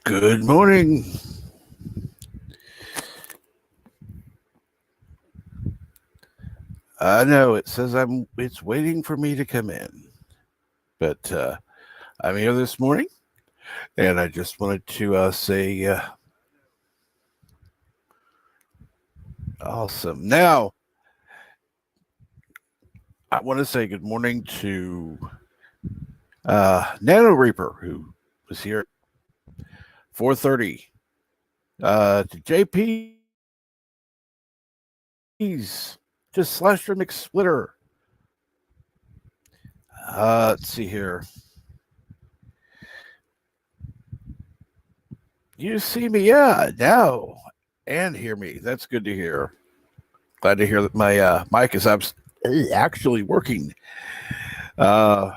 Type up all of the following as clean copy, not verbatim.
Good morning. I know it says it's waiting for me to come in, but I'm here this morning, and I just wanted to say awesome. Now, I want to say good morning to Nano Reaper, who was here at 4:30. To JP's, just Slasher McSplitter. Let's see here. You see me, yeah, now, and hear me. That's good to hear. Glad to hear that my mic is actually working. Uh,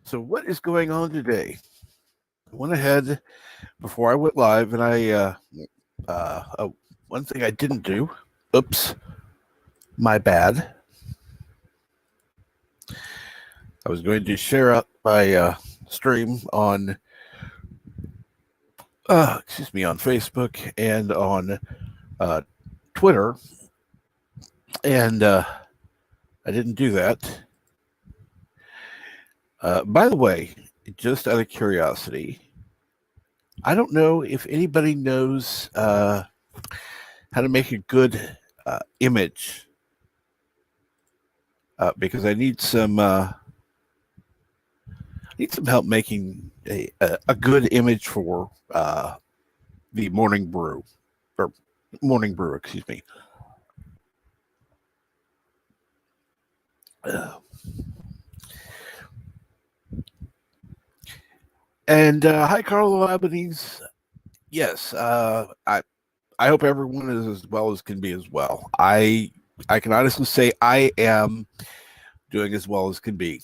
so, what is going on today? I went ahead before I went live, and one thing I didn't do. Oops, my bad. I was going to share out my stream on, on Facebook and on uh, Twitter, and I didn't do that. By the way, just out of curiosity, I don't know if anybody knows how to make a good image because I need some help making a good image for the morning brew or morning brew. Excuse me. Uh, and hi, Carlo Albanese. Yes, I hope everyone is as well as can be as well. I can honestly say I am doing as well as can be.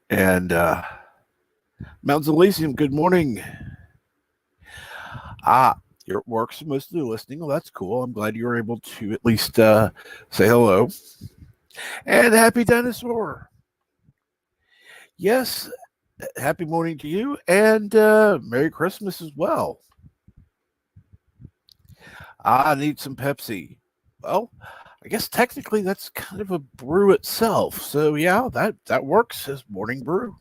And Mount Elysium, good morning. You're at work, so most of the listening. Well, that's cool. I'm glad you were able to at least say hello. And happy dinosaur. Yes, happy morning to you, and Merry Christmas as well. I need some Pepsi. Well, I guess technically that's kind of a brew itself. So yeah, that works as morning brew.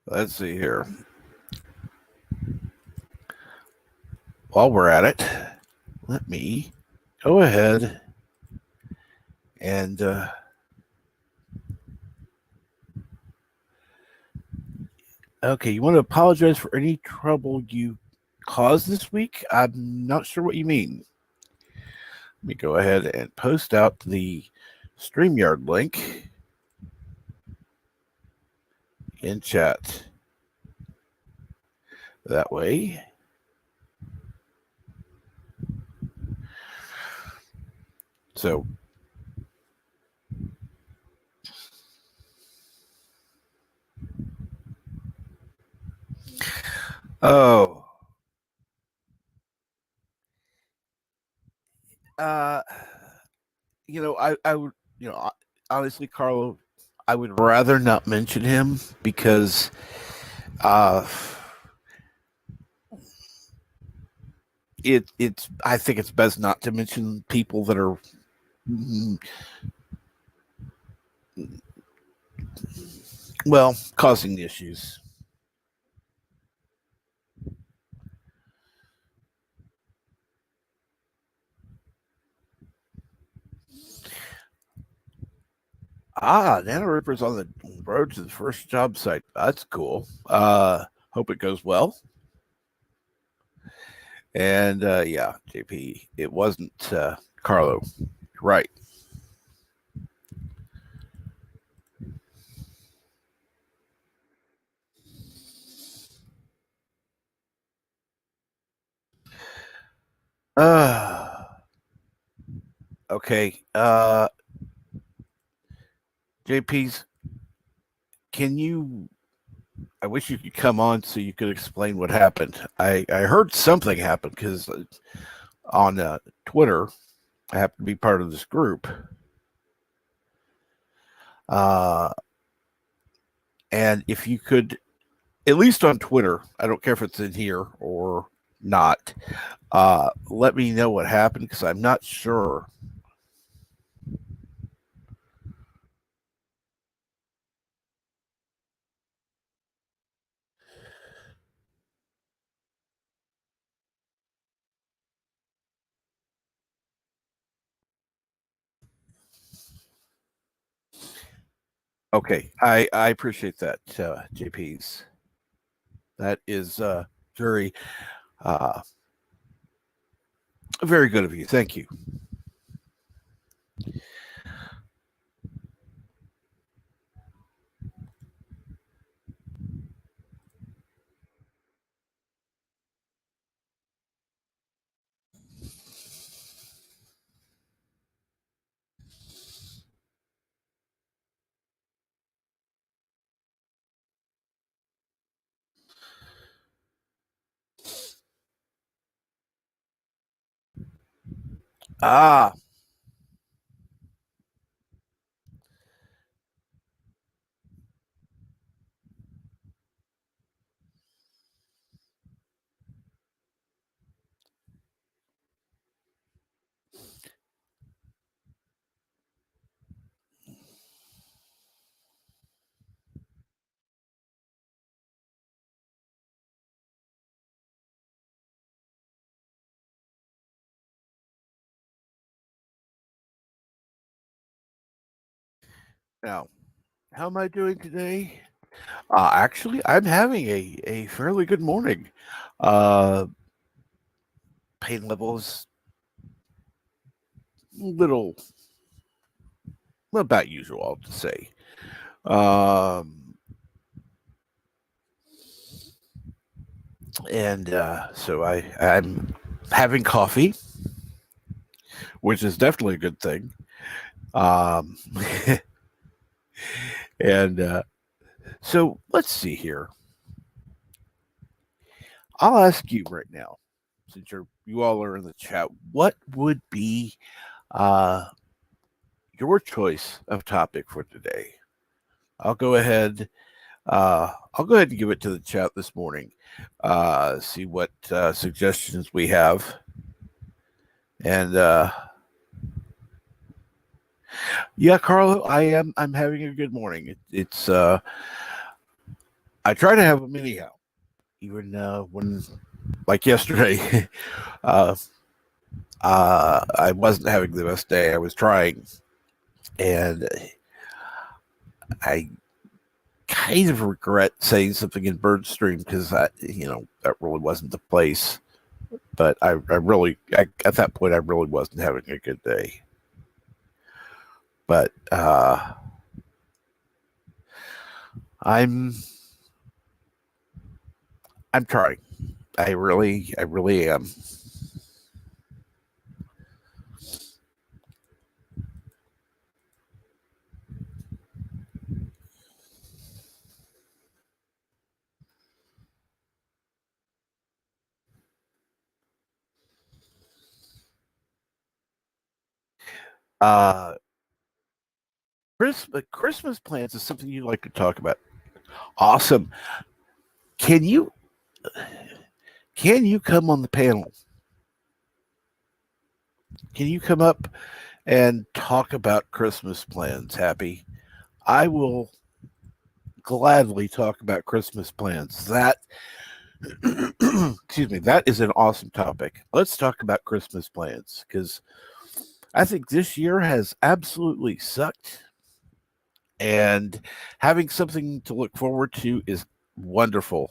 Let's see here. While we're at it, let me go ahead and okay, you want to apologize for any trouble you caused this week? I'm not sure what you mean. Let me go ahead and post out the StreamYard link in chat. That way. So, oh, uh, I would, honestly, Carlo, I would rather not mention him because, uh, I think it's best not to mention people that are, mm, well, causing issues. Nano Ripper's on the road to the first job site. That's cool. Hope it goes well. And yeah, JP, it wasn't Carlo. Right. Uh, okay. JP's, can you I wish you could come on so you could explain what happened. I heard something happened because on Twitter, I happen to be part of this group. Uh, and if you could, at least on Twitter, I don't care if it's in here or not, let me know what happened because I'm not sure. Okay, I appreciate that, JP's. That is very uh, very good of you. Thank you. Ah, now how am I doing today? Actually, I'm having a fairly good morning. Uh, pain levels little about usual, I'll just say. Um, and so I'm having coffee, which is definitely a good thing. Um, and so let's see here. I'll ask you right now, since you all are in the chat, what would be uh, your choice of topic for today? I'll go ahead. I'll go ahead and give it to the chat this morning. See what suggestions we have, and yeah, Carlo, I'm having a good morning. It's I try to have them anyhow, even when like yesterday, uh, I wasn't having the best day. I was trying, and I kind of regret saying something in Birdstream because that really wasn't the place. But I really at that point I really wasn't having a good day. But I'm I'm trying. I really am. Uh, Christmas plans is something you like to talk about. Awesome. Can you can you come on the panel? Can you come up and talk about Christmas plans, Happy? I will gladly talk about Christmas plans. That excuse me, that is an awesome topic. Let's talk about Christmas plans because I think this year has absolutely sucked, and having something to look forward to is wonderful.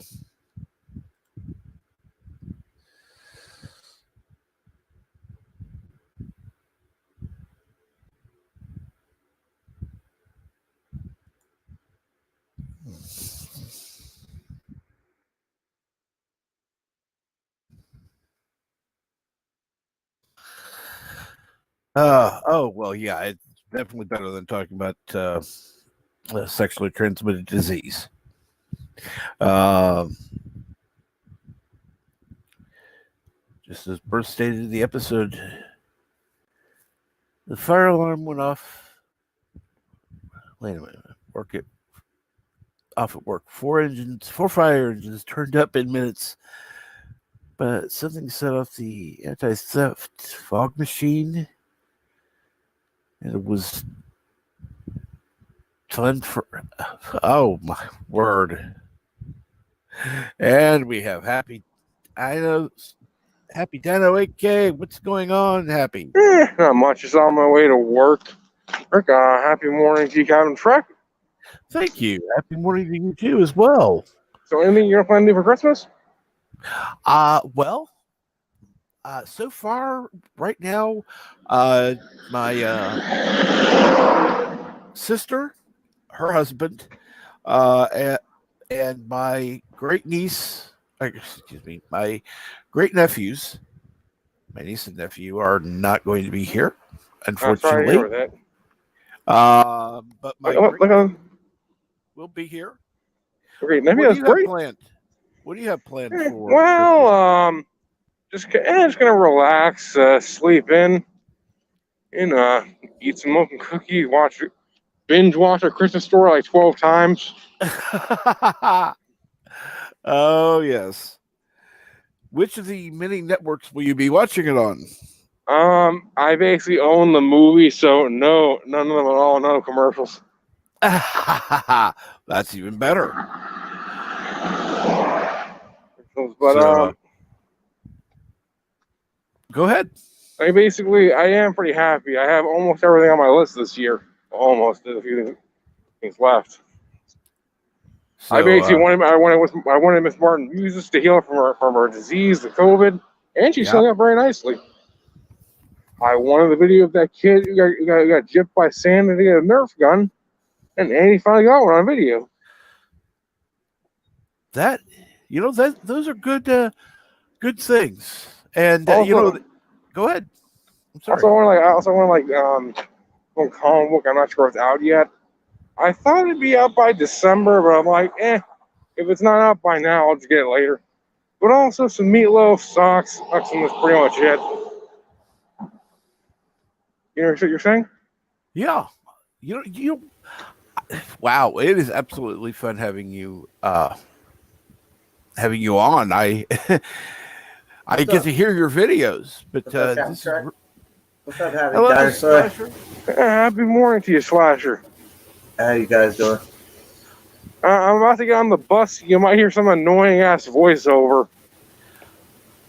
Oh well, yeah, it's definitely better than talking about sexually transmitted disease. Um, just as Bert stated in the episode, the fire alarm went off. Wait a minute. Work it off at work. Four fire engines turned up in minutes, but something set off the anti-theft fog machine, and it was fun for. Oh my word! And we have I know, Happy Dano 8K. What's going on, Happy? Not much. Just on my way to work. Rick, happy morning to you, Captain Trek. Thank you. Happy morning to you too, as well. So, anything you're planning to do for Christmas? Well, so far, right now, my sister, her husband, and my great niece, excuse me, my great nephews, my niece and nephew are not going to be here, Sorry to hear unfortunately. that. But my Look great on. will be here. Great What nephew, do that's you have great. planned? What do you have planned for? Well, just gonna relax, sleep in, and eat some milk and cookies, binge watch a Christmas Story like 12 times. Oh yes. Which of the many networks will you be watching it on? I basically own the movie, so no, none of them at all, no commercials. That's even better. But go ahead. I am pretty happy. I have almost everything on my list this year. Almost. There's a few things left. So, I wanted Miss Martin uses to heal from her disease, the COVID, and she's healing up very nicely. I wanted the video of that kid who got gypped by Santa to get a Nerf gun, and Annie finally got one on video. Those are good things. And Also, go ahead. I'm sorry. Also want one comic book. I'm not sure if it's out yet. I thought it'd be out by December, but I'm like, if it's not out by now, I'll just get it later. But also some Meatloaf socks. That's pretty much it. You know what you're saying? Yeah. Wow, it is absolutely fun having you on. I get to hear your videos, but this is what's up, Happy Dinosaur? Happy morning to you, Slasher. How you guys doing? I'm about to get on the bus. You might hear some annoying ass voiceover.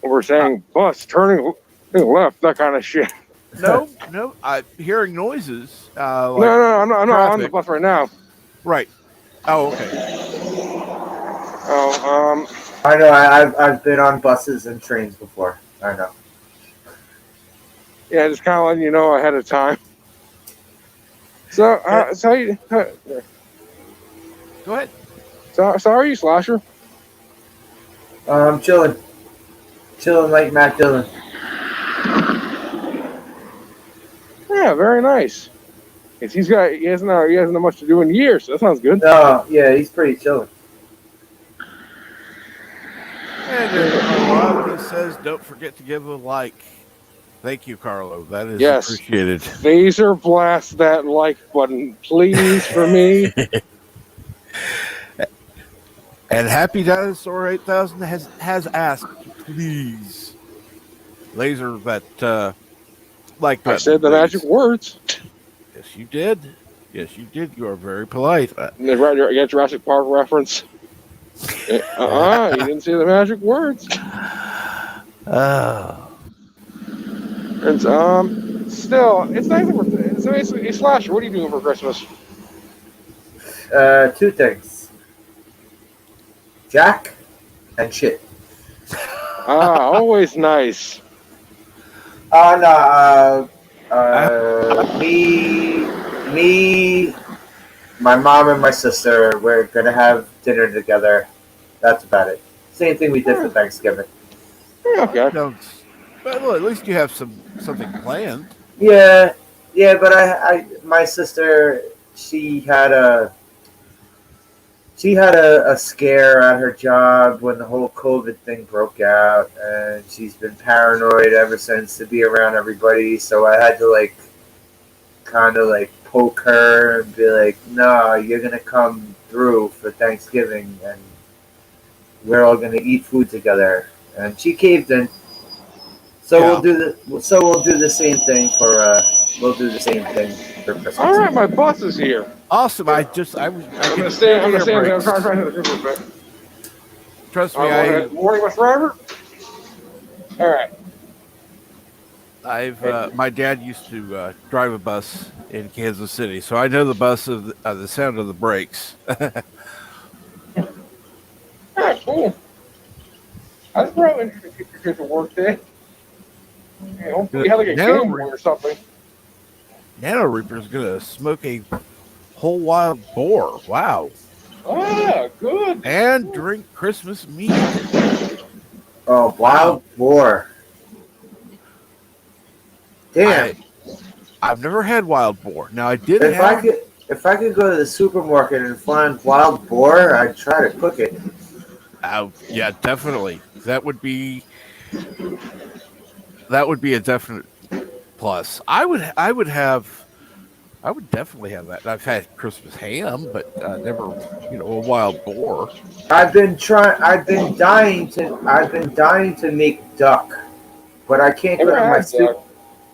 We're saying bus turning left, that kind of shit. No, I'm hearing noises. No, I'm not on the bus right now. Right. Oh, okay. Oh, I know. I've been on buses and trains before. I know. Yeah, just kind of letting you know ahead of time. So, go ahead. So how are you, Slasher? I'm chilling like Matt Dillon. Yeah, very nice. He hasn't had much to do in years, so that sounds good. Oh, yeah, he's pretty chilling. And Carlo says, don't forget to give a like. Thank you, Carlo. That is appreciated. Phaser blast that like button, please, for me. And Happy Dinosaur 8000 has asked, please, laser that like button. I said the magic words. Yes, you did. You are very polite. You got Jurassic Park reference. You didn't say the magic words. And still, it's nice. So basically, Slasher, what are you doing for Christmas? Two things. Jack and shit. Always nice. No. Me, my mom and my sister, we're gonna have dinner together. That's about it. Same thing we did for Thanksgiving. Okay. But well, at least you have something planned. Yeah, but my sister, she had she had a scare at her job when the whole COVID thing broke out, and she's been paranoid ever since to be around everybody. So I had to like kind of like poke her and be like, "No, you're gonna come through for Thanksgiving, and we're all gonna eat food together." And she caved in. So Yeah. we'll do the same thing for Christmas. All right, my bus is here. Awesome. I I'm can gonna stay. I'm barely gonna hear stay. I'm brakes. trying to do this. Trust me, I'll go ahead. Morning, Miss Robert. All right. My dad used to drive a bus in Kansas City, so I know the bus of the sound of the brakes. All right, cool. That's probably interesting to get your to work day. Hey, hopefully you have like a Game Boy or something. Nano Reaper's gonna smoke a whole wild boar. Wow. Ah, good. And drink Christmas mead. Oh, wild boar! Damn! I've never had wild boar. Now I did If have. if I could go to the supermarket and find wild boar, I'd try to cook it. Yeah, definitely. That would be a definite plus. I would definitely have that. I've had Christmas ham, but never, a wild boar. I've been dying to make duck, but I can't go Never to my had duck.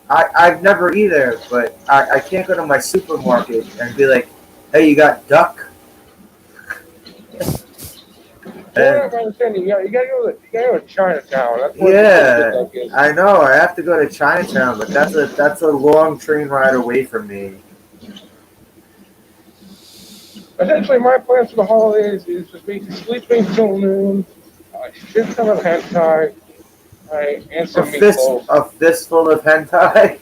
I've never either, but I can't go to my supermarket and be like, "Hey, you got duck?" Well, I understand you gotta go to Chinatown. That's where Yeah, the duck is. I know. I have to go to Chinatown, but that's a long train ride away from me. Essentially, my plans for the holidays is just basically sleeping till noon, shit ton of hentai, and some meatloaf. A fistful of hentai.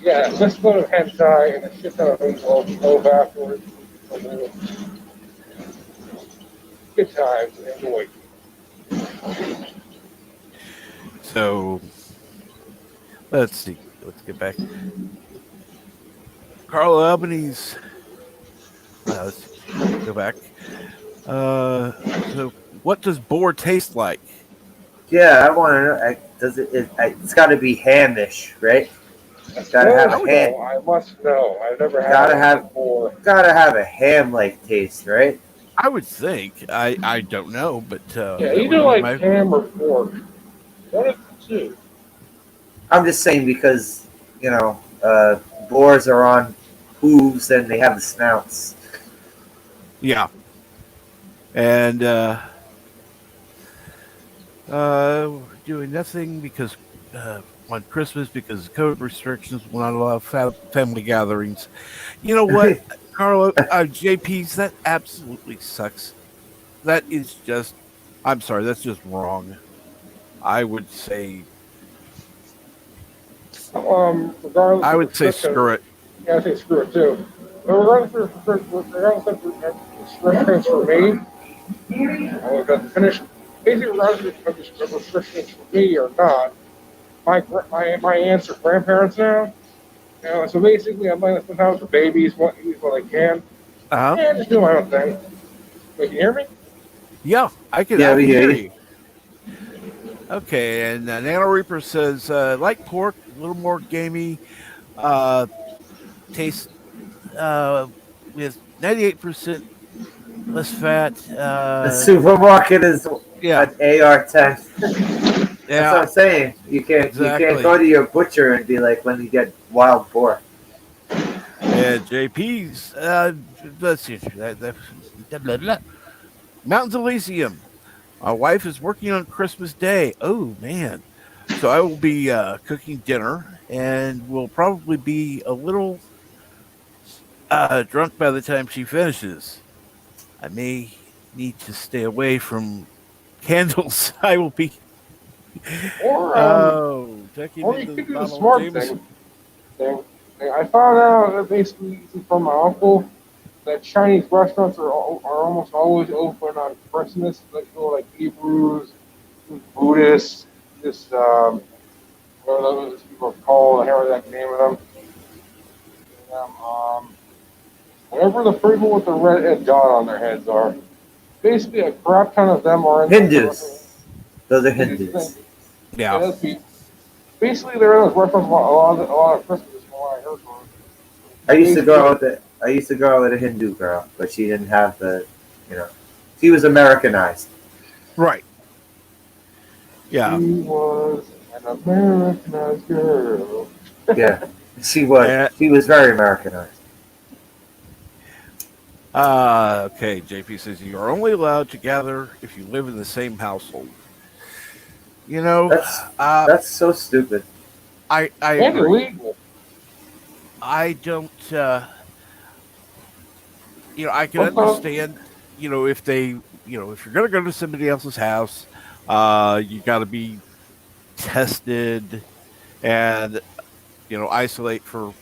Yeah, a fistful of hentai and a shit ton of meatloaf afterwards. Good times, enjoy. So let's see. Let's get back. Carl Albanese. Let's go back. So what does boar taste like? Yeah, I want to know. Does it's got to be hamish, right? Gotta have a ham. I must know. I've never had it before. Gotta have a ham-like taste, right? I would think. I don't know, but yeah, either like ham or pork. One of the two. I'm just saying because boars are on hooves and they have the snouts. Yeah, and doing nothing because on Christmas because COVID restrictions will not allow family gatherings. You know what, Carlo? JP's that absolutely sucks. That is just. I'm sorry, that's just wrong. I would say. Regardless. I would say screw it. Yeah, I say screw it too. But regardless of restrictions for me, I was going to finish. Basically, regardless of restrictions for me or not, my aunts are grandparents now. So basically, I'm letting them spend time with the babies what I can. And just do my own thing. Wait, can you hear me? Yeah, I can hear you. Okay, and Nano Reaper says, like pork, a little more gamey, taste with 98% less fat. The supermarket is an AR-10. That's what I'm saying. You can't go to your butcher and be like, "When you get wild boar." And JP's let's see Mountains Elysium. My wife is working on Christmas Day. Oh man. So I will be cooking dinner and will probably be a little drunk by the time she finishes. I may need to stay away from candles. I will be checking or you could do the smart thing. I found out that basically from my uncle that Chinese restaurants are almost always open on Christmas, like Hebrews, Buddhists, what are those people called? I can't remember the name of them. whatever the people with the red dot on their heads are, basically a crap ton of them are in Hindus. Those are Hindus thing. Hindus. Yeah, Yeah. that's basically they're in this reference a lot of Christmas from what I heard from them. I used to Basically, go out with a Hindu girl, but she didn't have you know, she was Americanized. Right. Yeah. she was an Americanized girl. Yeah, she was. And, She was very Americanized. okay. JP says you are only allowed to gather if you live in the same household. You know, That's that's so stupid. I And agree. illegal. I don't. I can What the? understand. If they, if you're gonna go to somebody else's house, you got to be tested and isolate for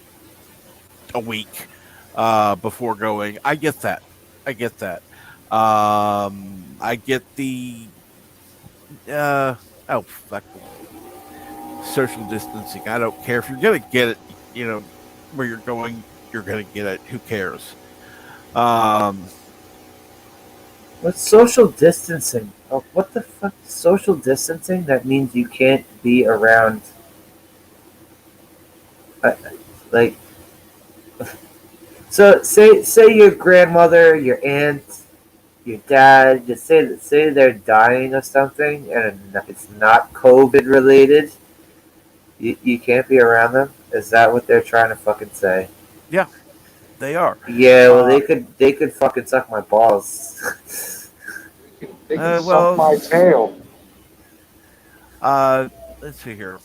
a week before going. I get that. I get that. I get the uh oh fuck the social distancing. I don't care if you're gonna get it. Where you're going, you're gonna get it. Who cares? Um, What's social distancing? Oh, what the fuck? Social distancing? That means you can't be around. Uh, like, so say your grandmother, your aunt, your dad. Just say they're dying of something, and it's not COVID related. You can't be around them. Is that what they're trying to fucking say? yeah, they are. Yeah, well Uh, they could fucking suck my balls. They can suck well, my tail. uh, let's see here.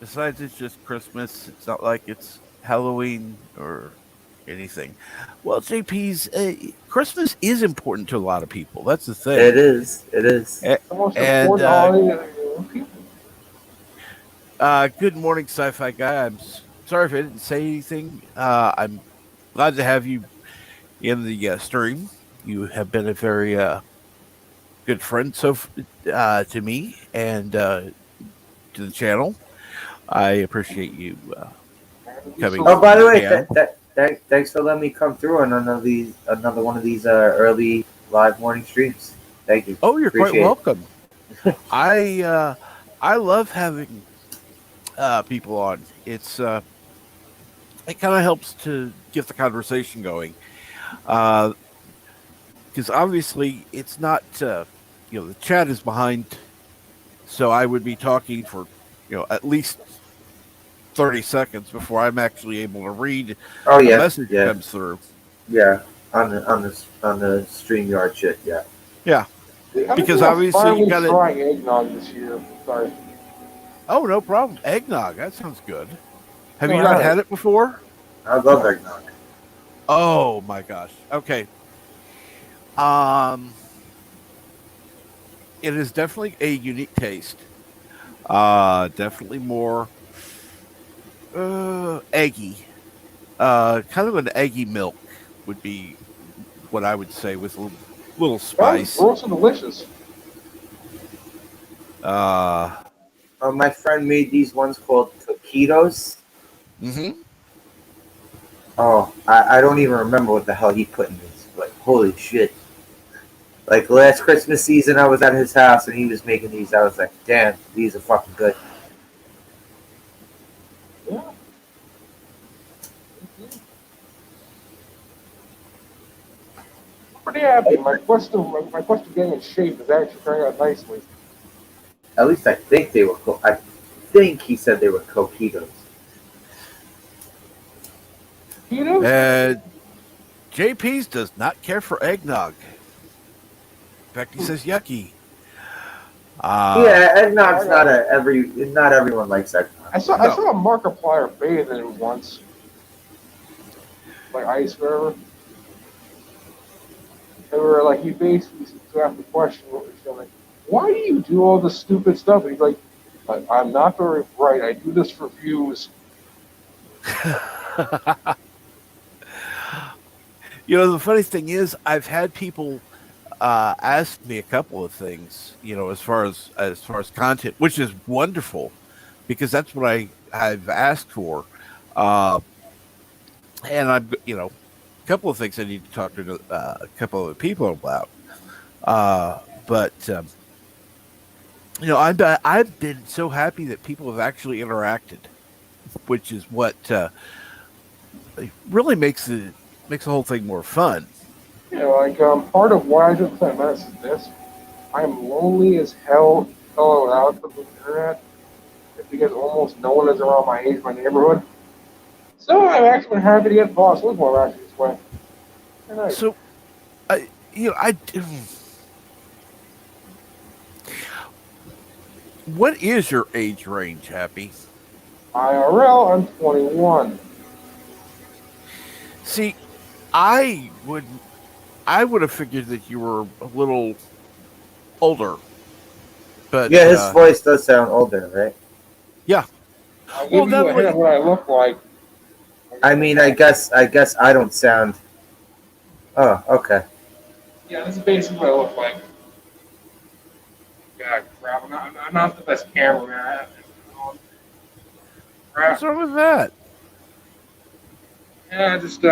Besides, it's just Christmas. It's not like it's Halloween or anything. Well, JP's Christmas is important to a lot of people. That's the It thing. is. It is. A- The most And important holiday of people. good morning, sci-fi guy. I'm sorry if I didn't say anything. I'm glad to have you in the stream. You have been a very good friend to me and to the channel. I appreciate you coming Oh, So, by when the you way, can. thanks for letting me come through on another one of these early live morning streams. Thank you. Oh, you're quite Appreciate it. welcome. I love having people on. It kind of helps to get the conversation going. Because obviously it's not the chat is behind, so I would be talking for at least 30 seconds before I'm actually able to read Oh a yeah, message that yeah, comes through. yeah. On the StreamYard shit. Yeah. Yeah, I think because I'm obviously you finally got to. trying eggnog this year. Sorry. Oh, no problem. Eggnog, that sounds good. Have you Never not had it. had it before? I love eggnog. Oh my gosh. Okay. Um, it is definitely a unique taste. Definitely more eggy. Kind of an eggy milk would be what I would say with a little Sounds spice. gross and delicious. Uh, My friend made these ones called taquitos. hmm Oh, I don't even remember what the hell he put in these, but holy shit. Like last Christmas season, I was at his house and he was making these. I was like, damn, these are fucking good. Yeah. Pretty happy. My quest of getting in shape is actually turning out nicely. At least I think they were. I think he said they were coquitos. Keto? uh, JP's does not care for eggnog. In fact, he says yucky. Uh, Yeah, I eggnog's not got. not everyone likes eggnog. I no. saw a Markiplier bathe in it once, like ice, whatever. They were like, he basically asked the question, like, why do you do all this stupid stuff? And he's like, I'm not very bright. I do this for views. The funny thing is, I've had people ask me a couple of things. As far as content, which is wonderful because that's what I've asked for, and I'm couple of things I need to talk to a couple of people about. But I've been so happy that people have actually interacted, which is what really makes the whole thing more fun. Part of why I just sent a message is this. I'm lonely as hell going out to the internet because almost no one is around my age, in my neighborhood. So I've actually been happy to get lost with more actually this way. Very nice. So, I what is your age range, Happy? IRL, I'm 21. See, I would I would have figured that you were a little older, but Yeah, his voice does sound older, right? yeah. I'll Well, give not you a hint of only what I look like. I mean, I guess I don't sound. Oh, okay. Yeah, this is basically what I look like. God, crap. I'm not the best cameraman. what's Crap. wrong with that? Yeah, just,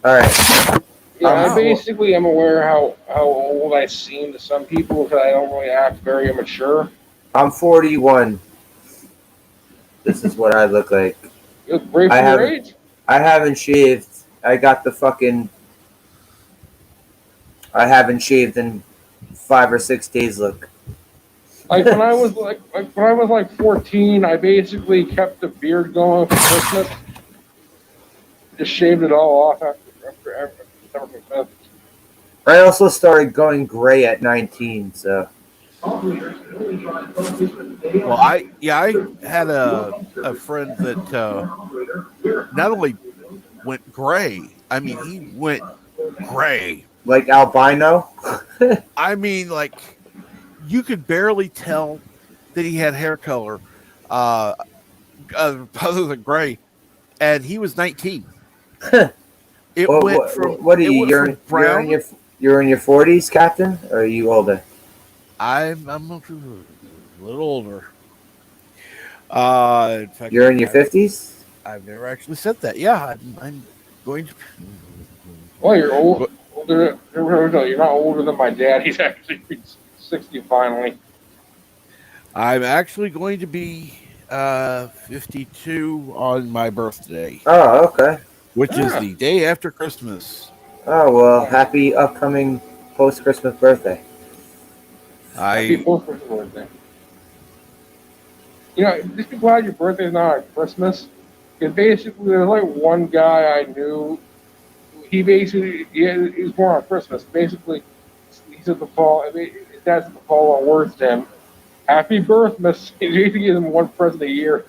All right. yeah, I Wow. basically am aware how old I seem to some people because I don't really act very immature. I'm 41. This is what I look like. You look great I for your haven't age. I haven't shaved. I got the fucking. I haven't shaved in 5 or 6 days. Look. Like when I was when I was like 14, I basically kept the beard going for Christmas. Just shaved it all off after December 5th. I also started going gray at 19. So. Well, I had a friend that not only went gray. I mean, he went gray. Like albino. I mean, like you could barely tell that he had hair color, uh, other than gray, and he was 19. It What, went what, from what are it you? went from brown. You're in your 40s, Captain, or are you older? I'm a little older. In fact, You're in your 50s. I've never actually said that. Yeah, I'm going to. Well, you're old. Older. No, you're not older than my dad. He's actually 60 finally. I'm actually going to be 52 on my birthday, Oh, okay. which is Ah, the day after Christmas. Oh well, nice. happy upcoming post Christmas birthday. Happy I post Christmas birthday. Just be glad your birthday's not on Christmas. Because basically, there's like one guy I knew. He was born on Christmas. Basically, he said the fall. I mean, his dad said the following words to him: "Happy birthmas." He basically gives him one present a year.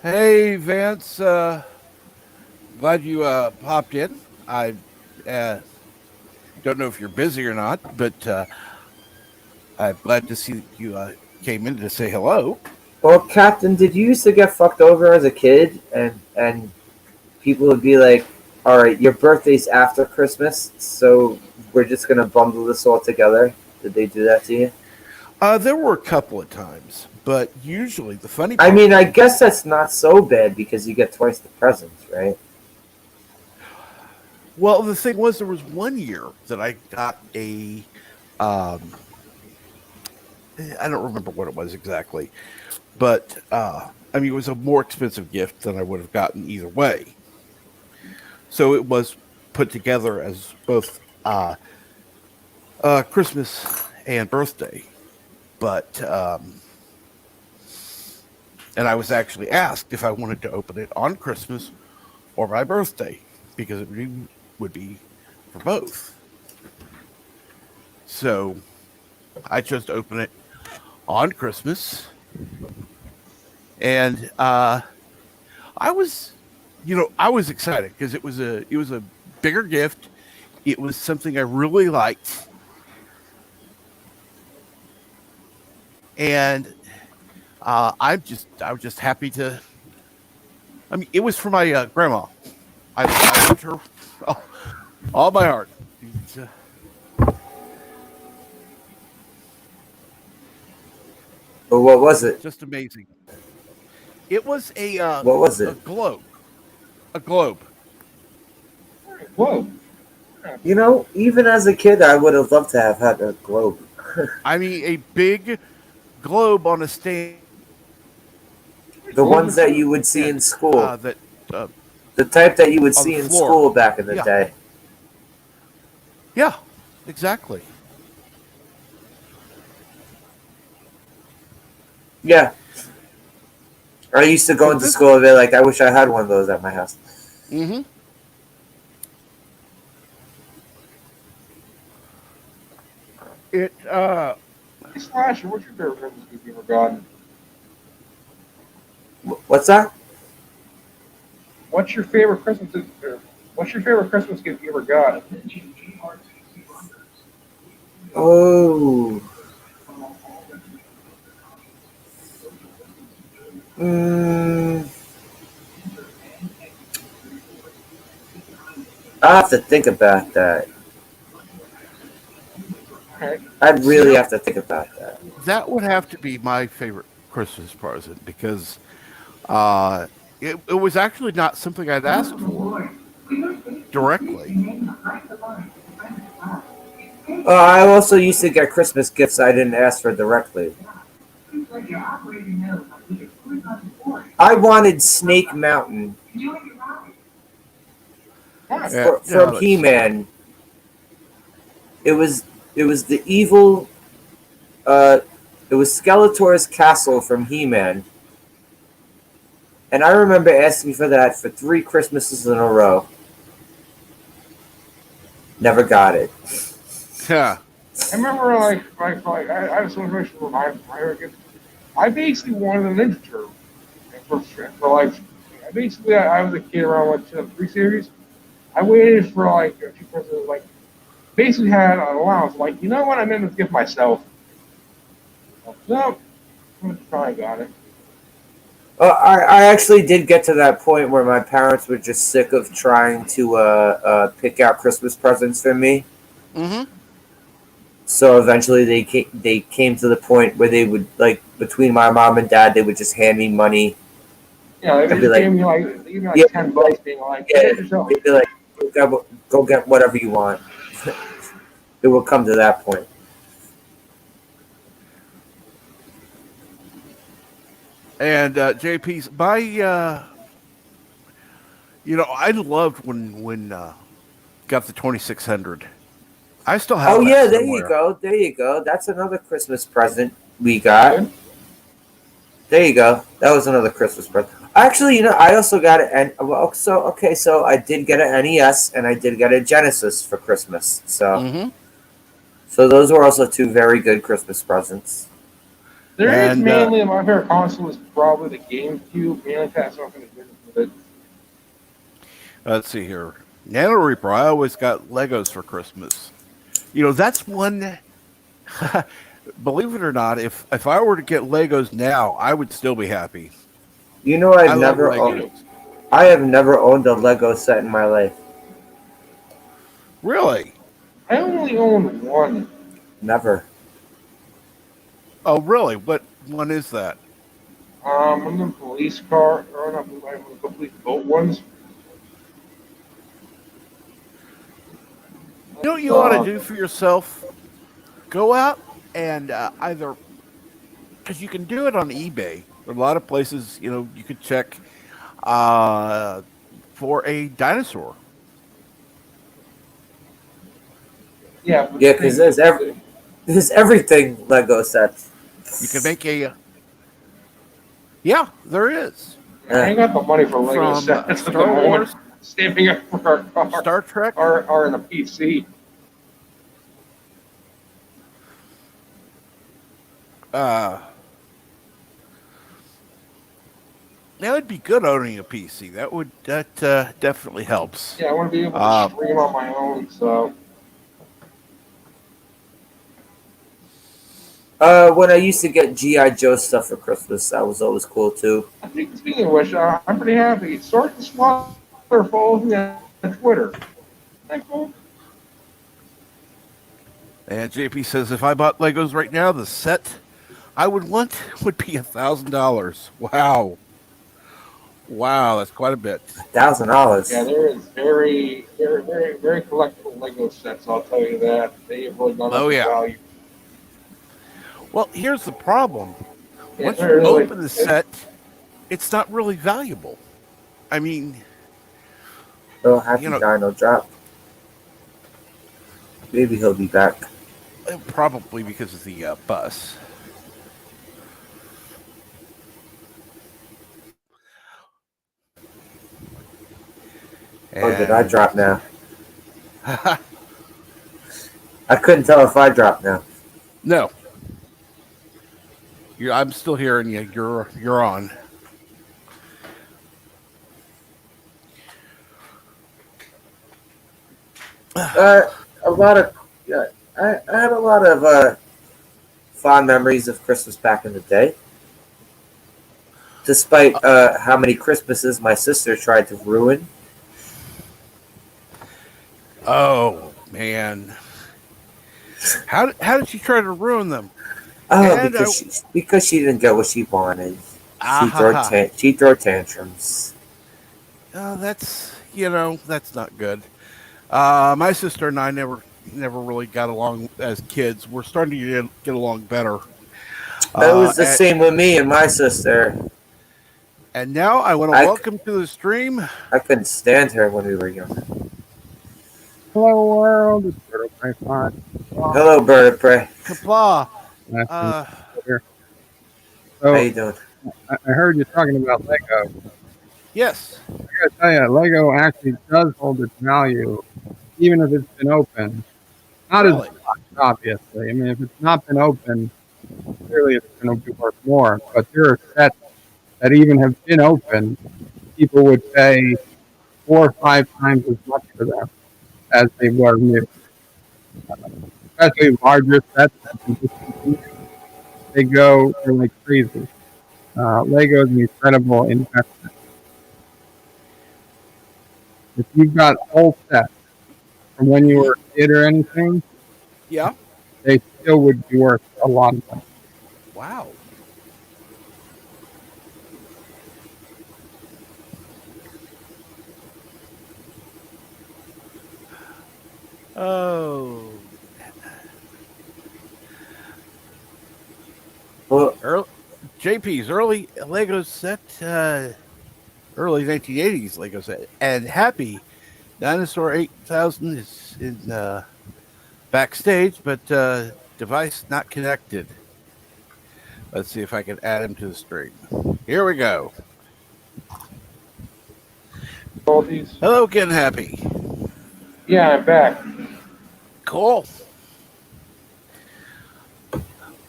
Hey Vance, glad you popped in. I uh, don't know if you're busy or not, but I'm glad to see that you came in to say hello. Well, Captain, did you used to get fucked over as a kid, and people would be like, "All right, your birthday's after Christmas, so we're just gonna bundle this all together." Did they do that to you? There were a couple of times, but usually the funny I part mean, I was, guess that's not so bad because you get twice the presents, right? well, the thing was, there was one year that I got um, I don't remember what it was exactly, but I mean, it was a more expensive gift than I would have gotten either way. So it was put together as both Christmas and birthday. But and I was actually asked if I wanted to open it on Christmas or my birthday because would be for both. So I chose to open it on Christmas, and I was, I was excited because it was a bigger gift. It was something I really liked, and I was just happy to. I mean, it was for my grandma. I loved her all, all my heart. It's But what was it? just amazing. It was What was a it? globe. A globe. Whoa. You know, even as a kid, I would have loved to have had a globe. I mean, a big globe on a The Globes ones are that cool. you would see stand in school. that The type that you would on the see in floor. school back in the Yeah, day. yeah, exactly. Yeah. I used to go But into this, school and be like, I wish I had one of those at my house. hmm it Hey, Slasher, what's your favorite Christmas gift you ever gotten? What's that? What's your favorite Christmas gift? What's your favorite Christmas gift you ever got? Oh. Mm, I have to think about that. Okay. I'd see really that have to think about that. that would have to be my favorite Christmas present because uh, it was actually not something I'd asked for directly. I also used to get Christmas gifts I didn't ask for directly. I wanted Snake Mountain What? Now from let's see here. He-Man. It was it was the evil. Uh, it was Skeletor's castle from He-Man, and I remember asking for that for 3 Christmases in a row. Never got it. Yeah, I remember, I was so much for my favorite gift. I basically wanted a Ninja Turtle. And I was a kid around, 2003 series. I waited for, a few Christmases, basically had an allowance. Like, you know what? I meant to gift myself. No, I'm trying, got it. I actually did get to that point where my parents were just sick of trying to pick out Christmas presents for me. hmm So eventually they came to the point where they would, like, between my mom and dad, they would just hand me money Yeah, they and be just like, they gave me yeah, like $10, being like, yeah, get yourself. they'd be like, go get whatever you want. It will come to that point. and JP's my I loved when got the 2600. I still have Oh that yeah, there you somewhere. go, there you go. That's another Christmas present we got. Good. There you go. That was another Christmas present. Actually, I also got it, and well, so okay, so I did get an NES and I did get a Genesis for Christmas. hmm So those were also two very good Christmas presents. There is And mainly my favorite console is probably the GameCube. Mainly that's something to do with it. let's see here. Nano Reaper. I always got Legos for Christmas. That's one. Believe it or not, if I were to get Legos now, I would still be happy. You know, I love Legos. I have never owned a Lego set in my life. Really? I only own one. Never. Oh, really? What one is that? One of the police car, or not, the police boat ones. You know what It's, you ought to do for yourself? Go out and either because you can do it on eBay. There are a lot of places you could check uh, for a dinosaur. yeah, but the Yeah, because thing is, there's everything Lego sets. You can make a yeah, there is I Uh, ain't got the money for Lego from sets at the Star moment. Wars, Saving up for a car Star Trek. or in a PC. Uh, that would be good owning a PC. That definitely helps. Yeah, I want to be able to Uh, stream on my own. So when I used to get GI Joe stuff for Christmas, that was always cool too. I think, speaking of which, I'm pretty happy. Sergeant Slaughter follows me on Twitter. Thank you. and JP says if I bought Legos right now, the set I would want would be $1,000. Wow. Wow, that's quite a bit. $1,000. Yeah, there is very collectible Lego sets. I'll tell you that they have really gone up Oh in yeah. value. Well, here's the problem. Yeah, Once you they're really. open the set, it's not really valuable. I mean, Oh, you happy know, Dino drop. Maybe he'll be back. probably because of the bus. Oh, did I And drop now? I couldn't tell if I dropped now. no, I'm still hearing you. You're on. A lot of, yeah, I had a lot of fond memories of Christmas back in the day. Despite how many Christmases my sister tried to ruin. Oh man, how did she try to ruin them? Oh, And because she didn't get what she wanted. ha. She throw tantrums. Oh, that's not good. My sister and I never really got along as kids. We're starting to get along better. It was the And, same with me and my sister. and now I want to I, welcome to the stream. I couldn't stand her when we were young. Hello world, it's Turtle Python. Hello, Bird of Prey. Kapla. Nice to meet Uh, you here. How So you doing? I heard you talking about Lego. yes. I gotta tell you, Lego actually does hold its value, even if it's been open. Not as Really? much, obviously. I mean, if it's not been open, clearly it's going to be worth more. But there are sets that even have been open, people would pay 4 or 5 times as much for them as they were new. Especially larger sets that have been discontinued, they go for like crazy. Lego is an incredible investment. If you've got whole sets from when you Hmm. were a kid or anything, Yeah. they still would be worth a lot of money. Wow. Oh. Well, Early, JP's early Lego set, early 1980s Lego set, and Happy Dinosaur 8000 is in backstage, but device not connected. Let's see if I can add him to the stream. Here we go. All these. Hello, Ken Happy. Yeah, I'm back. Cool.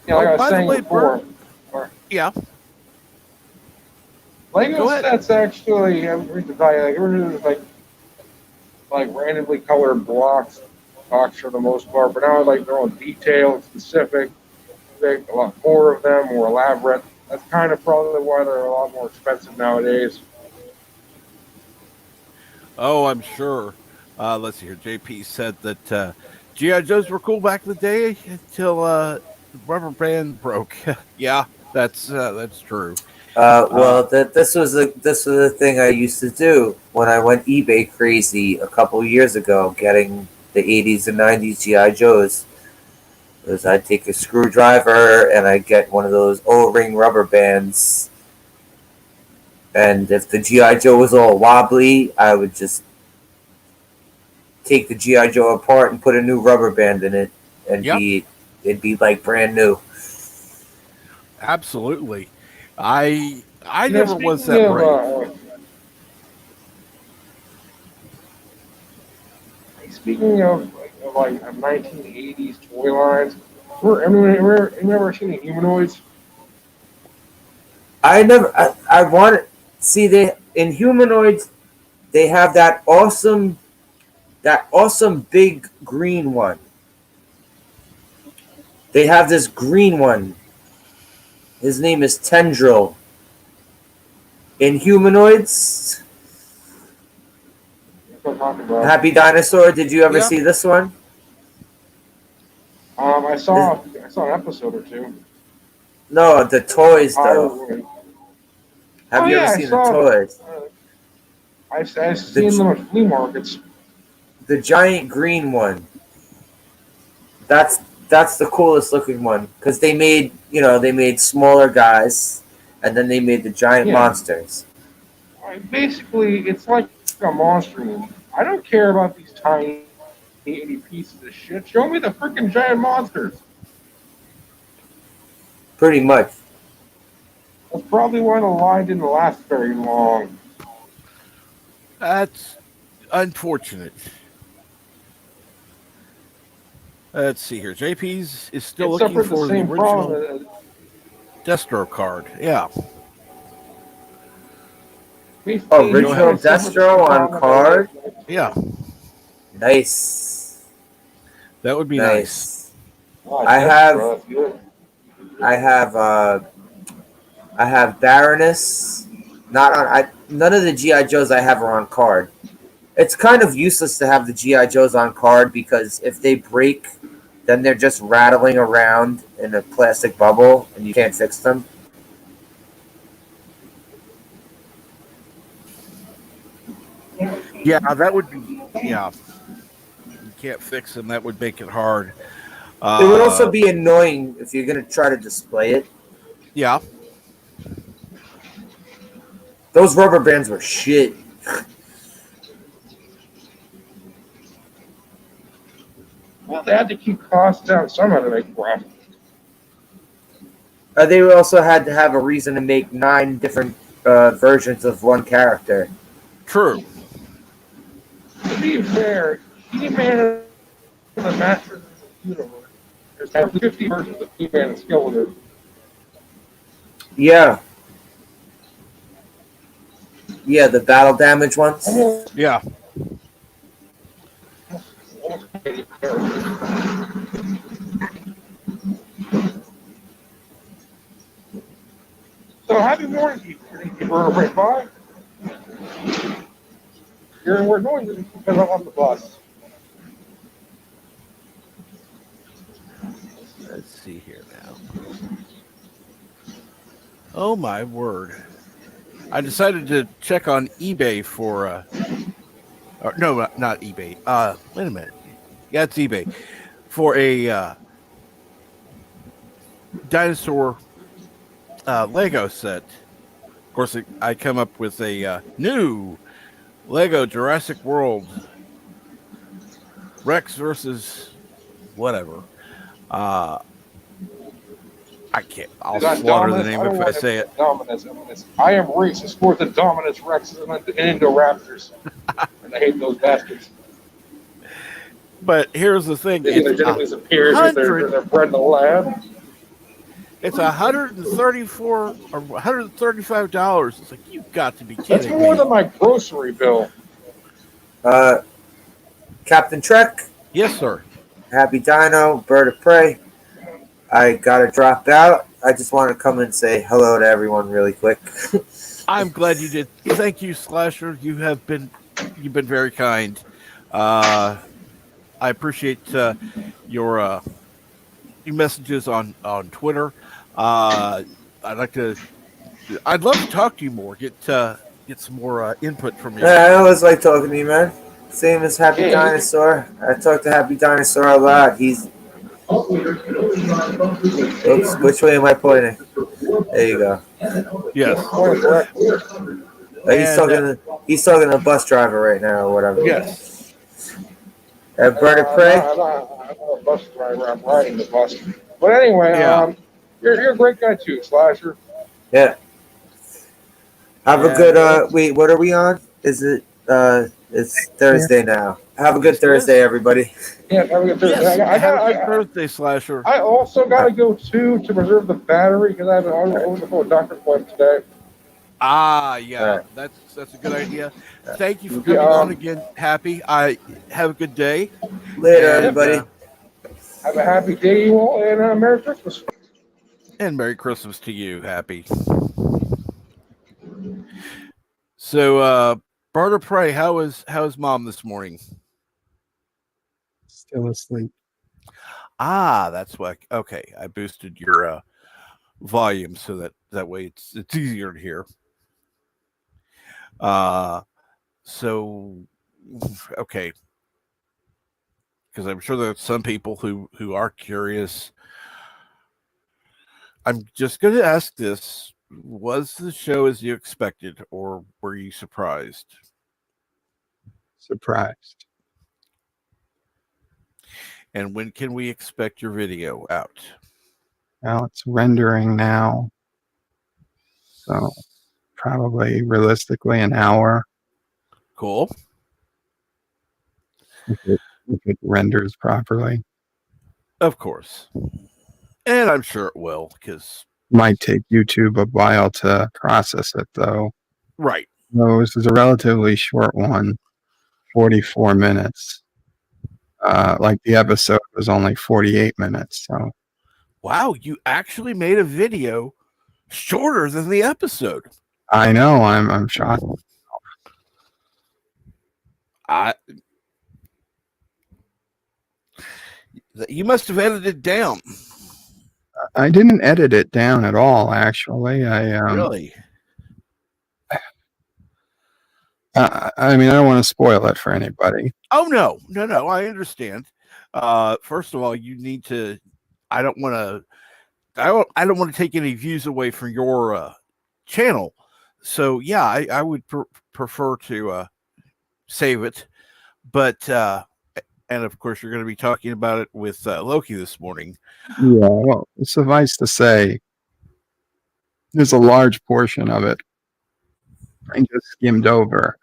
Yeah, like Oh, I was by the saying way, before, Bert. Yeah, Lego go ahead. sets actually have reached the value. Like, originally, like randomly colored blocks for the most part, but now like they're all detailed, specific, a lot more of them, more elaborate. That's kind of probably why they're a lot more expensive nowadays. Oh, I'm sure. Let's see here. JP said that GI Joes were cool back in the day until the rubber band broke. Yeah, that's true. Uh, well, this was the thing I used to do when I went eBay crazy a couple years ago, getting the '80s and '90s GI Joes. Was I'd take a screwdriver and I'd get one of those O-ring rubber bands, and if the GI Joe was all wobbly, I would just take the GI Joe apart and put a new rubber band in it, and yep, it'd be like brand new. absolutely. I You know, never was that brave. speaking of like 1980s toy lines, remember seeing the humanoids? I want to see they in humanoids. They have that awesome big green one. They have this green one. His name is Tendril. In humanoids, That's what I'm talking about. Happy Dinosaur. Did you ever Yeah. see this one? I saw an episode or two. No, the Like toys Power though. Woman. Have you ever I seen the saw them. toys? I've seen them at flea markets. The giant green one. That's the coolest looking one because they made smaller guys, and then they made the giant Yeah. monsters. Basically, it's like a monster movie. I don't care about these tiny itty pieces of shit. Show me the freaking giant monsters. Pretty much. That's probably why the line didn't last very long. That's unfortunate. Let's see here. JP's is still It looking suffered the for the same original problem. Destro card. Yeah. Original Destro on card. Yeah. Nice. That would be nice. I have I have Baroness. None of the GI Joes I have are on card. It's kind of useless to have the GI Joes on card because if they break, then they're just rattling around in a plastic bubble and you can't fix them. Yeah, that would be. Yeah. You can't fix them. That would make it hard. It would also be annoying if you're going to try to display it. Yeah. Those rubber bands were shit. Well, they had to keep costs down somehow to make profit. They also had to have a reason to make 9 different versions of one character. True. To be fair, He-Man the Masters of the Universe. There's 50 versions of He-Man and Skeletor. Yeah. Yeah, the battle damage ones. Yeah. So happy morning to you. We're right by. Hearing weird noises because I'm on the bus. Let's see here now. Oh my word. I decided to check on eBay for no, not eBay. Wait a minute. Yeah, it's eBay. For a dinosaur Lego set. Of course, I come up with a new Lego Jurassic World Rex versus whatever. I can't. I'll slaughter the name if I say it. Dominus. I am racist for the Dominus Rexes and Indoraptors. And I hate those bastards. But here's the thing. They legitimately disappear because they're bred in a lab. It's $134 or $135. It's like, you've got to be kidding me. That's more than my grocery bill. Captain Trek. Yes, sir. Happy Dino, Bird of Prey. I gotta drop out. I just want to come and say hello to everyone really quick. I'm glad you did. Thank you, Slasher. You've been very kind. I appreciate your messages on Twitter. I'd love to talk to you more. Get some more input from you. I always like talking to you, man. Same as Happy Dinosaur. I talk to Happy Dinosaur a lot. He's. Oops, which way am I pointing? There you go. Yes. He's talking to a bus driver right now or whatever. Yes. Bird of Prey. I'm not a bus driver. I'm riding the bus. But anyway, you're a great guy too, Slasher. Yeah. Have a good. Wait, what are we on? Is it? It's Thursday now. Have a good Thursday, everybody. Yeah, have a good Thursday. Yes, Have a good Thursday, Slasher. I also got to go to preserve the battery because I have a doctor appointment today. Yeah, that's a good idea. Thank you for coming on again, Happy. I have a good day. Later, everybody. Have a happy day, you all, and Merry Christmas. And Merry Christmas to you, Happy. So, Bird of Prey, how is Mom this morning? Still asleep. That's why. Okay, I boosted your volume so that way it's easier to hear. So okay, because I'm sure there's some people who are curious. I'm just going to ask this: was the show as you expected, or were you surprised? Surprised. And when can we expect your video out? Well, it's rendering now, so probably realistically an hour Cool. if it renders properly. Of course. And I'm sure it will, because Might take YouTube a while to process it, though. right. No, this is a relatively short one, 44 minutes. Like the episode was only 48 minutes. So Wow, you actually made a video shorter than the episode. I know I'm shocked. I You must have edited down. I didn't edit it down at all, actually. Really? I mean, I don't want to spoil it for anybody. Oh no. I understand. First of all, you need to. I don't want to. I don't want to take any views away from your channel. So yeah, I would prefer to save it. But and of course, you're going to be talking about it with Loki this morning. Yeah, well, suffice to say, there's a large portion of it I just skimmed over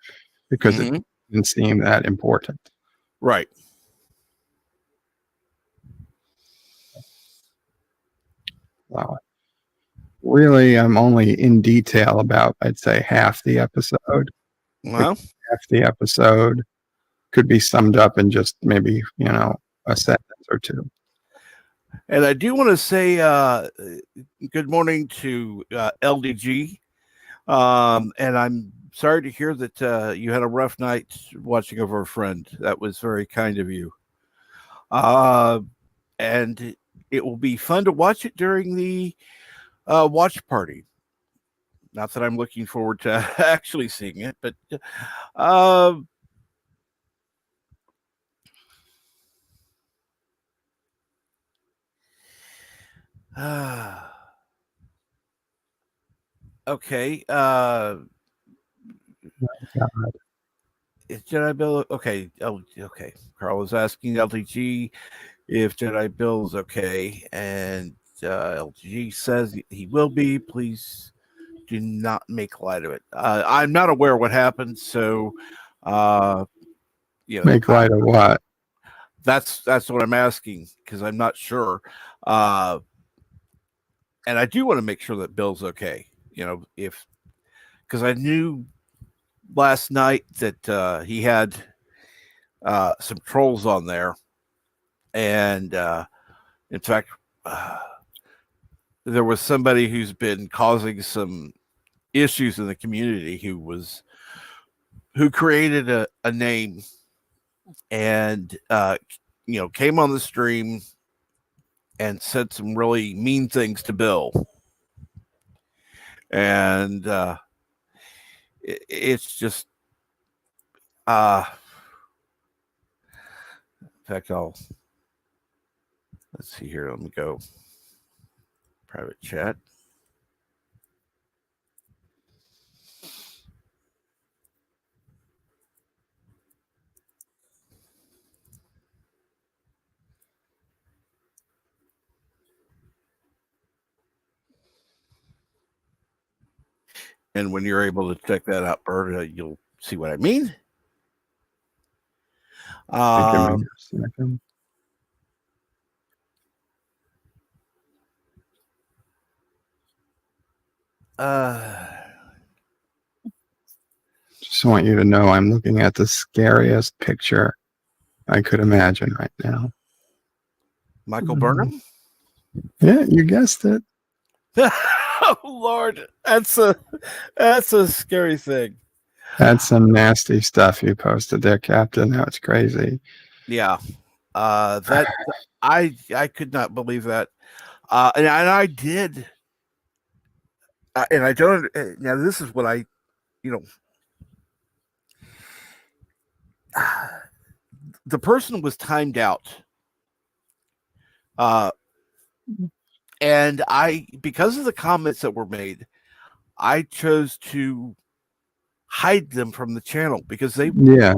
because it didn't seem that important. Right. Wow. Really, I'm only in detail about, I'd say, half the episode. Well, Half the episode could be summed up in just maybe, a sentence or two. and I do want to say good morning to LDG. And I'm sorry to hear that you had a rough night watching over a friend. That was very kind of you. And it will be fun to watch it during the watch party. Not that I'm looking forward to actually seeing it, but okay. God. Is Jedi Bill okay? Oh, okay. Carl was asking LTG if Jedi Bill is okay, and LTG says he will be. Please do not make light of it. I'm not aware what happened, so Make light of what? That's what I'm asking, because I'm not sure. And I do want to make sure that Bill's okay. Because I knew last night that he had some trolls on there, and in fact, there was somebody who's been causing some issues in the community who created a name and came on the stream and said some really mean things to Bill, and it's just in fact, let's see here. Let me go private chat. And when you're able to check that out, Bert, you'll see what I mean. Give me a second. Just want you to know I'm looking at the scariest picture I could imagine right now. Michael Burnham? Yeah, you guessed it. Oh Lord, that's a scary thing. That's some nasty stuff you posted there, Captain. That's crazy. Yeah. That I could not believe that. And I did. And I don't. Now this is what I, the person was timed out. And because of the comments that were made, I chose to hide them from the channel because they. Yeah.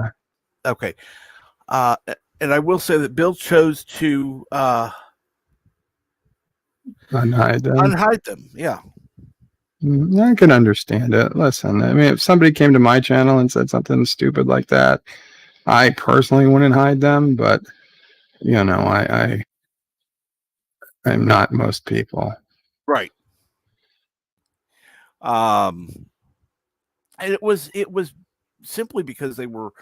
Okay. And I will say that Bill chose to Unhide them. unhide them. Yeah. I can understand it. Listen, I mean, if somebody came to my channel and said something stupid like that, I personally wouldn't hide them, but you know, I'm not most people. Right. And it was simply because they were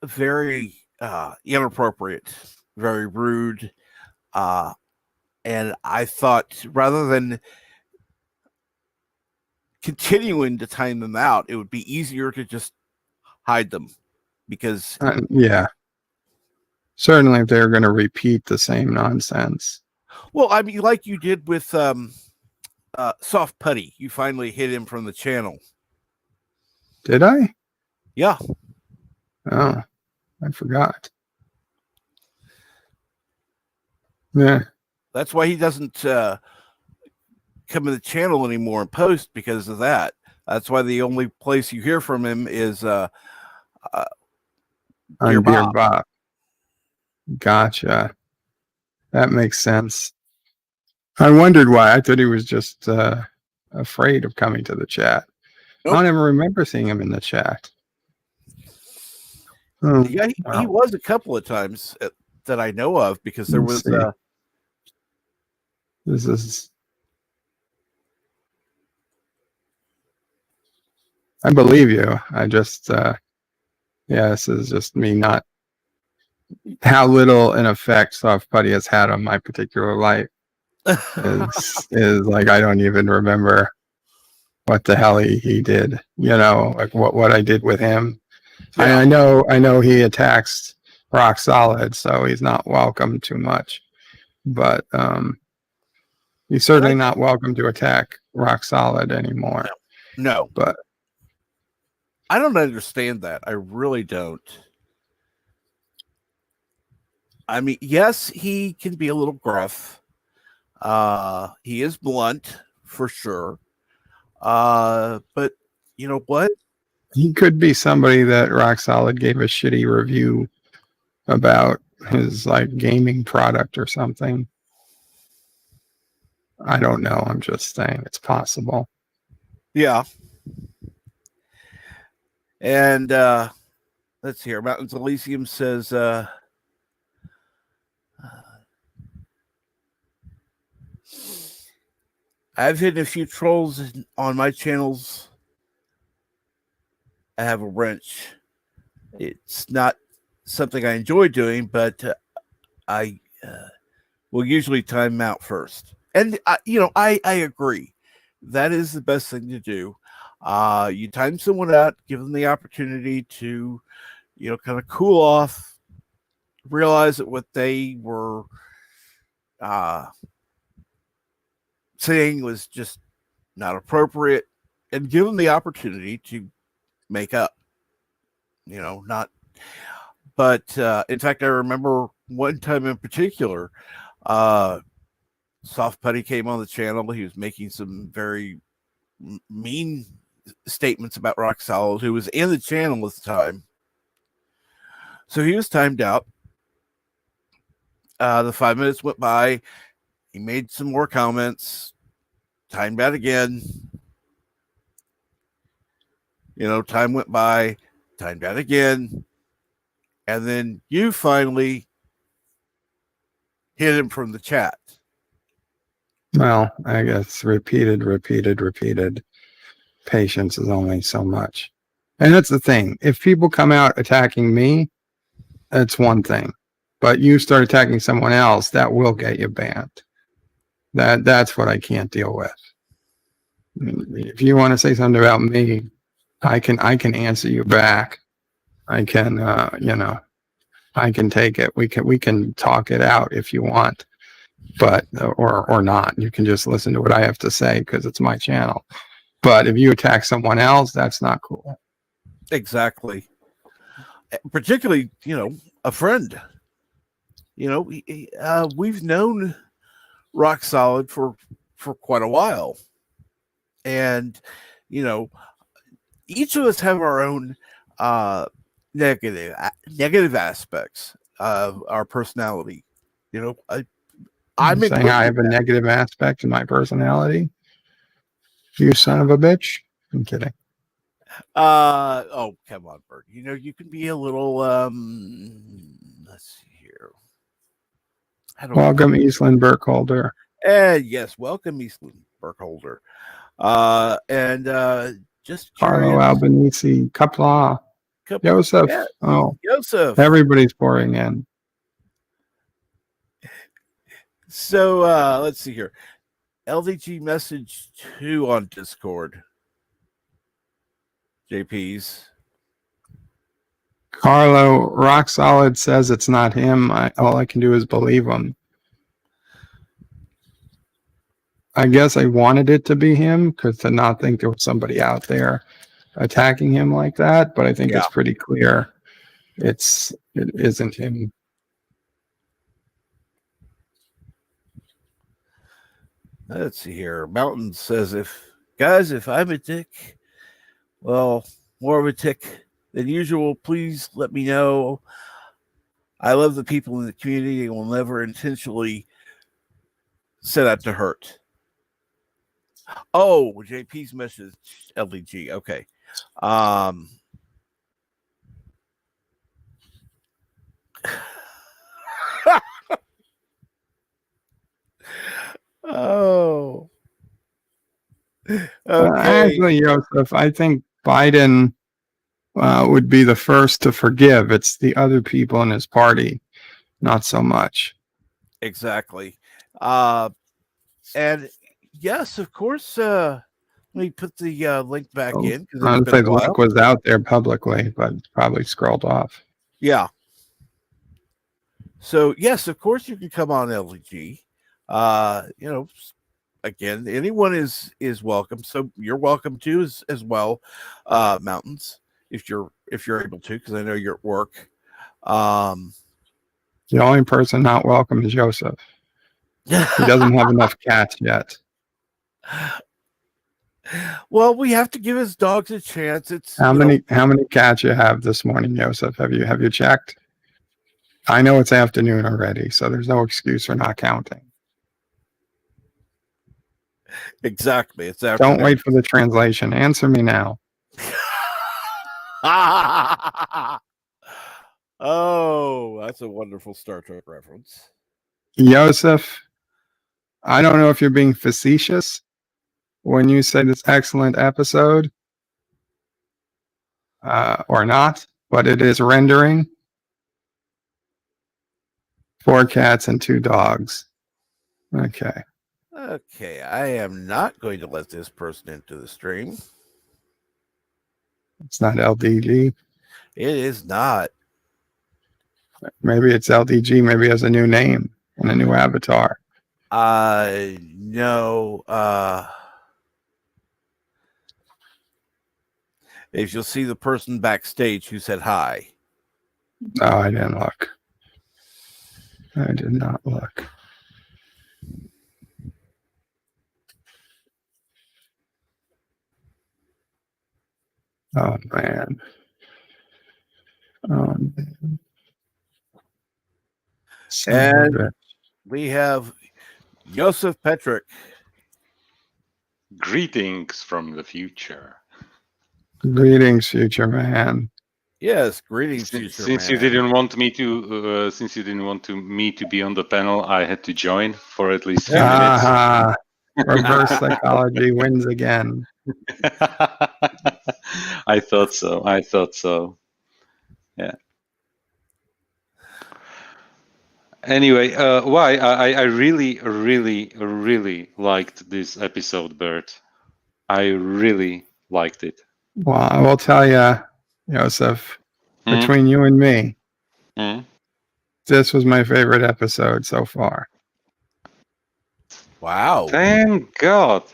very inappropriate, very rude, and I thought rather than continuing to time them out, it would be easier to just hide them because Yeah, certainly if they're going to repeat the same nonsense. well, I mean, like you did with Soft Putty, you finally hid him from the channel. Did I? Yeah. Oh, I forgot. Yeah. That's why he doesn't come to the channel anymore and post because of that. That's why the only place you hear from him is On Dear Dear Bob. Bob. Gotcha. That makes sense. I wondered why. I thought he was just afraid of coming to the chat. Nope. I don't even remember seeing him in the chat. Oh, Yeah, he was a couple of times that I know of because there was. This is. I believe you. I just. This is just me not. How little an effect Soft Putty has had on my particular life is like I don't even remember what the hell he did. You know, like what I did with him. Yeah. I know he attacks Rock Solid, so he's not welcome too much. But he's certainly not welcome to attack Rock Solid anymore. No. But I don't understand that. I really don't. I mean, yes, he can be a little gruff. He is blunt for sure. But you know what? He could be somebody that Rock Solid gave a shitty review about his like gaming product or something. I don't know. I'm just saying it's possible. Yeah. And let's see here. Mountains Elysium says I've hidden a few trolls on my channels. I have a wrench. It's not something I enjoy doing, but I will usually time out first. And I agree. That is the best thing to do. You time someone out, give them the opportunity to, kind of cool off, realize that what they were saying was just not appropriate, and give them the opportunity to make up. Not. But in fact, I remember one time in particular, Soft Putty came on the channel. He was making some very mean statements about Rock Solid, who was in the channel at the time. So he was timed out. The 5 minutes went by. He made some more comments. Timed out again. Time went by. Timed out again. And then you finally hit him from the chat. Well, I guess repeated. Patience is only so much. And that's the thing. If people come out attacking me, that's one thing. But you start attacking someone else, that will get you banned. That's what I can't deal with. If you want to say something about me, I can answer you back. I can I can take it. We can talk it out if you want. But or not. You can just listen to what I have to say because it's my channel. But if you attack someone else, that's not cool. Exactly. particularly, a friend. We've known Rock Solid for quite a while, and you know, each of us have our own uh, negative aspects of our personality. I'm You're saying I included. have a negative aspect in my personality? You son of a bitch. I'm kidding. Oh, come on, Bert. You can be a little let's see here. How do I put Welcome, Eastland Burkholder. yes, welcome Eastland Burkholder. And just Carlo curious. Albanese, Kapla, Yeah, Joseph. Oh, Joseph. everybody's pouring in. So let's see here. LDG message 2 on Discord. JP's. Carlo, rock solid, says it's not him. All I can do is believe him. I guess I wanted it to be him because to not think there was somebody out there attacking him like that, but I think Yeah. it's pretty clear it isn't him. Let's see here. Mountain says, if I'm a dick, well, more of a tick than usual, please let me know. I love the people in the community and will never intentionally set out to hurt. Oh, JP's message LDG. Okay. Oh. Okay. Actually, Joseph, I think Biden would be the first to forgive. It's the other people in his party, not so much. Exactly. And yes, of course. Let me put the link back So, in because I it's would been a say the while. link was out there publicly, but it's probably scrolled off. Yeah. So yes, of course you can come on LG. Again, anyone is welcome. So you're welcome too as well, Mountains, if you're able to, because I know you're at work. The only person not welcome is Joseph. He doesn't have enough cats yet. Well, we have to give his dogs a chance. It's How many cats you have this morning, Joseph? Have you checked? I know it's afternoon already, so there's no excuse for not counting. exactly. It's Don't afternoon. wait for the translation. Answer me now. Oh, that's a wonderful Star Trek reference. Joseph, I don't know if you're being facetious when you say this excellent episode or not, but it is rendering 4 cats and 2 dogs. Okay. Okay, I am not going to let this person into the stream. It's not LDG. It is not. Maybe it's LDG. Maybe it has a new name and a new avatar. No. If you'll see the person backstage who said hi. Oh, I didn't look. I did not look. Oh, man. Oh, man. And we have Joseph Petrick. Greetings from the future. Greetings, future man. Yes, greetings, future Since man. you didn't want me to, me to be on the panel, I had to join for at least 2 minutes. Reverse psychology wins again. I thought so. Yeah. Anyway, why I really, really, really liked this episode, Bert. I really liked it. Well, I will tell you, Joseph, between you and me, this was my favorite episode so far. Wow. Thank God.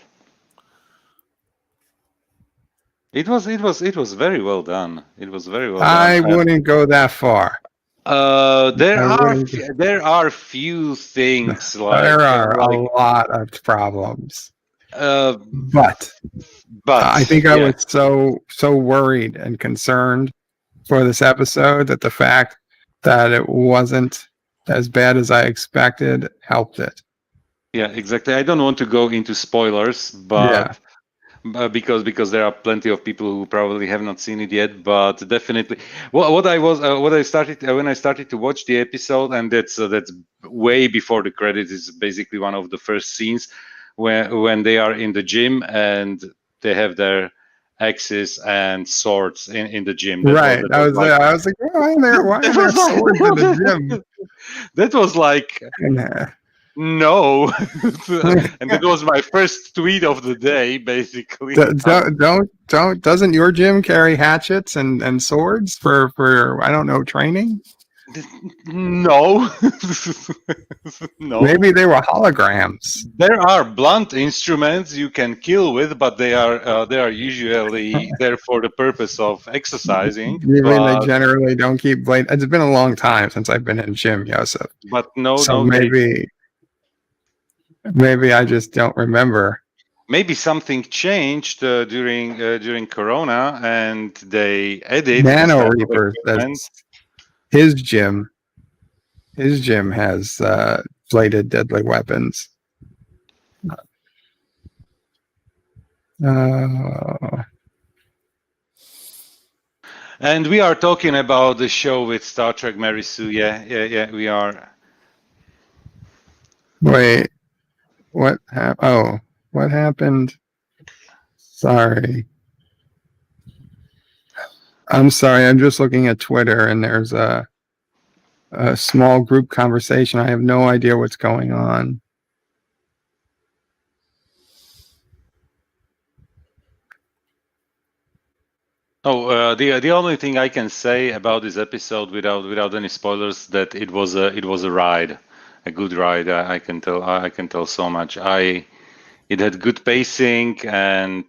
It was very well done. It was very well I done. wouldn't go that far. There I are wouldn't. there are few things There are a like lot of problems, uh, but I but think I yeah. was so worried and concerned for this episode that the fact that it wasn't as bad as I expected helped it. Yeah, exactly. I don't want to go into spoilers, Yeah. because there are plenty of people who probably have not seen it yet. But definitely, what I started when I started to watch the episode, and that's way before the credits. Is basically one of the first scenes when they are in the gym and they have their axes and swords in the gym. Right. That was like I was like, why that are there was swords in the gym? like that was like no. And that was my first tweet of the day, basically. Doesn't your gym carry hatchets and swords for I don't know, training? No. No. Maybe they were holograms. There are blunt instruments you can kill with, but they are usually there for the purpose of exercising. You mean they But generally don't keep blade? It's been a long time since I've been in gym, Joseph. no, So no, they maybe I just don't remember. maybe something changed during Corona, and they added this Nano type of Reaper equipment. says his gym has bladed deadly weapons. Uh, And we are talking about the show with Star Trek Mary Sue. Yeah, we are. wait, what happened? Sorry. I'm sorry. I'm just looking at Twitter and there's a small group conversation. I have no idea what's going on. Oh, the only thing I can say about this episode without any spoilers that it was a ride, a good ride. I can tell so much. It had good pacing and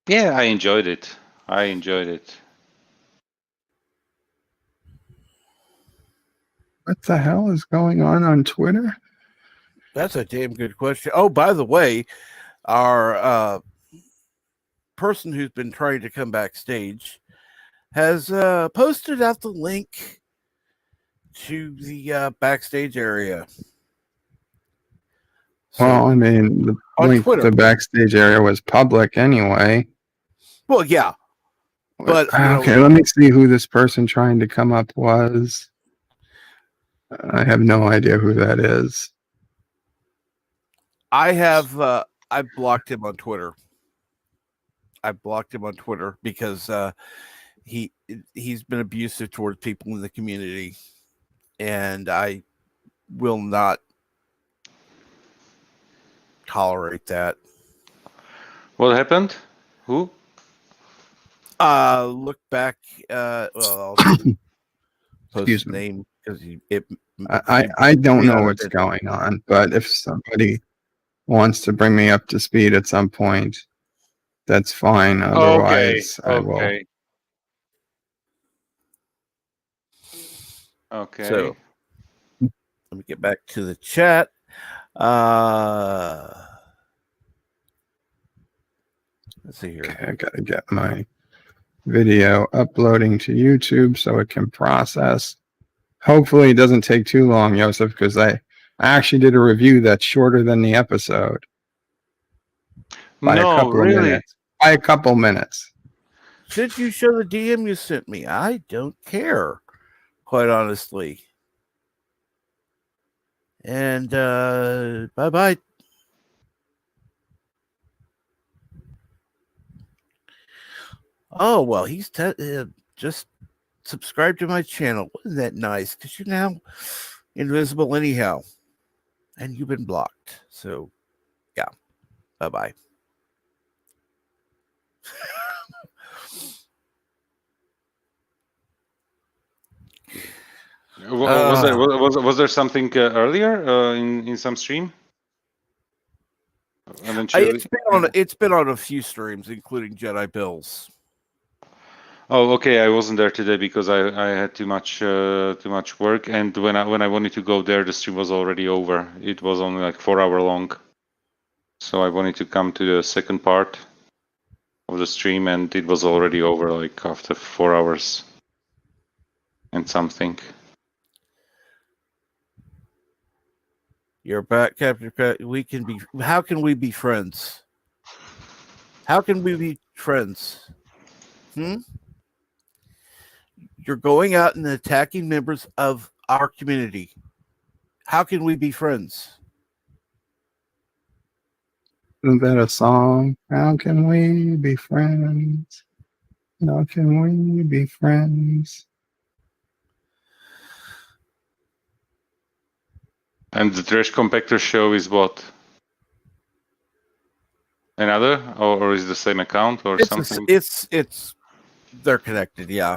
yeah, I enjoyed it. I enjoyed it. What the hell is going on Twitter? That's a damn good question. Oh, by the way, our person who's been trying to come backstage has posted out the link to the backstage area. So, Well, I mean, the on link to Twitter. the backstage area was public anyway. Well, yeah, but okay, let me see who this person trying to come up was. I have no idea who that is. I blocked him on Twitter. I blocked him on Twitter because he's been abusive towards people in the community, and I will not tolerate that. What happened? Who? Look back. Well, I'll post Excuse his me. name because I don't know what's going on, but if somebody wants to bring me up to speed at some point, that's fine. Otherwise, I will. Okay. So let me get back to the chat. Let's see here. Okay, I gotta get my video uploading to YouTube so it can process. Hopefully it doesn't take too long, Joseph, because I actually did a review that's shorter than the episode. By a couple of minutes. By a couple minutes. Should you show the DM you sent me? I don't care, quite honestly. And bye-bye. Oh, well, he's just subscribed to my channel. Wasn't that nice? Because you're now invisible anyhow. And you've been blocked. So, yeah. Bye-bye. Was there something earlier in some stream? eventually. It's been on a few streams, including Jedi Bills. Oh, okay. I wasn't there today because I had too much work, and when I wanted to go there, the stream was already over. It was only like 4 hour long, so I wanted to come to the second part of the stream, and it was already over like after 4 hours and something. You're back, Captain Pat. How can we be friends? How can we be friends? You're going out and attacking members of our community. How can we be friends? Isn't that a song? How can we be friends? How can we be friends? And the trash compactor show is what? Another, or is it the same account or something? They're connected, yeah.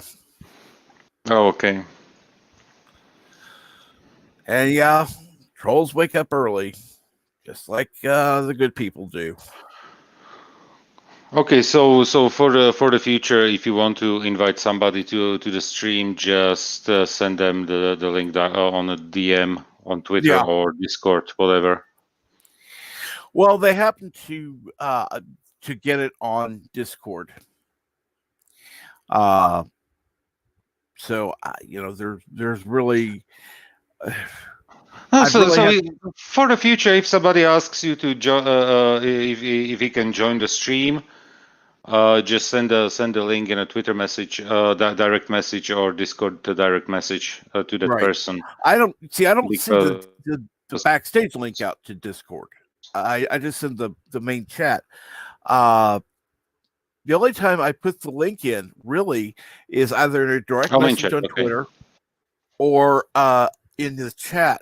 Oh, okay. And yeah, trolls wake up early, just like the good people do. Okay, so for the future, if you want to invite somebody to the stream, just send them the link on a DM on Twitter or Discord, whatever. Well, they happen to get it on Discord. So there's really. For the future, if somebody asks you to join, if he can join the stream, just send a link in a Twitter message, direct message, or Discord direct message to that person. I don't send the backstage link out to Discord. I just send the main chat. The only time I put the link in really is either in a direct message on Twitter or in the chat.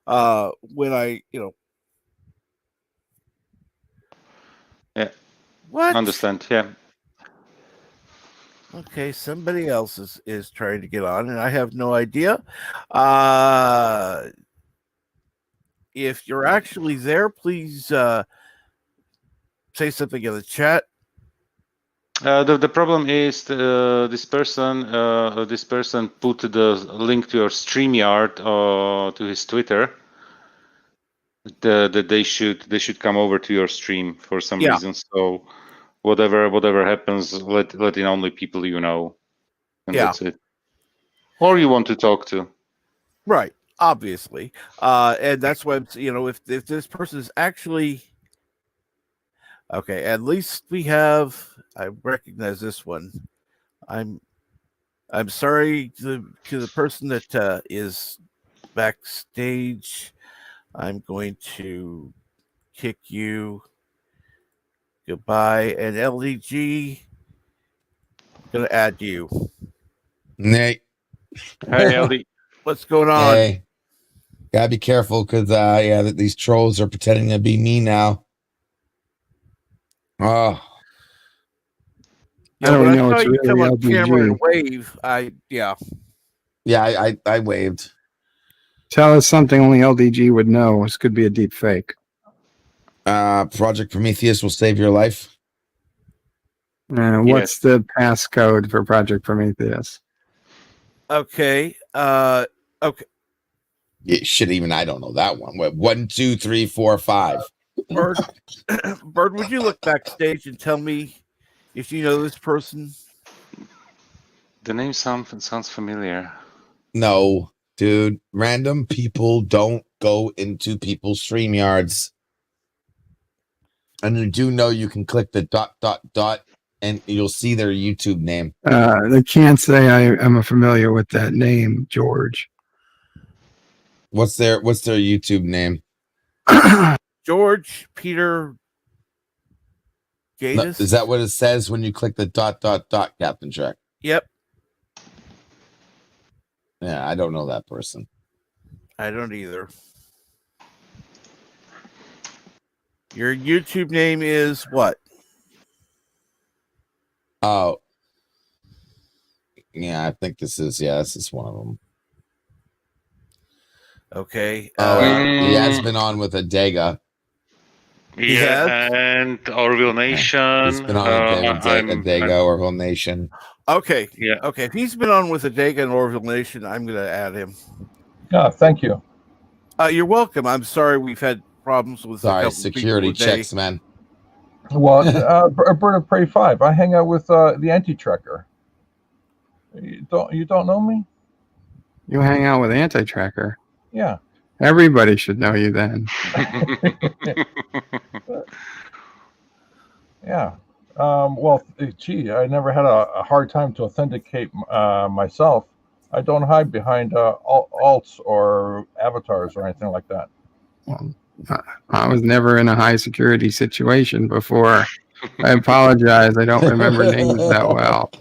When I, yeah, what? Understand? Yeah. Okay, somebody else is trying to get on, and I have no idea. If you're actually there, please say something in the chat. The problem is this person put the link to your StreamYard to his Twitter. That they should come over to your stream for some reason. So whatever happens, let in only people you know, and that's it. Or you want to talk to. Right, obviously, and that's why if this person is actually okay, at least we have. I recognize this one. I'm sorry to the person that is backstage. I'm going to kick you. Goodbye, and LDG. I'm gonna add you. Nate. Hey, LD. What's going on? Hey. Gotta be careful because these trolls are pretending to be me now. Oh. I don't know. It's really come on camera and wave. Yeah, I waved. Tell us something only LDG would know. This could be a deep fake. Project Prometheus will save your life. What's the passcode for Project Prometheus? Okay. Okay. I don't know that one. What, 1, 2, 3, 4, 5. Bird, would you look backstage and tell me if you know this person? The name sounds familiar. No, dude. Random people don't go into people's StreamYards. And you do know you can click the ... and you'll see their YouTube name. They can't say I am familiar with that name, George. What's their YouTube name? George Peter Gatus. No, is that what it says when you click the ... Captain Trek? Yep. Yeah, I don't know that person. I don't either. Your YouTube name is what? Oh. Yeah, I think this is one of them. Okay. He has been on with a Dega. He Yeah, has? and Orville Nation. He's been on a Dago or Whole Nation. Okay. Yeah. Okay. If he's been on with a Daga and Orville Nation, I'm going to add him. Yeah, thank you. You're welcome. I'm sorry we've had problems with a Sorry, couple security people today. checks, man. Well, Bird of Prey 5. I hang out with the Anti-Trekker. You don't know me? You hang out with Anti-Tracker. Yeah. Everybody should know you then. Yeah. Well, gee, I never had a hard time to authenticate myself. I don't hide behind alts or avatars or anything like that. Well, I was never in a high security situation before. I apologize. I don't remember names that well.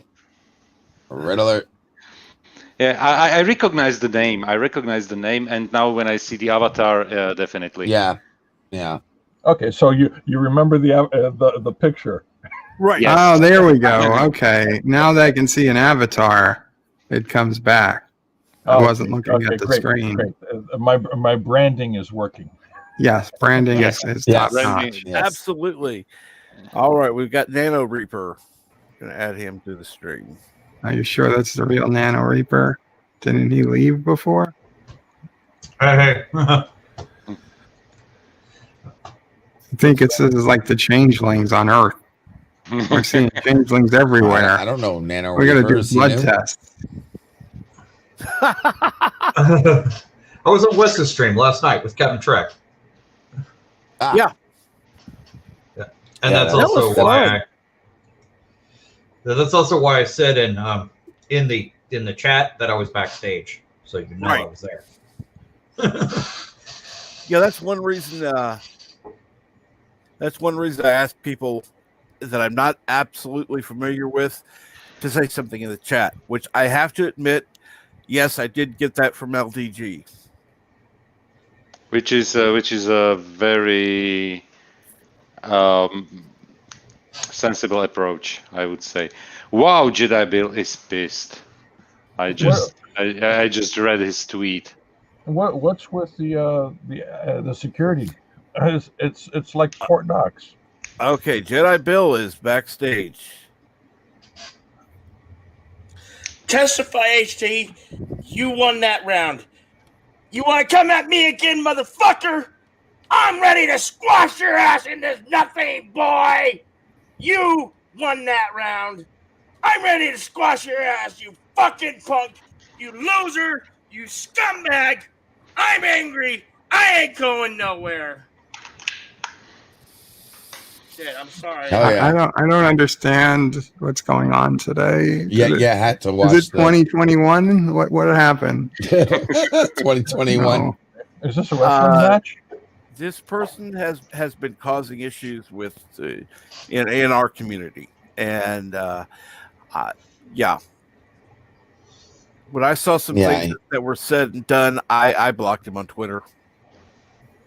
Red alert. Yeah, I recognize the name. And now when I see the avatar, definitely. Yeah. Yeah. Okay, so you remember the picture. Right. Yes. Oh, there we go. Okay. Now that I can see an avatar, it comes back. I wasn't looking at the screen. Great. My branding is working. Yes, branding is top notch. Yes. Absolutely. All right. We've got Nano Reaper. Going to add him to the stream. Are you sure that's the real Nano Reaper? Didn't he leave before? Hey. I think it's like the changelings on Earth. We're seeing changelings everywhere. I don't know, Nano. We got to do Reapers, blood you know? tests. I was on Wes's stream last night with Captain Trek. Ah. Yeah. And Yeah, that's that also was why fun. that's also why I said in the chat that I was backstage, so you know Right. I was there. Yeah, that's one reason. That's one reason I ask people that I'm not absolutely familiar with to say something in the chat, which I have to admit, yes, I did get that from LDG. Which is a very sensible approach, I would say. Wow, Jedi Bill is pissed. I just read his tweet. What's with the security? It's like Fort Knox. Okay, Jedi Bill is backstage. Testify, HT. You won that round. You want to come at me again, motherfucker? I'm ready to squash your ass in this nothing, boy. You won that round. I'm ready to squash your ass, you fucking punk. You loser. You scumbag. I'm angry. I ain't going nowhere. Shit, I'm sorry. Oh, yeah. I don't understand what's going on today. Yeah, I had to watch. Is it 2021? What happened? 2021. No. Is this a wrestling match? This person has been causing issues with in our community, and yeah. When I saw some things that were said and done, I blocked him on Twitter.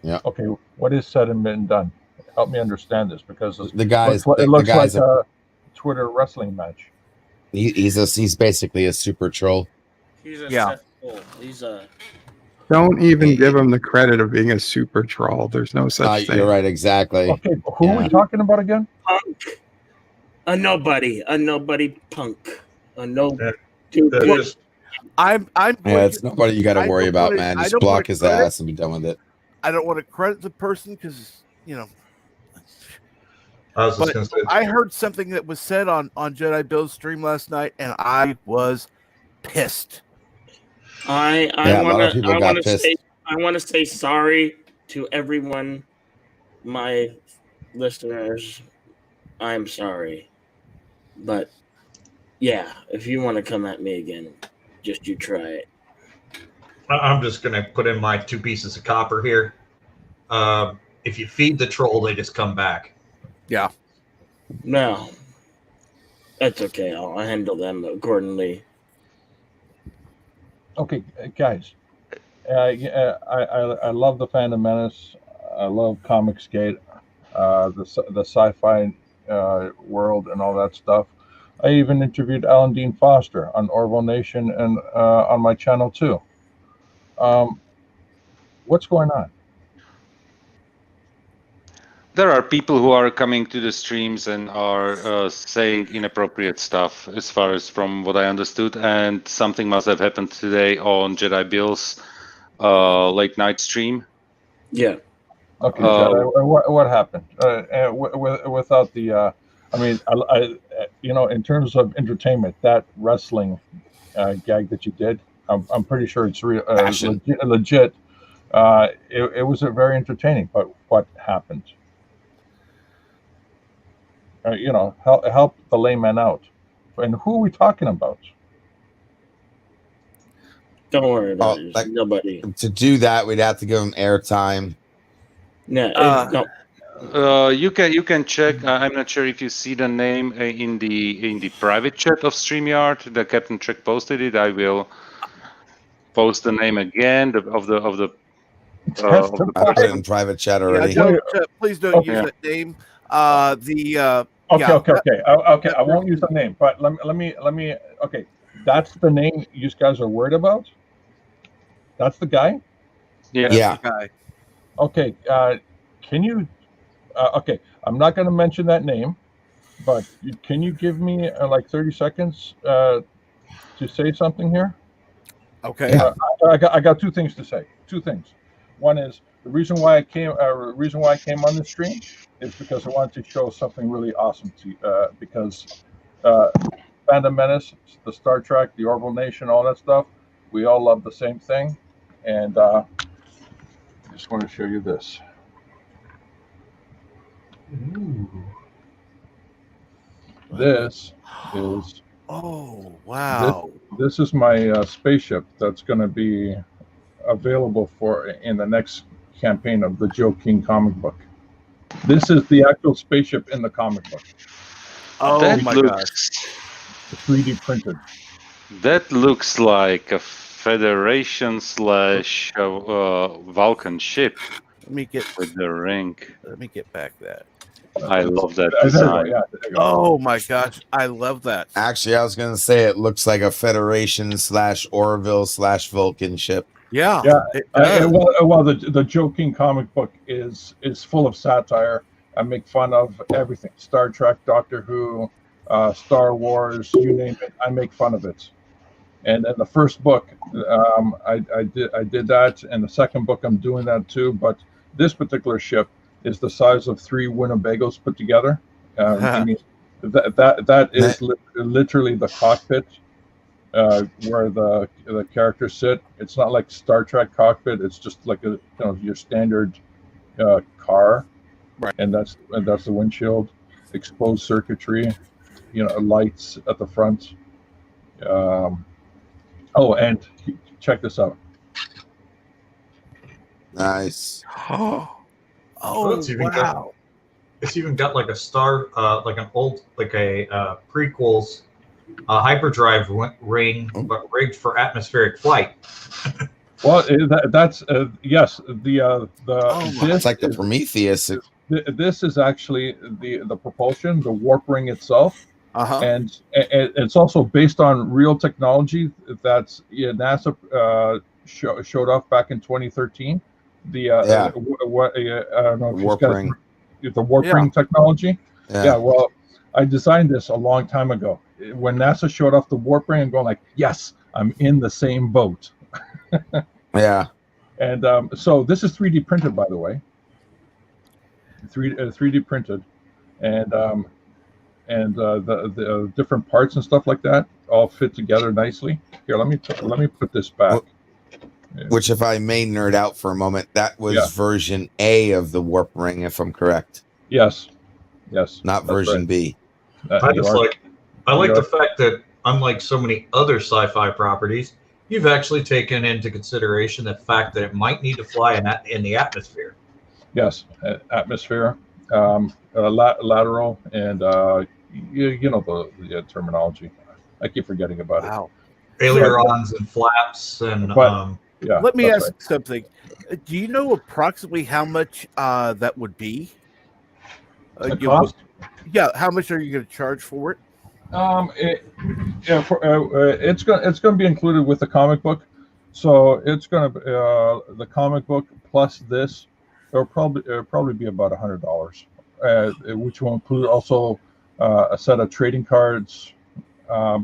Yeah. Okay, what is said and been done? Help me understand this, because The guy's it looks the guy's like a Twitter wrestling match. he's basically a super troll. He's a Yeah. cesspool. He's a. Don't even give him the credit of being a super troll. There's no such thing. You're right, exactly. Okay, who are we talking about again? Punk. A nobody punk. A no That dude. is- I'm Yeah, it's nobody you got to I worry don't about, wanna- man. I Just don't block wanna his credit- ass and be done with it. I don't want to credit the person because I was just but gonna say. I heard something that was said on Jedi Bill's stream last night, and I was pissed. I Yeah, a lot of people got want to pissed. say I want to say sorry to everyone, my listeners. I'm sorry, but yeah, if you want to come at me again, just you try it. I'm just gonna put in my 2 pieces of copper here. If you feed the troll, they just come back. Yeah. No, that's okay. I'll handle them accordingly. Okay, guys. I love the Phantom Menace. I love Comicsgate, the sci-fi world and all that stuff. I even interviewed Alan Dean Foster on Orville Nation and on my channel too. What's going on? There are people who are coming to the streams and are saying inappropriate stuff, as far as from what I understood, and something must have happened today on Jedi Bill's late night stream. Yeah. Okay, what happened? Without the, I mean, in terms of entertainment, that wrestling gag that you did, I'm pretty sure it's legit. It was very entertaining, but what happened? Help the layman out. And who are we talking about? Don't worry about it. like- Nobody. To do that, we'd have to give him airtime. No. You can check. I'm not sure if you see the name in the private chat of StreamYard. The Captain Trek posted it. I will post the name again of the I put it in private chat already. Please don't use that name. Okay. I won't use the name, but let me. Okay, that's the name you guys are worried about. That's the guy. Yeah. The guy. Okay. Can you? Okay, I'm not going to mention that name, but can you give me like 30 seconds to say something here? Okay. I got two things to say. Two things. One is the reason why I came on the stream is because I wanted to show something really awesome to you, because Phantom Menace, the Star Trek, the Orville Nation, all that stuff, we all love the same thing, and I just want to show you this. Ooh. This is. Oh wow! This is my spaceship that's going to be available in the next campaign of the Joe King comic book. This is the actual spaceship in the comic book. Oh my gosh! 3D printed. That looks like a Federation / Vulcan ship. Let me get with the ring. Let me get back that. I love that design. Oh my gosh, I love that. Actually, I was going to say it looks like a Federation / Orville / Vulcan ship. Yeah. Well, the Joe King comic book is full of satire. I make fun of everything: Star Trek, Doctor Who, Star Wars, you name it. I make fun of it. And in the first book, I did that, and the second book I'm doing that too. But this particular ship is the size of 3 Winnebagos put together. I mean, that is literally the cockpit where the characters sit. It's not like Star Trek cockpit. It's just like your standard car, right? And that's the windshield, exposed circuitry, lights at the front. Oh, and check this out. Nice. Oh, wow. It's even got like a star, like an old, like a prequels hyperdrive ring, but rigged for atmospheric flight. Well, that's yes. It's like the Prometheus. This is actually the propulsion, the warp ring itself. And it's also based on real technology that NASA showed off back in 2013. The I don't know if warp ring. The warp ring technology. Yeah. Well, I designed this a long time ago. When NASA showed off the warp ring, I'm going like, yes, I'm in the same boat. Yeah. And so this is 3D printed, by the way. 3D printed, and the different parts and stuff like that all fit together nicely. Here, let me put this back. Which, if I may nerd out for a moment, that was version A of the warp ring, if I'm correct. Yes. Not version right. B. I like the fact that, unlike so many other sci-fi properties, you've actually taken into consideration the fact that it might need to fly in the atmosphere. Yes, atmosphere, lateral, and you know the terminology. I keep forgetting about it. Ailerons and flaps and. Let me ask something. Do you know approximately how much that would be? Cost? How much are you going to charge for it? It's going to be included with the comic book, so it's going to the comic book plus this it'll probably be about $100, which will include also a set of trading cards. The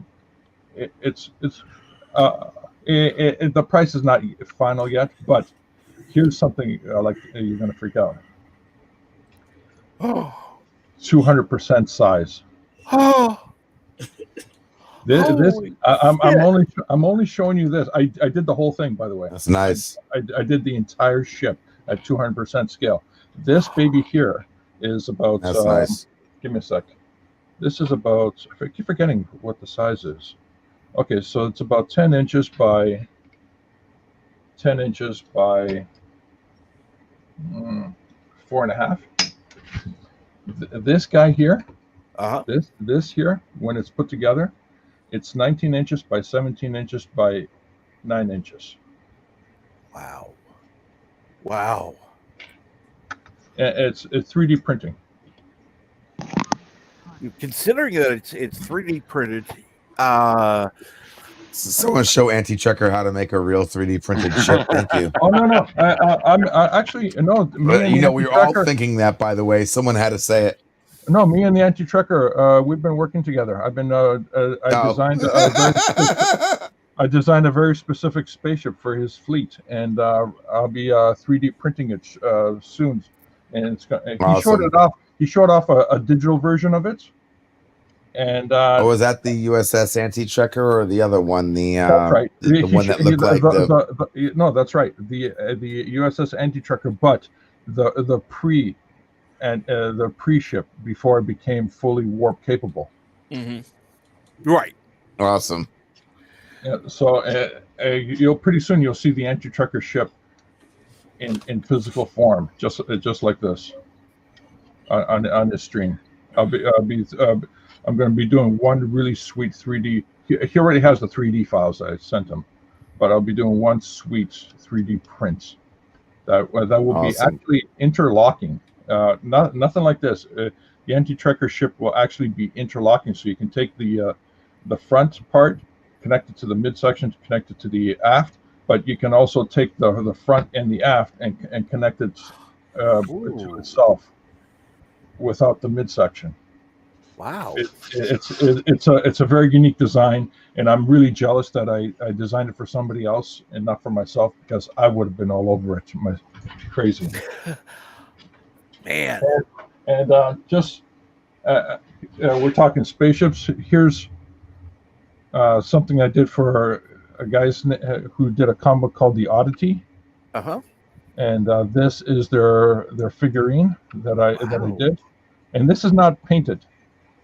price is not final yet, but here's something like you're going to freak out. 200% size. I'm only showing you this. I did the whole thing, by the way. That's nice. I did the entire ship at 200% scale. This baby here is about. That's nice. Give me a sec. This is about. I keep forgetting what the size is. Okay, so it's about 10 inches by 4.5. This guy here, this here, when it's put together, it's 19 inches by 17 inches by 9 inches. Wow. It's 3D printing. Considering that it's 3D printed, someone show Anti-Checker how to make a real 3D printed ship. Thank you. Oh no, I'm actually no. We were all thinking that, by the way. Someone had to say it. No, me and the Anti-Trekker, we've been working together. I've been I designed a very specific spaceship for his fleet, and I'll be 3D printing it soon. And it's awesome. He showed off a digital version of it. And was that the USS Anti-Trekker or the other one? That's right. The one that looked like no, that's right. The USS Anti-Trekker, but the pre-ship before it became fully warp capable. Mm-hmm. Right. Awesome. Yeah, so pretty soon you'll see the Anti-Trekker ship in physical form, just like this on this stream. I'm going to be doing one really sweet 3D. He already has the 3D files I sent him, but I'll be doing one sweet 3D print that will awesome. Be actually interlocking. Nothing like this. The Anti-Trekker ship will actually be interlocking, so you can take the front part, connect it to the midsection, connect it to the aft, but you can also take the front and the aft and connect it to itself without the midsection. Wow. It's a very unique design, and I'm really jealous that I designed it for somebody else and not for myself, because I would have been all over it. Crazy. Man. And we're talking spaceships. Here's something I did for a guys who did a comic called The Oddity. And this is their figurine that I did, and this is not painted.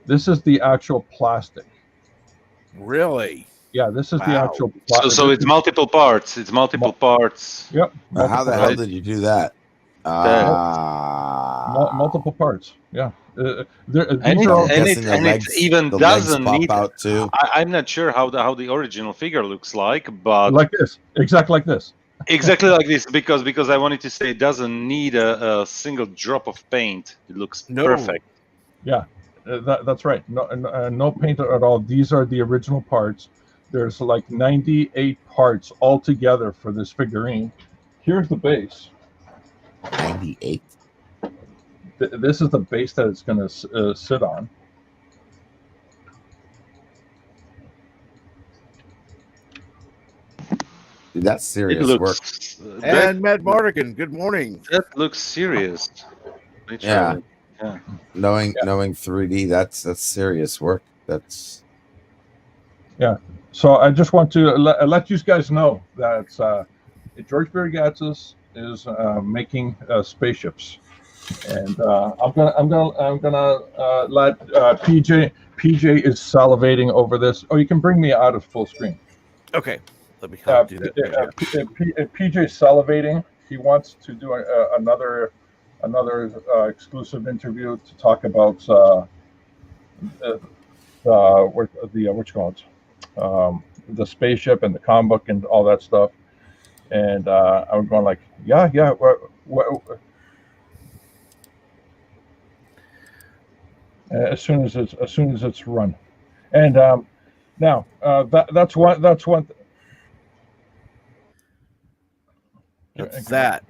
This is the actual plastic. Really? Yeah, this is the actual plastic. So it's multiple parts. It's multiple parts. Yep. How the hell did you do that? Multiple parts. Yeah. And it even doesn't need out too. I'm not sure how the original figure looks like, but like this, exactly like this. Exactly like this, because I wanted to say it doesn't need a single drop of paint. It looks perfect. Yeah. That's right. No paint at all. These are the original parts. There's like 98 parts all together for this figurine. Here's the base. 98. This is the base that it's going to sit on. Dude, that's serious work. And Matt Mardigan, good morning. That looks serious. Yeah. Knowing 3D, that's serious work. That's So I just want to let you guys know that George Bergatzis is making spaceships, and I'm gonna let PJ is salivating over this. Oh, you can bring me out of full screen. Okay, let me help do that. PJ salivating. He wants to do another exclusive interview to talk about the spaceship and the comic book and all that stuff. And I'm going like, yeah. As soon as it's run, and now that's one. That's that.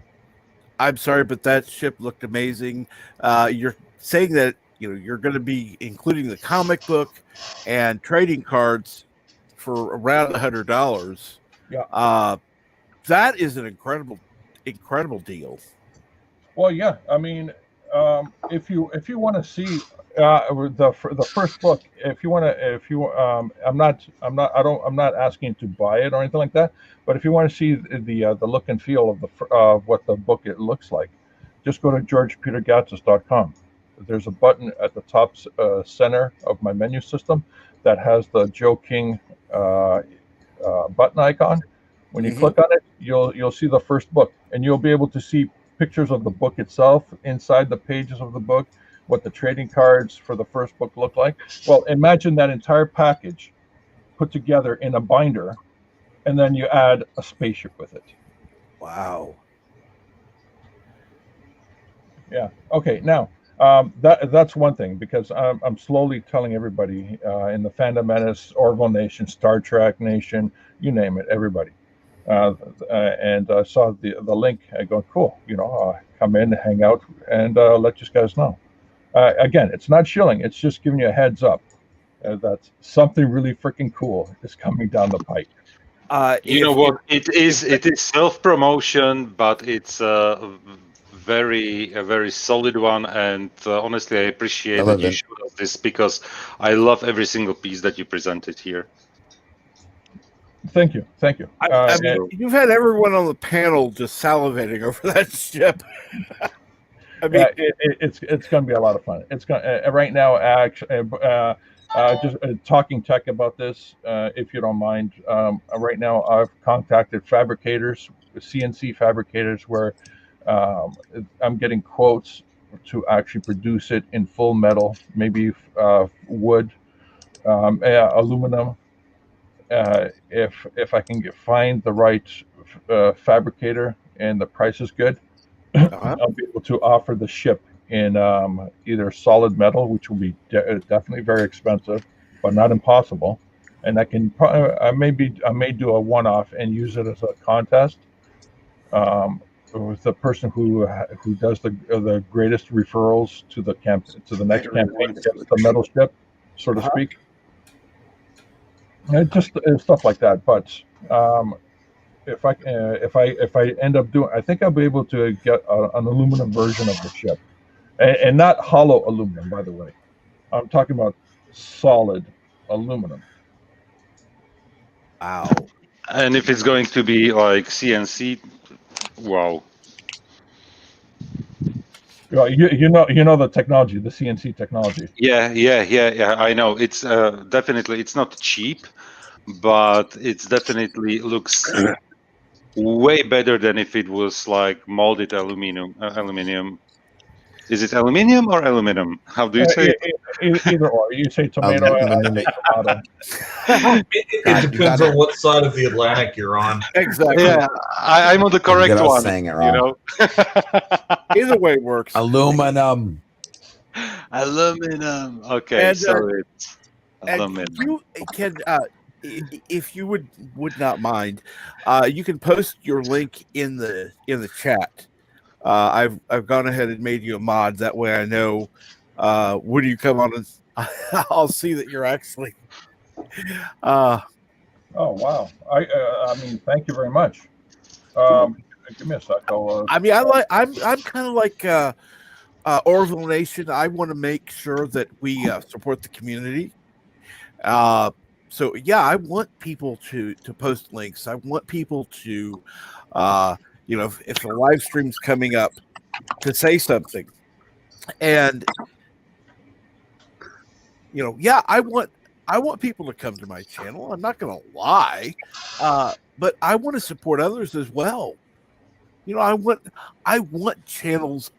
I'm sorry, but that ship looked amazing. You're saying that you're going to be including the comic book and trading cards for around $100. Yeah. That is an incredible deal. Well, yeah. I mean, if you want to see the first book, I'm not asking to buy it or anything like that. But if you want to see the look and feel of what the book it looks like, just go to georgepetergatzis.com. There's a button at the top center of my menu system that has the Joe King button icon. When you click on it, you'll see the first book, and you'll be able to see pictures of the book itself inside the pages of the book, what the trading cards for the first book look like. Well, imagine that entire package put together in a binder, and then you add a spaceship with it. Wow. Yeah. Okay. Now, that's one thing, because I'm slowly telling everybody in the Fandom Menace, Orville Nation, Star Trek Nation, you name it, everybody. And I saw the link. I go, cool. Come in, hang out, and let you guys know. Again, it's not shilling. It's just giving you a heads up that something really freaking cool is coming down the pike. You know what? It is self promotion, but it's a very solid one. And honestly, I appreciate that you showed us this, because I love every single piece that you presented here. Thank you. I mean, you've had everyone on the panel just salivating over that ship. I mean, it's going to be a lot of fun. It's going right now. Actually, just talking tech about this, if you don't mind. Right now, I've contacted fabricators, CNC fabricators, where I'm getting quotes to actually produce it in full metal, maybe wood, aluminum. If I can find the right fabricator and the price is good, I'll be able to offer the ship in either solid metal, which will be definitely very expensive, but not impossible. And I may do a one-off and use it as a contest with the person who does the greatest referrals to the next campaign gets the metal ship, so to speak. Just stuff like that. But if I end up doing, I think I'll be able to get an aluminum version of the ship, and not hollow aluminum, by the way. I'm talking about solid aluminum. Wow. And if it's going to be like CNC, wow. You know the technology, the CNC technology. Yeah. I know it's definitely, it's not cheap, but it's definitely looks way better than if it was like molded aluminum. Is it aluminium or aluminum? How do you say it? Either or. You say tomato, I say tomato. It depends on what side of the Atlantic you're on. Exactly. Yeah, I'm on the correct one. Saying it wrong. Either way works. Aluminum. Okay, And, so it's aluminum. You can, if you would not mind, you can post your link in the chat. I've gone ahead and made you a mod. That way, I know when you come on, and I'll see that you're actually. Oh wow! I mean, thank you very much. Give me a sec. I mean, I'm kind of like Orville Nation. I want to make sure that we support the community. So yeah, I want people to post links. I want people to, if the live stream's coming up, to say something. And yeah, I want people to come to my channel. I'm not going to lie, but I want to support others as well. I want channels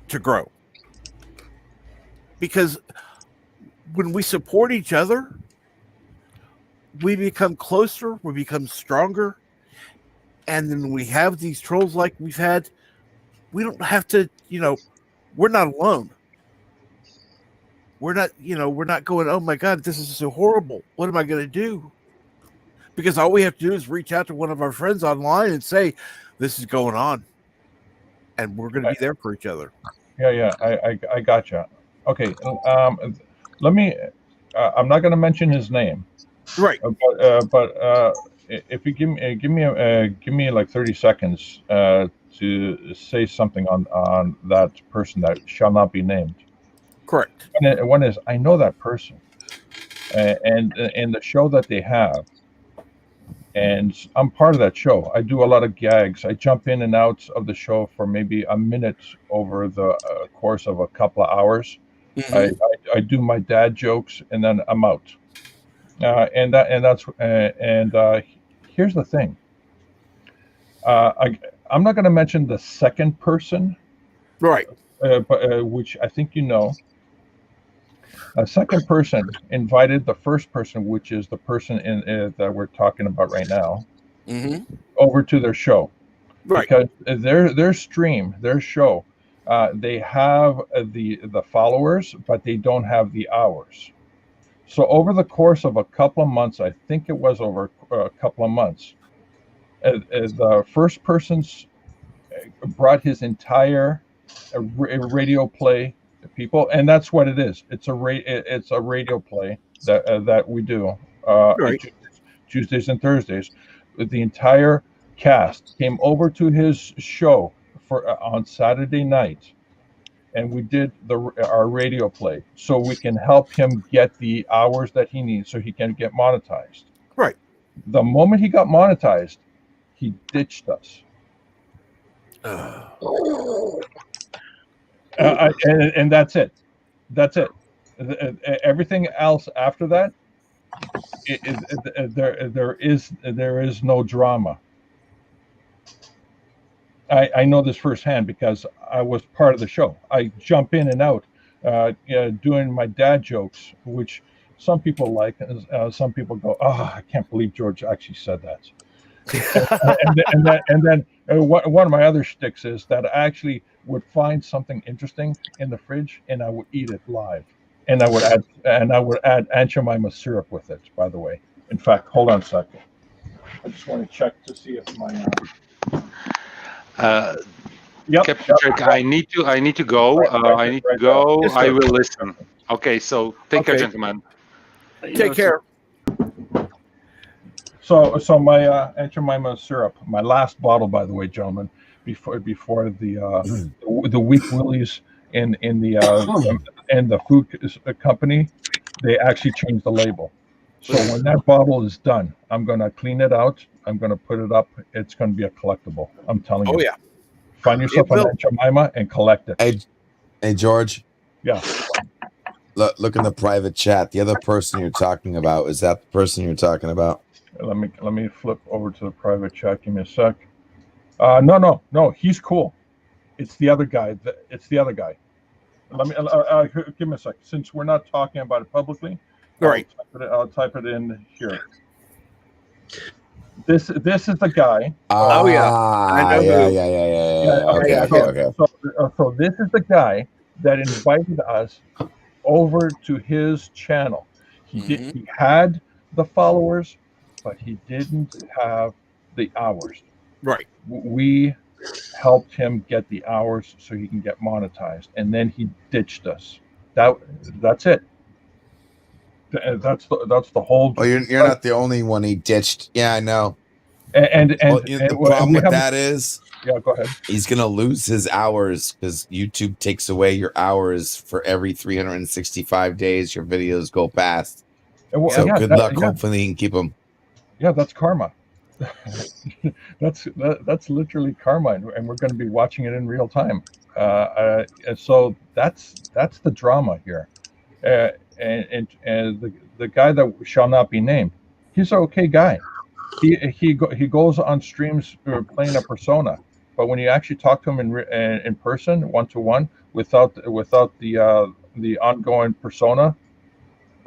to grow, because when we support each other, we become closer, we become stronger, and then we have these trolls like we've had. We don't have to, we're not alone. We're not going, oh my God, this is so horrible. What am I going to do? Because all we have to do is reach out to one of our friends online and say, this is going on. and we're going to be there for each other. Yeah. I gotcha. Okay. Let me. I'm not going to mention his name. Right. But if you give me like 30 seconds to say something on that person that shall not be named. Correct. One is I know that person, and the show that they have, and I'm part of that show. I do a lot of gags. I jump in and out of the show for maybe a minute over the course of a couple of hours. Mhm. I do my dad jokes and then I'm out. Here's the thing. I'm not going to mention the second person, Right. but which I think you know. A second person invited the first person, which is the person that we're talking about right now, Mhm. over to their show Right. because their stream, their show, they have the followers, but they don't have the hours. So over the course of a couple of months, I think it was over a couple of months, the first person's brought his entire radio play people, and that's what it is. It's a radio play that we do Right. Tuesdays and Thursdays. The entire cast came over to his show for on Saturday night, and we did our radio play so we can help him get the hours that he needs so he can get monetized. Right. The moment he got monetized, he ditched us. And that's it. That's it. Everything else after that, there is no drama. I know this firsthand because I was part of the show. I jump in and out, doing my dad jokes, which some people like, some people go, "Oh, I can't believe George actually said that." and then one of my other shticks is that I actually would find something interesting in the fridge and I would eat it live, and I would add Aunt Jemima syrup with it. By the way, in fact, hold on a second. I just want to check to see if my. Captain Jack, I need to go. I need to go. Yes, I sir. will listen. Okay, so take care, Okay. gentlemen. Take care. So my Aunt Jemima syrup, my last bottle, by the way, gentlemen, before the weak willies in the food company, they actually changed the label. So when that bottle is done, I'm gonna clean it out. I'm gonna put it up. It's gonna be a collectible. I'm telling you. Oh yeah. Find yourself an Aunt Jemima and collect it. Hey, George. Yeah. Look in the private chat. The other person you're talking about, is that the person you're talking about? Let me flip over to the private chat. Give me a sec. No. He's cool. It's the other guy. It's the other guy. Let me give me a sec. Since we're not talking about it publicly, Right. I'll type it in here. This is the guy. Oh yeah. I know who. Yeah. Okay. So this is the guy that invited us over to his channel. He had the followers, but he didn't have the hours. Right. We helped him get the hours so he can get monetized, and then he ditched us. That's it. That's the whole. Well, you're not the only one he ditched. Yeah, I know. And the problem with that is, yeah, go ahead. He's gonna lose his hours because YouTube takes away your hours for every 365 days your videos go past. So good luck. Hopefully, he can keep them. Yeah, that's karma. that's literally karma, and we're going to be watching it in real time. So that's the drama here. And the guy that shall not be named, he's an okay guy. He goes on streams playing a persona, but when you actually talk to him in person, 1-to-1, without the ongoing persona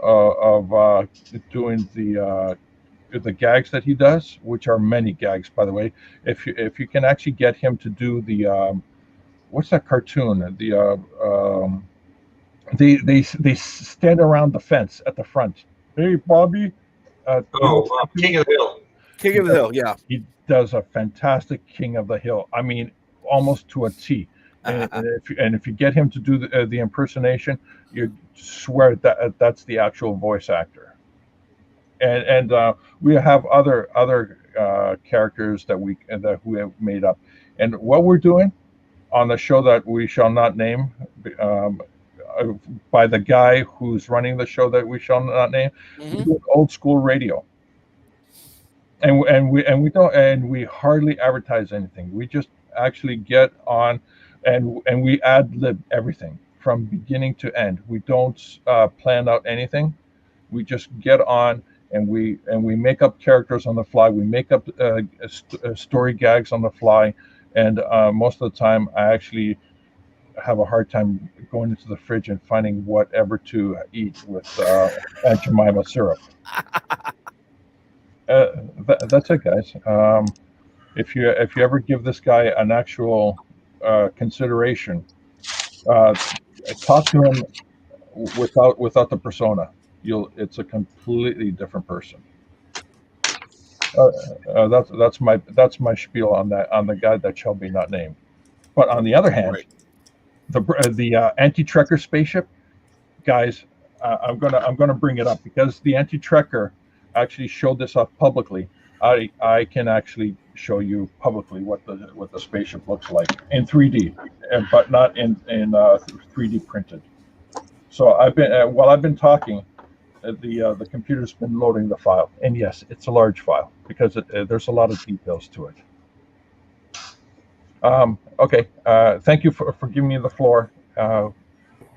of doing the gags that he does, which are many gags, by the way. If you can actually get him to do the what's that cartoon? They stand around the fence at the front. Hey, Bobby. King of the Hill. King of the Hill, yeah. He does a fantastic King of the Hill. I mean, almost to a T. And if you get him to do the impersonation, you swear that that's the actual voice actor. And we have other characters that we have made up. And what we're doing on the show that we shall not name, um, by the guy who's running the show that we shall not name, we do old school radio. And we hardly advertise anything. We just actually get on, and we ad lib everything from beginning to end. We don't plan out anything. We just get on, and we make up characters on the fly. We make up story gags on the fly, and most of the time, I actually have a hard time going into the fridge and finding whatever to eat with Aunt Jemima syrup. That's it, guys. If you ever give this guy an actual consideration, talk to him without the persona. It's a completely different person. That's my spiel on the guy that shall be not named. But on the other hand, the anti-trekker spaceship, guys, I'm gonna bring it up because the anti-trekker actually showed this off publicly. I can actually show you publicly what the spaceship looks like in 3D, but not in 3D printed. So while I've been talking, the computer's been loading the file, and yes, it's a large file because there's a lot of details to it. Okay, thank you for giving me the floor. Of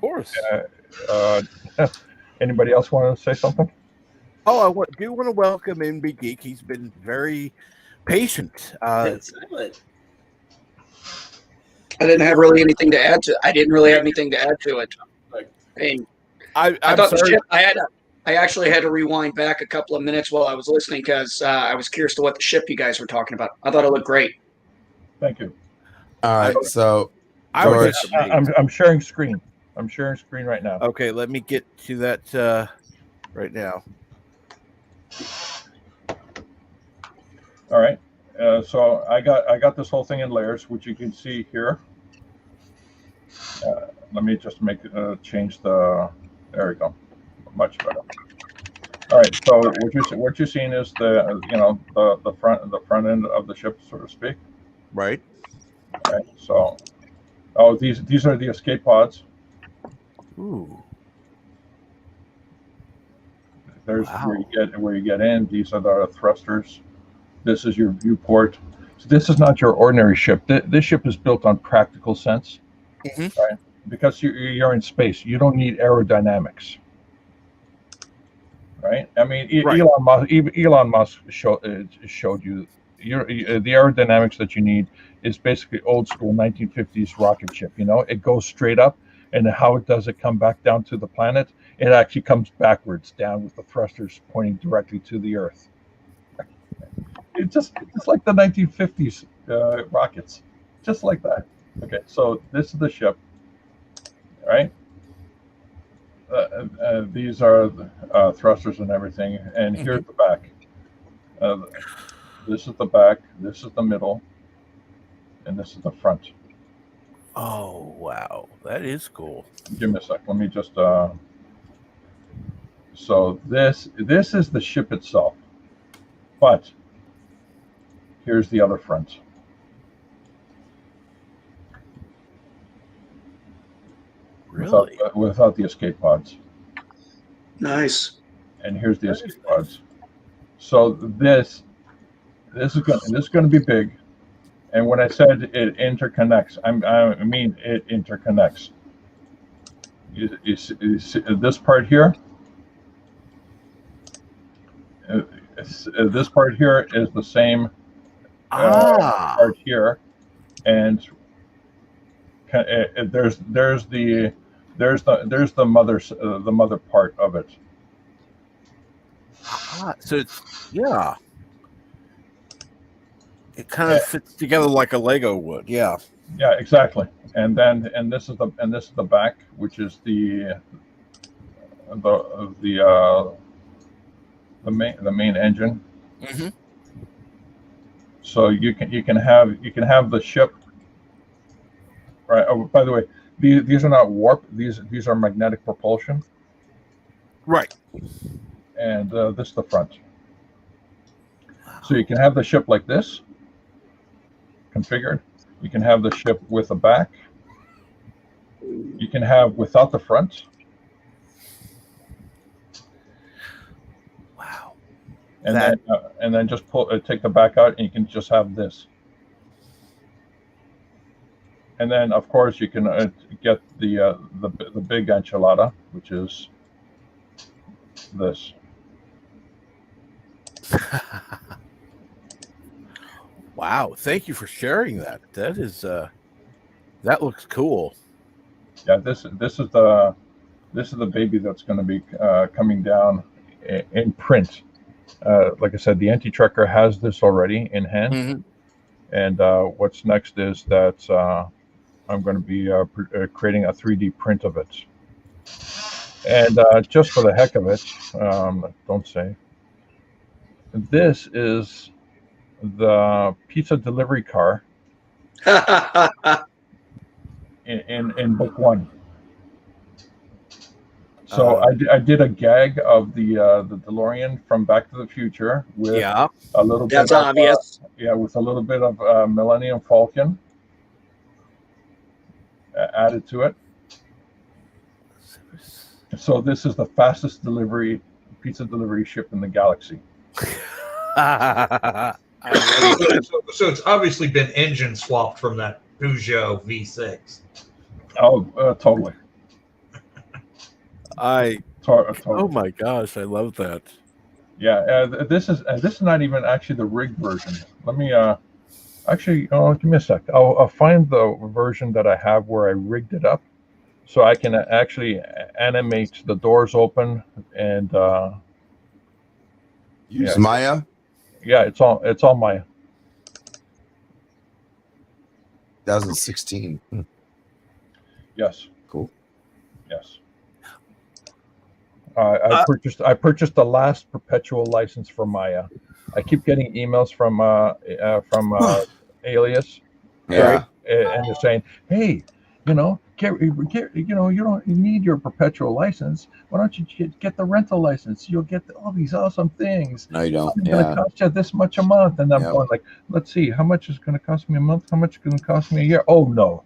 course. Anybody else want to say something? Oh, I do want to welcome NB Geek. He's been very patient. I didn't have really anything to add to. I didn't really have anything to add to it. I mean, I thought the ship. I actually had to rewind back a couple of minutes while I was listening because I was curious to what the ship you guys were talking about. I thought it looked great. Thank you. All right, so George, I'm sharing screen. I'm sharing screen right now. Okay, let me get to that right now. All right. So I got this whole thing in layers, which you can see here. Let me just change the. There we go. Much better. All right. So what you're seeing is the front end of the ship, so to speak. Right. All right. So, these are the escape pods. Ooh. There's where you get in. These are the thrusters. This is your viewport. So this is not your ordinary ship. This ship is built on practical sense, right? Because you're in space. You don't need aerodynamics, right? I mean, Elon Musk showed you the aerodynamics that you need is basically old school 1950s rocket ship. It goes straight up, and how it does it come back down to the planet? It actually comes backwards down with the thrusters pointing directly to the Earth. It's like the 1950s rockets, just like that. Okay, so this is the ship, right? These are the thrusters and everything, and here's the back. This is the back, this is the middle, and this is the front. Oh, wow. That is cool. Give me a sec. Let me just... So this is the ship itself, but here's the other front. Really? Without the escape pods. Nice. And here's the escape pods. So this is going to be big. And when I said it interconnects, I mean it interconnects. You see this part here. This part here is the same part here, and there's the mother part of it. So it's it kind of fits together like a Lego would. Yeah, exactly. And this is the back, which is the main engine. So you can have the ship Right. Oh, by the way, these are not warp. These are magnetic propulsion. Right. And this is the front. So you can have the ship like this, configured. You can have the ship with a back. You can have without the front. Wow. And then just take the back out, and you can just have this. And then, of course, you can get the big enchilada, which is this. Wow! Thank you for sharing that. That is that looks cool. Yeah, this is the baby that's going to be coming down in print. Like I said, the anti-tracker has this already in hand. Mm-hmm. And what's next is that I'm going to be creating a 3D print of it. And just for the heck of it, don't say, this is the pizza delivery car in book one. So I did a gag of the DeLorean from Back to the Future with a little That's bit obvious. with a little bit of Millennium Falcon added to it. So this is the fastest pizza delivery ship in the galaxy. So it's obviously been engine swapped from that Peugeot V6. Oh, totally. Totally. Oh my gosh, I love that. Yeah, this is not even actually the rigged version. Let me actually, give me a sec. I'll find the version that I have where I rigged it up, so I can actually animate the doors open and use Maya. Yeah, it's all Maya. 2016. Yes. Cool. Yes. I purchased the last perpetual license for Maya. I keep getting emails from Alias, yeah, and they're saying, "Hey, you don't need your perpetual license. Why don't you get the rental license? You'll get all these awesome things. No, you don't. It's going to cost you this much a month." And I'm going like, "Let's see, how much is going to cost me a month? How much is going to cost me a year? Oh no,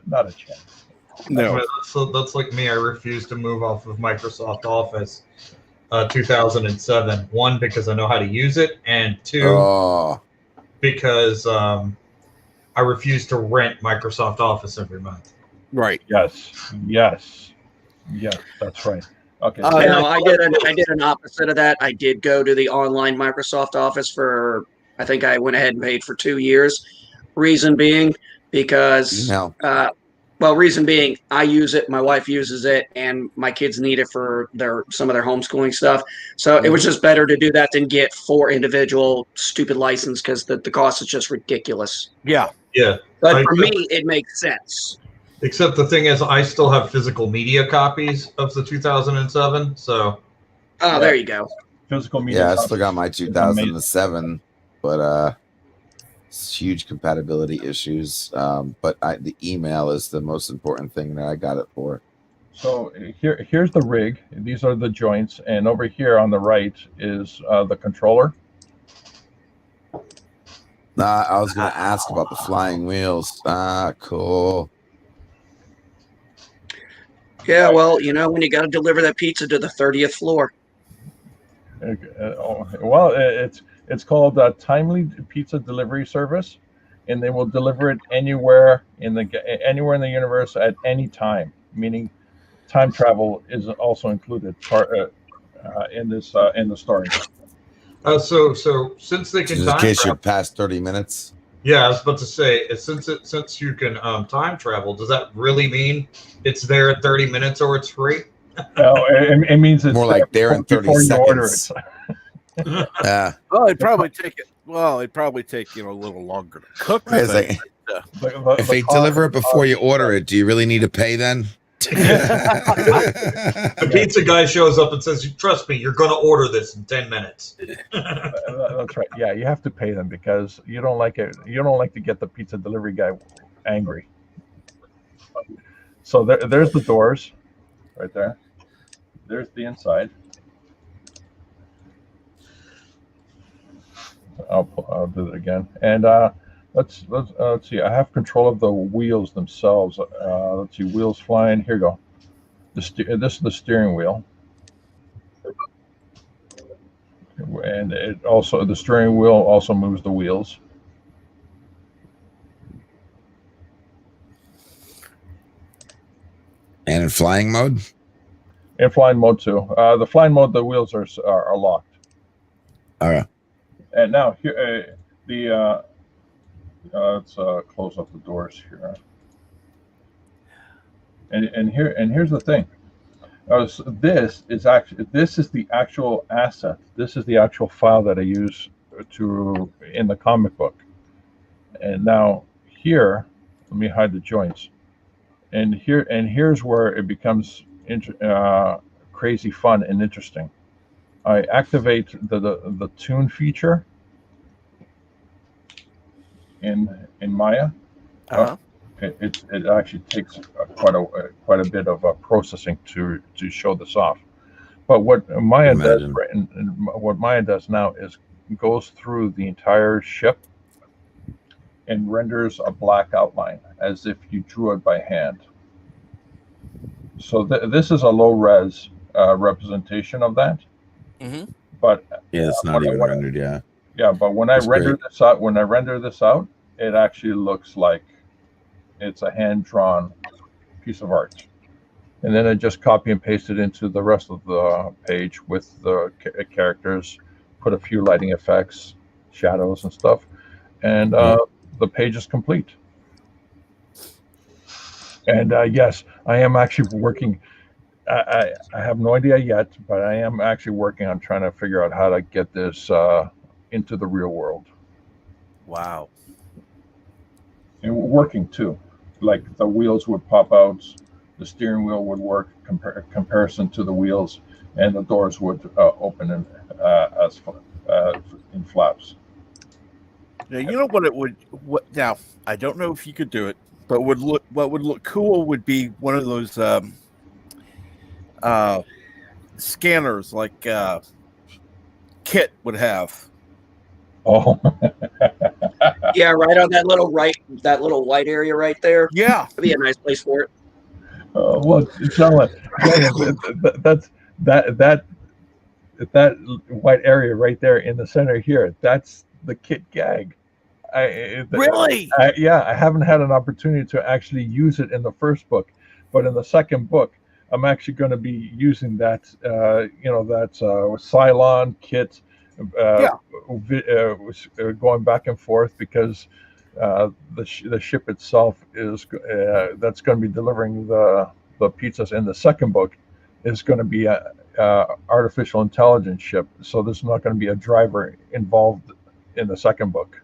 not a chance." No, that's like me. I refuse to move off of Microsoft Office 2007. One, because I know how to use it, and two, because I refuse to rent Microsoft Office every month. Right. Yes, that's right. Okay. No, I did an opposite of that. I did go to the online Microsoft Office for, I think I went ahead and paid for 2 years. Reason being, because reason being, I use it, my wife uses it, and my kids need it for some of their homeschooling stuff. So it was just better to do that than get 4 individual stupid licenses, because the cost is just ridiculous. Yeah. Yeah. But for me, it makes sense. Except the thing is, I still have physical media copies of the 2007. So. Oh, there you go. Physical media. Yeah, I still got my 2007, but huge compatibility issues. But the email is the most important thing that I got it for. So here's the rig. These are the joints, and over here on the right is the controller. I was going to ask about the flying wheels. Cool. Yeah, well, when you got to deliver that pizza to the 30th floor. Well, it's called a timely pizza delivery service, and they will deliver it anywhere in the universe at any time. Meaning, time travel is also included in the story. So since they can just in case you're past 30 minutes. Yeah, I was about to say, since you can time travel, does that really mean it's there at 30 minutes or it's free? No, it means it's more like there in 30 seconds. Well, it'd probably take a little longer to cook. If they deliver it before you order it, do you really need to pay then? The pizza guy shows up and says, "Trust me, you're going to order this in 10 minutes." That's right. Yeah, you have to pay them because you don't like it. You don't like to get the pizza delivery guy angry. So there's the doors, right there. There's the inside. I'll do it again. And let's see. I have control of the wheels themselves. Let's see. Wheels flying. Here you go. This is the steering wheel. And the steering wheel also moves the wheels. And in flying mode? In flying mode too. The flying mode, the wheels are locked. All right. And now here, let's close up the doors here. And here's the thing. So this is the actual asset. This is the actual file that I use in the comic book. And now here, let me hide the joints. And here's where it becomes crazy fun and interesting. I activate the tune feature in Maya. Uh-huh. It actually takes quite a bit of processing to show this off. But what Maya does, what Maya does now is goes through the entire ship and renders a black outline as if you drew it by hand. So this is a low res representation of that. Mm-hmm. But yeah, it's not even rendered yet. Yeah, but when I render this out, it actually looks like it's a hand-drawn piece of art. And then I just copy and paste it into the rest of the page with the characters, put a few lighting effects, shadows and stuff, and the page is complete. And yes, I am actually working. I have no idea yet, but I am actually working on trying to figure out how to get this into the real world. Wow. And working too. Like the wheels would pop out, the steering wheel would work comparison to the wheels, and the doors would open in flaps. Now you know what it would. Now I don't know if you could do it, but what would look cool would be one of those scanners like Kit would have. Oh. Yeah, right on that little white area right there. Yeah, that'd be a nice place for it. Well, John, that's that white area right there in the center here. That's the Kit gag. Really? Yeah, I haven't had an opportunity to actually use it in the first book, but in the second book, I'm actually going to be using that. Cylon Kit. Going back and forth because the ship itself is that's going to be delivering the pizzas in the second book is going to be a artificial intelligence ship. So there's not going to be a driver involved in the second book.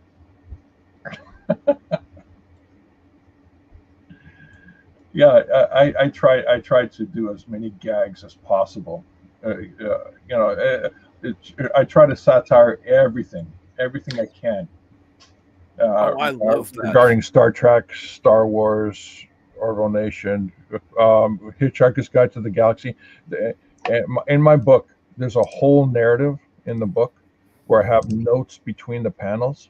Yeah, I try to do as many gags as possible. I try to satire everything I can. I love that. Regarding Star Trek, Star Wars, Orville Nation, Hitchhiker's Guide to the Galaxy. In my book, there's a whole narrative in the book where I have notes between the panels.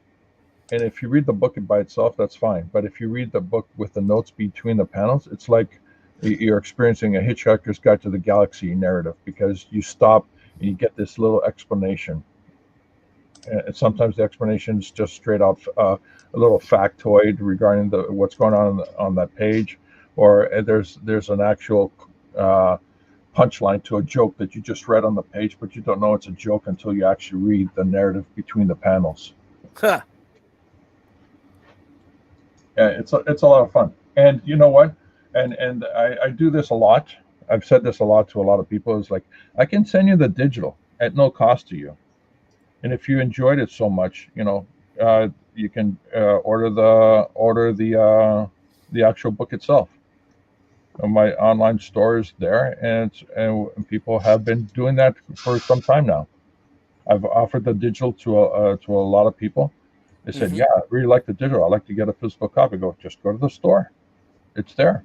And if you read the book by itself, that's fine. But if you read the book with the notes between the panels, it's like you're experiencing a Hitchhiker's Guide to the Galaxy narrative because you stop and you get this little explanation. And sometimes the explanation is just straight up a little factoid regarding what's going on that page, or there's an actual punchline to a joke that you just read on the page, but you don't know it's a joke until you actually read the narrative between the panels. Huh. Yeah, it's a lot of fun. And you know what? And I do this a lot. I've said this a lot to a lot of people. It's like, I can send you the digital at no cost to you. And if you enjoyed it so much, you can order the actual book itself. My online store is there, and people have been doing that for some time now. I've offered the digital to a lot of people, They said, yeah, I really like the digital. I'd like to get a physical copy. I go, just go to the store. It's there.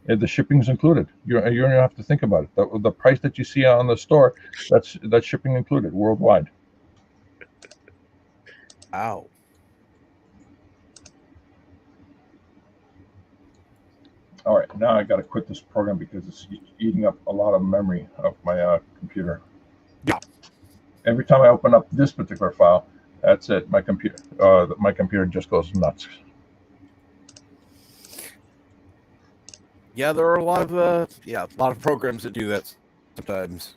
The shipping's included. You don't even have to think about it. The price that you see on the store, that's shipping included worldwide. Ow. All right, now I got to quit this program because it's eating up a lot of memory of my computer. Yeah. Every time I open up this particular file, that's it. My computer just goes nuts. Yeah, there are a lot of programs that do that sometimes.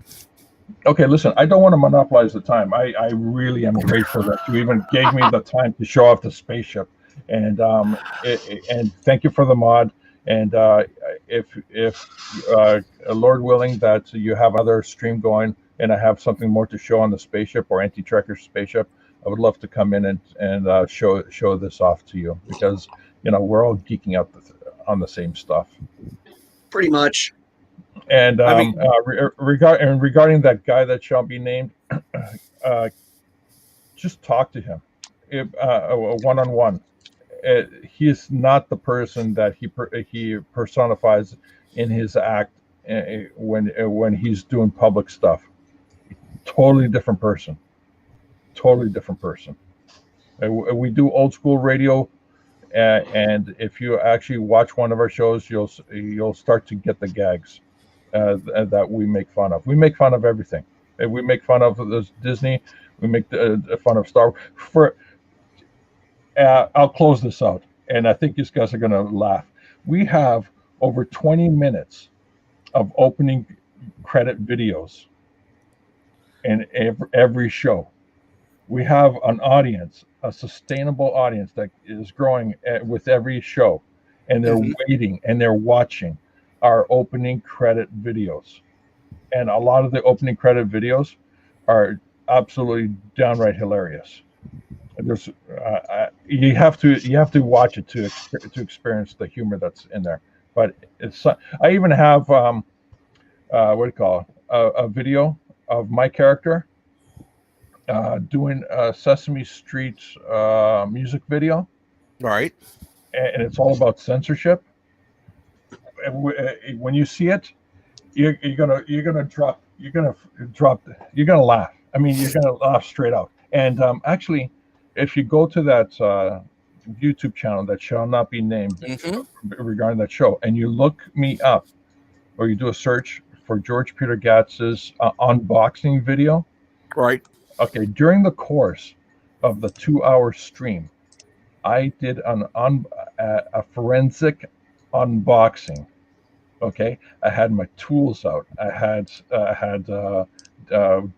Okay, listen, I don't want to monopolize the time. I really am grateful that you even gave me the time to show off the spaceship, and and thank you for the mod. And if Lord willing that you have other stream going, and I have something more to show on the spaceship or anti-tracker spaceship, I would love to come in and show this off to you, because we're all geeking out on the same stuff. Pretty much. And regarding that guy that shall be named, just talk to him, one-on-one. He is not the person that he personifies in his act when he's doing public stuff. Totally different person. Totally different person. We do old school radio, and if you actually watch one of our shows, you'll start to get the gags that we make fun of. We make fun of everything. We make fun of Disney. We make fun of Star Wars. I'll close this out, and I think these guys are going to laugh. We have over 20 minutes of opening credit videos in every show. We have an audience, a sustainable audience that is growing with every show, and they're waiting and they're watching our opening credit videos. And a lot of the opening credit videos are absolutely downright hilarious. There's you have to watch it to experience the humor that's in there. But I even have what do you call it? A video of my character doing a Sesame Street music video. Right. And it's all about censorship. When you see it, you're gonna laugh. I mean, you're gonna laugh straight out. And actually, if you go to that YouTube channel that shall not be named regarding that show, and you look me up, or you do a search for George Peter Gatz's unboxing video. Right. Okay. During the course of the 2-hour stream, I did a forensic unboxing. Okay, I had my tools out. I had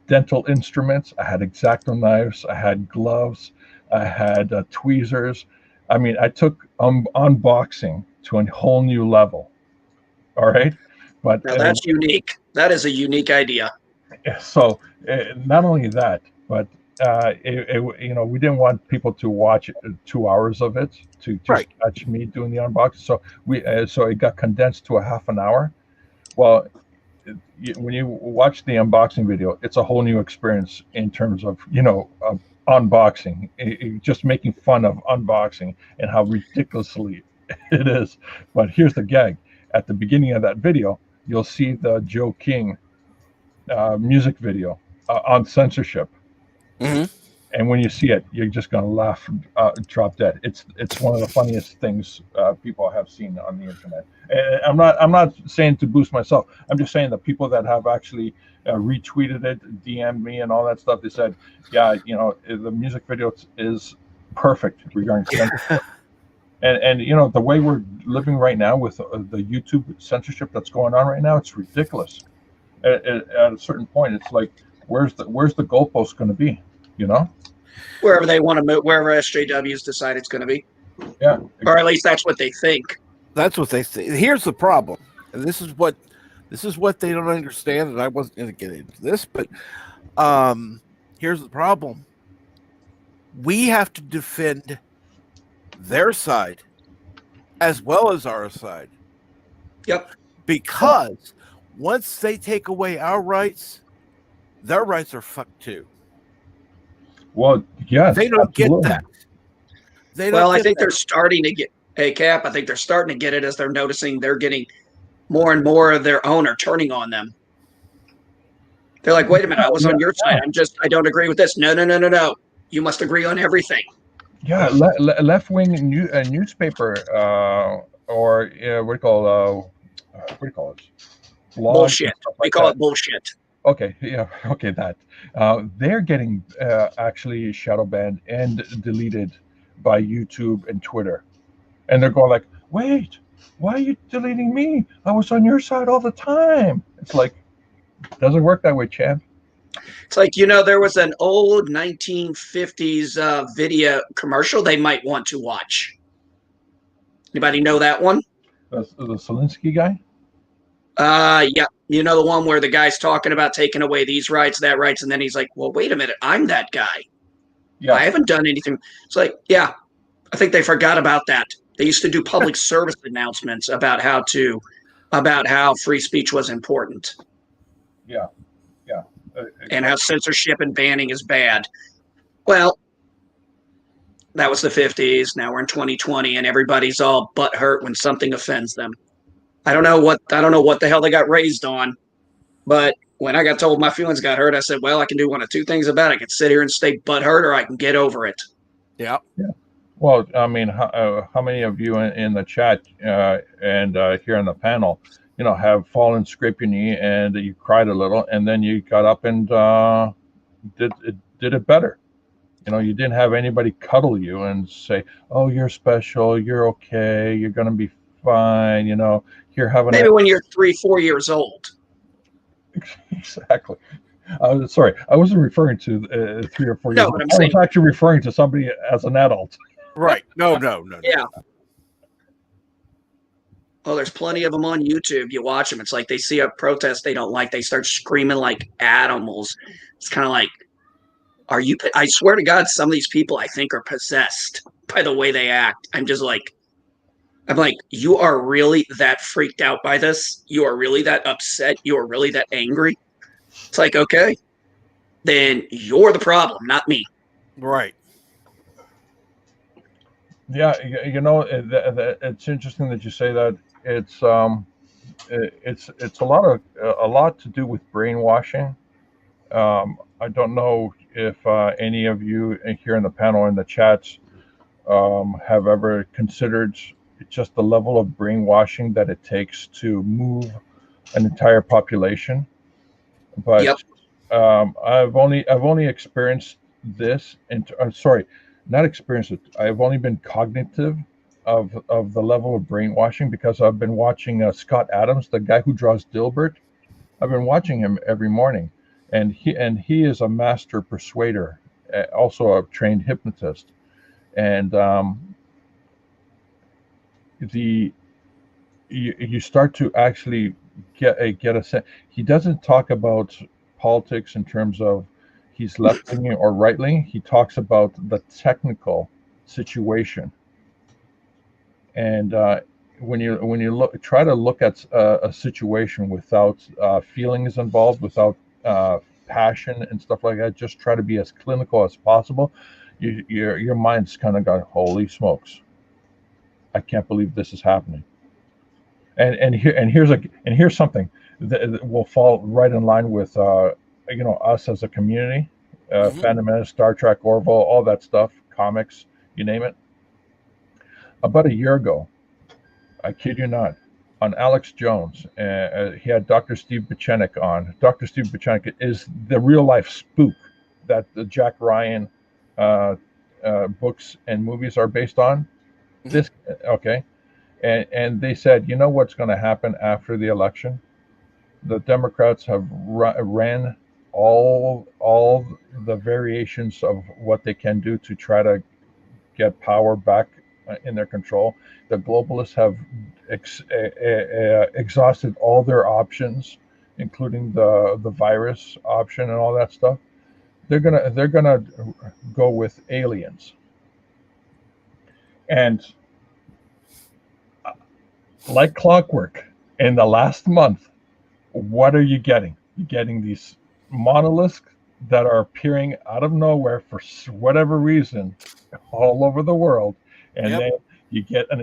dental instruments. I had X-Acto knives. I had gloves. I had tweezers. I mean, I took unboxing to a whole new level. All right, but now that's unique. That is a unique idea. So not only that, but we didn't want people to watch 2 hours of it to just catch me doing the unboxing. So so it got condensed to a half an hour. Well, when you watch the unboxing video, it's a whole new experience in terms of unboxing, just making fun of unboxing and how ridiculously it is. But here's the gag: at the beginning of that video, you'll see the Joe King music video on censorship. And when you see it, you're just going to laugh, drop dead. It's one of the funniest things people have seen on the internet. And I'm not saying to boost myself. I'm just saying that people that have actually retweeted it, DM'd me, and all that stuff. They said, yeah, the music video is perfect regarding censorship. And the way we're living right now with the YouTube censorship that's going on right now, it's ridiculous. At a certain point, it's like, where's the goalpost going to be? Wherever they want to move, wherever SJWs decide it's going to be. Yeah. Or at least that's what they think. That's what they say. Here's the problem, and this is what they don't understand. And I wasn't going to get into this, but here's the problem: we have to defend their side as well as our side. Yep. Because once they take away our rights, their rights are fucked too. Well, yes, they don't absolutely. get that. Well, I think they're starting to get Cap. I think they're starting to get it as they're noticing they're getting more and more of their own are turning on them. They're like, wait a minute, I was on your side. I don't agree with this. No. You must agree on everything. Yeah, left-wing newspaper or what do you call it? Bullshit. We call it bullshit. Okay, yeah, okay, that they're getting actually shadow banned and deleted by YouTube and Twitter, and they're going like, "Wait, why are you deleting me? I was on your side all the time." It's like, doesn't work that way, champ. It's like, there was an old 1950s video commercial they might want to watch. Anybody know that one? The Zelensky guy? Yeah. The one where the guy's talking about taking away these rights, that rights, and then he's like, well, wait a minute, I'm that guy. Yeah. I haven't done anything. It's like, yeah, I think they forgot about that. They used to do public service announcements about how free speech was important. Yeah. And how censorship and banning is bad. Well, that was the 50s. Now we're in 2020, and everybody's all butthurt when something offends them. I don't know what the hell they got raised on, but when I got told my feelings got hurt, I said, well, I can do one of two things about it. I can sit here and stay butthurt, or I can get over it. Yeah. Well, I mean, how many of you in the chat and here on the panel, have fallen, scraped your knee, and you cried a little, and then you got up and did it better. You didn't have anybody cuddle you and say, "Oh, you're special. You're okay. You're gonna be fine." You're having maybe when you're 3-4 years old. Exactly. Sorry, I wasn't referring to 3 or 4 years. No, but I was actually referring to somebody as an adult. Right. No. Yeah. Well, there's plenty of them on YouTube. You watch them. It's like they see a protest they don't like. They start screaming like animals. It's kind of like, I swear to God, some of these people I think are possessed by the way they act. I'm like, you are really that freaked out by this? You are really that upset? You are really that angry? It's like, okay, then you're the problem, not me. Right. Yeah, it's interesting that you say that. It's a lot to do with brainwashing. I don't know if any of you here in the panel in the chats have ever considered just the level of brainwashing that it takes to move an entire population. But yep. I've only experienced this. I'm sorry, not experienced it. I've only been cognitive of the level of brainwashing because I've been watching Scott Adams, the guy who draws Dilbert. I've been watching him every morning, and he is a master persuader, also a trained hypnotist, and you start to actually get a sense. He doesn't talk about politics in terms of he's left-leaning or right-leaning. He talks about the technical situation. And when you try to look at a situation without feelings involved, without passion and stuff like that, just try to be as clinical as possible. Your mind's kind of got, holy smokes, I can't believe this is happening. And here's something that will fall right in line with us as a community, Phantom Menace, Star Trek, Orville, all that stuff, comics, you name it. About a year ago, I kid you not, on Alex Jones, he had Dr. Steve Buchanek on. Dr. Steve Buchanek is the real life spook that the Jack Ryan books and movies are based on. This okay. And they said, you know what's going to happen after the election? The Democrats have ran all the variations of what they can do to try to get power back in their control. The globalists have exhausted all their options, including the virus option and all that stuff. They're gonna go with aliens. And like clockwork, in the last month, what are you getting? You're getting these monoliths that are appearing out of nowhere for whatever reason all over the world, And then you get a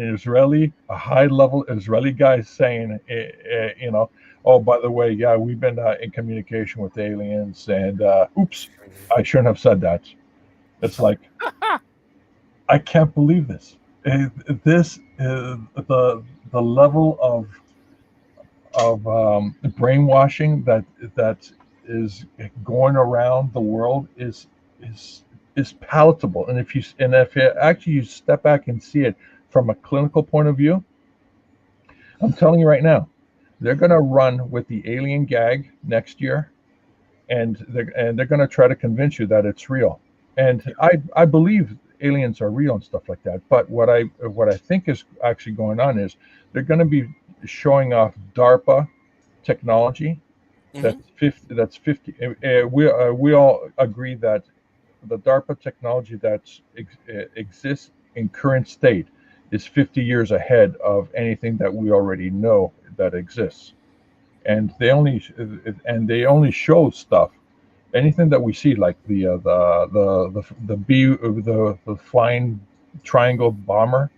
high-level Israeli guy saying, oh, by the way, yeah, we've been in communication with aliens, and oops, I shouldn't have said that. It's like, I can't believe this. The level of brainwashing that is going around the world is palatable. And if you actually you step back and see it from a clinical point of view, I'm telling you right now, they're going to run with the alien gag next year, and they're going to try to convince you that it's real. And I believe aliens are real and stuff like that. But what I think is actually going on is they're going to be showing off DARPA technology. That's 50. We all agree that the DARPA technology that exists in current state is 50 years ahead of anything that we already know that exists, and they only show stuff. Anything that we see, like the flying triangle bomber,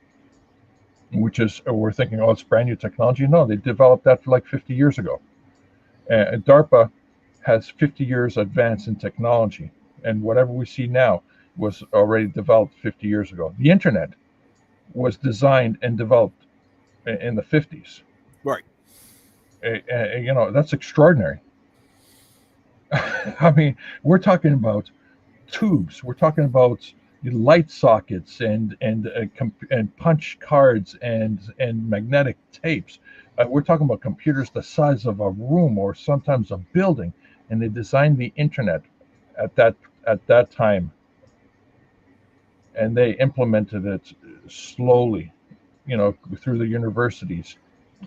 which is we're thinking, oh, it's brand new technology. No, they developed that like 50 years ago. And DARPA has 50 years advance in technology, and whatever we see now was already developed 50 years ago. The internet was designed and developed in the 50s. Right. That's extraordinary. I mean, we're talking about tubes. We're talking about light sockets and punch cards and magnetic tapes. We're talking about computers the size of a room or sometimes a building, and they designed the internet at that time, and they implemented it slowly, through the universities,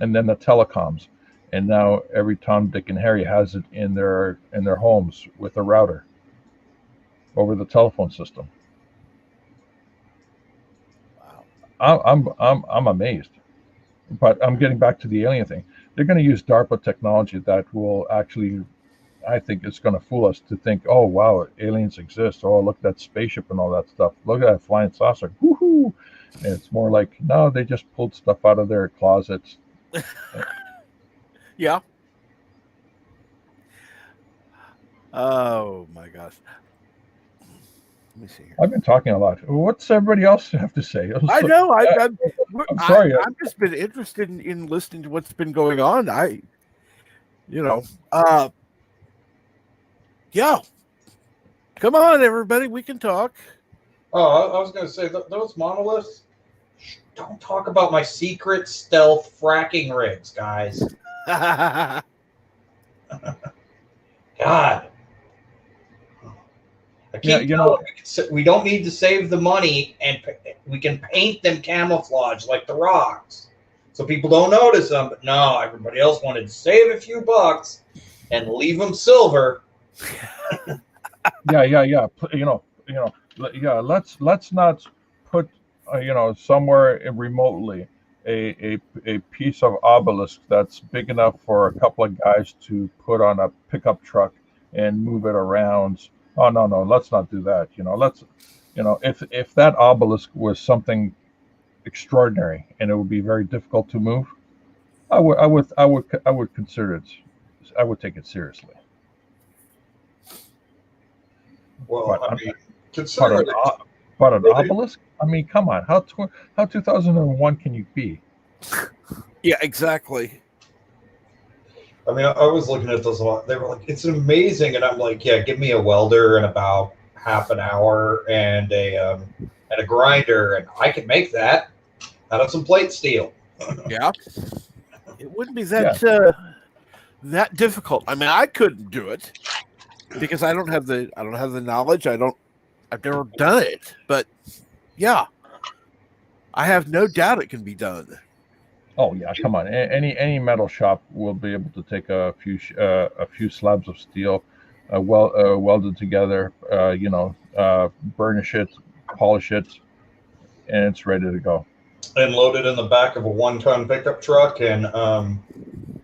and then the telecoms, and now every Tom, Dick, and Harry has it in their homes with a router over the telephone system. Wow. I'm amazed. But I'm getting back to the alien thing. They're going to use DARPA technology that will actually, I think it's going to fool us to think, oh, wow, aliens exist. Oh, look at that spaceship and all that stuff. Look at that flying saucer. Woohoo! And it's more like, no, they just pulled stuff out of their closets. Yeah. Oh, my gosh. Let me see here. I've been talking a lot. What's everybody else have to say? I know. I'm sorry. I've just been interested in listening to what's been going on. Yeah. Come on, everybody. We can talk. Oh, I was going to say, those monoliths, don't talk about my secret stealth fracking rigs, guys. God. I keep we don't need to save the money, and we can paint them camouflage like the rocks so people don't notice them. But no, everybody else wanted to save a few bucks and leave them silver. Yeah. Let's not put somewhere remotely a piece of obelisk that's big enough for a couple of guys to put on a pickup truck and move it around. Oh no, let's not do that. If that obelisk was something extraordinary and it would be very difficult to move, I would consider it. I would take it seriously. Well, but an obelisk? I mean, come on. How 2001 can you be? Yeah, exactly. I mean, I was looking at those a lot. They were like, it's amazing. And I'm like, yeah, give me a welder in about half an hour and a grinder, and I can make that out of some plate steel. Yeah. It wouldn't be that difficult. I mean, I couldn't do it because I don't have the knowledge. I've never done it. But yeah, I have no doubt it can be done. Oh yeah, come on! Any metal shop will be able to take a few slabs of steel, welded together, burnish it, polish it, and it's ready to go. And load it in the back of a 1-ton pickup truck and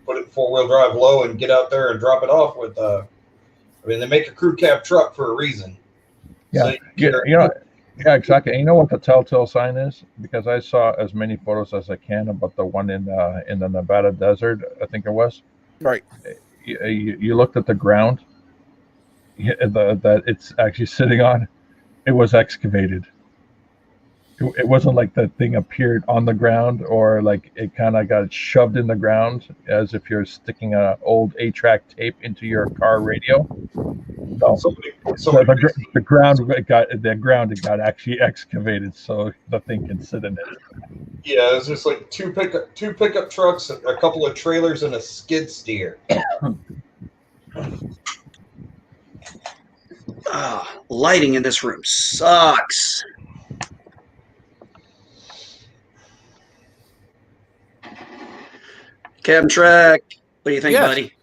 put it 4-wheel drive low and get out there and drop it off with. I mean, they make a crew cab truck for a reason. Yeah, So Yeah, exactly. And you know what the telltale sign is? Because I saw as many photos as I can about the one in the Nevada desert, I think it was. Right. You looked at the ground that it's actually sitting on. It was excavated. It wasn't like the thing appeared on the ground or like it kind of got shoved in the ground as if you're sticking an old 8-track tape into your car radio. No, the ground it got actually excavated so the thing can sit in it. Yeah, it's just like two pickup trucks, a couple of trailers, and a skid steer. Lighting in this room sucks. Cam Track, what do you think, buddy?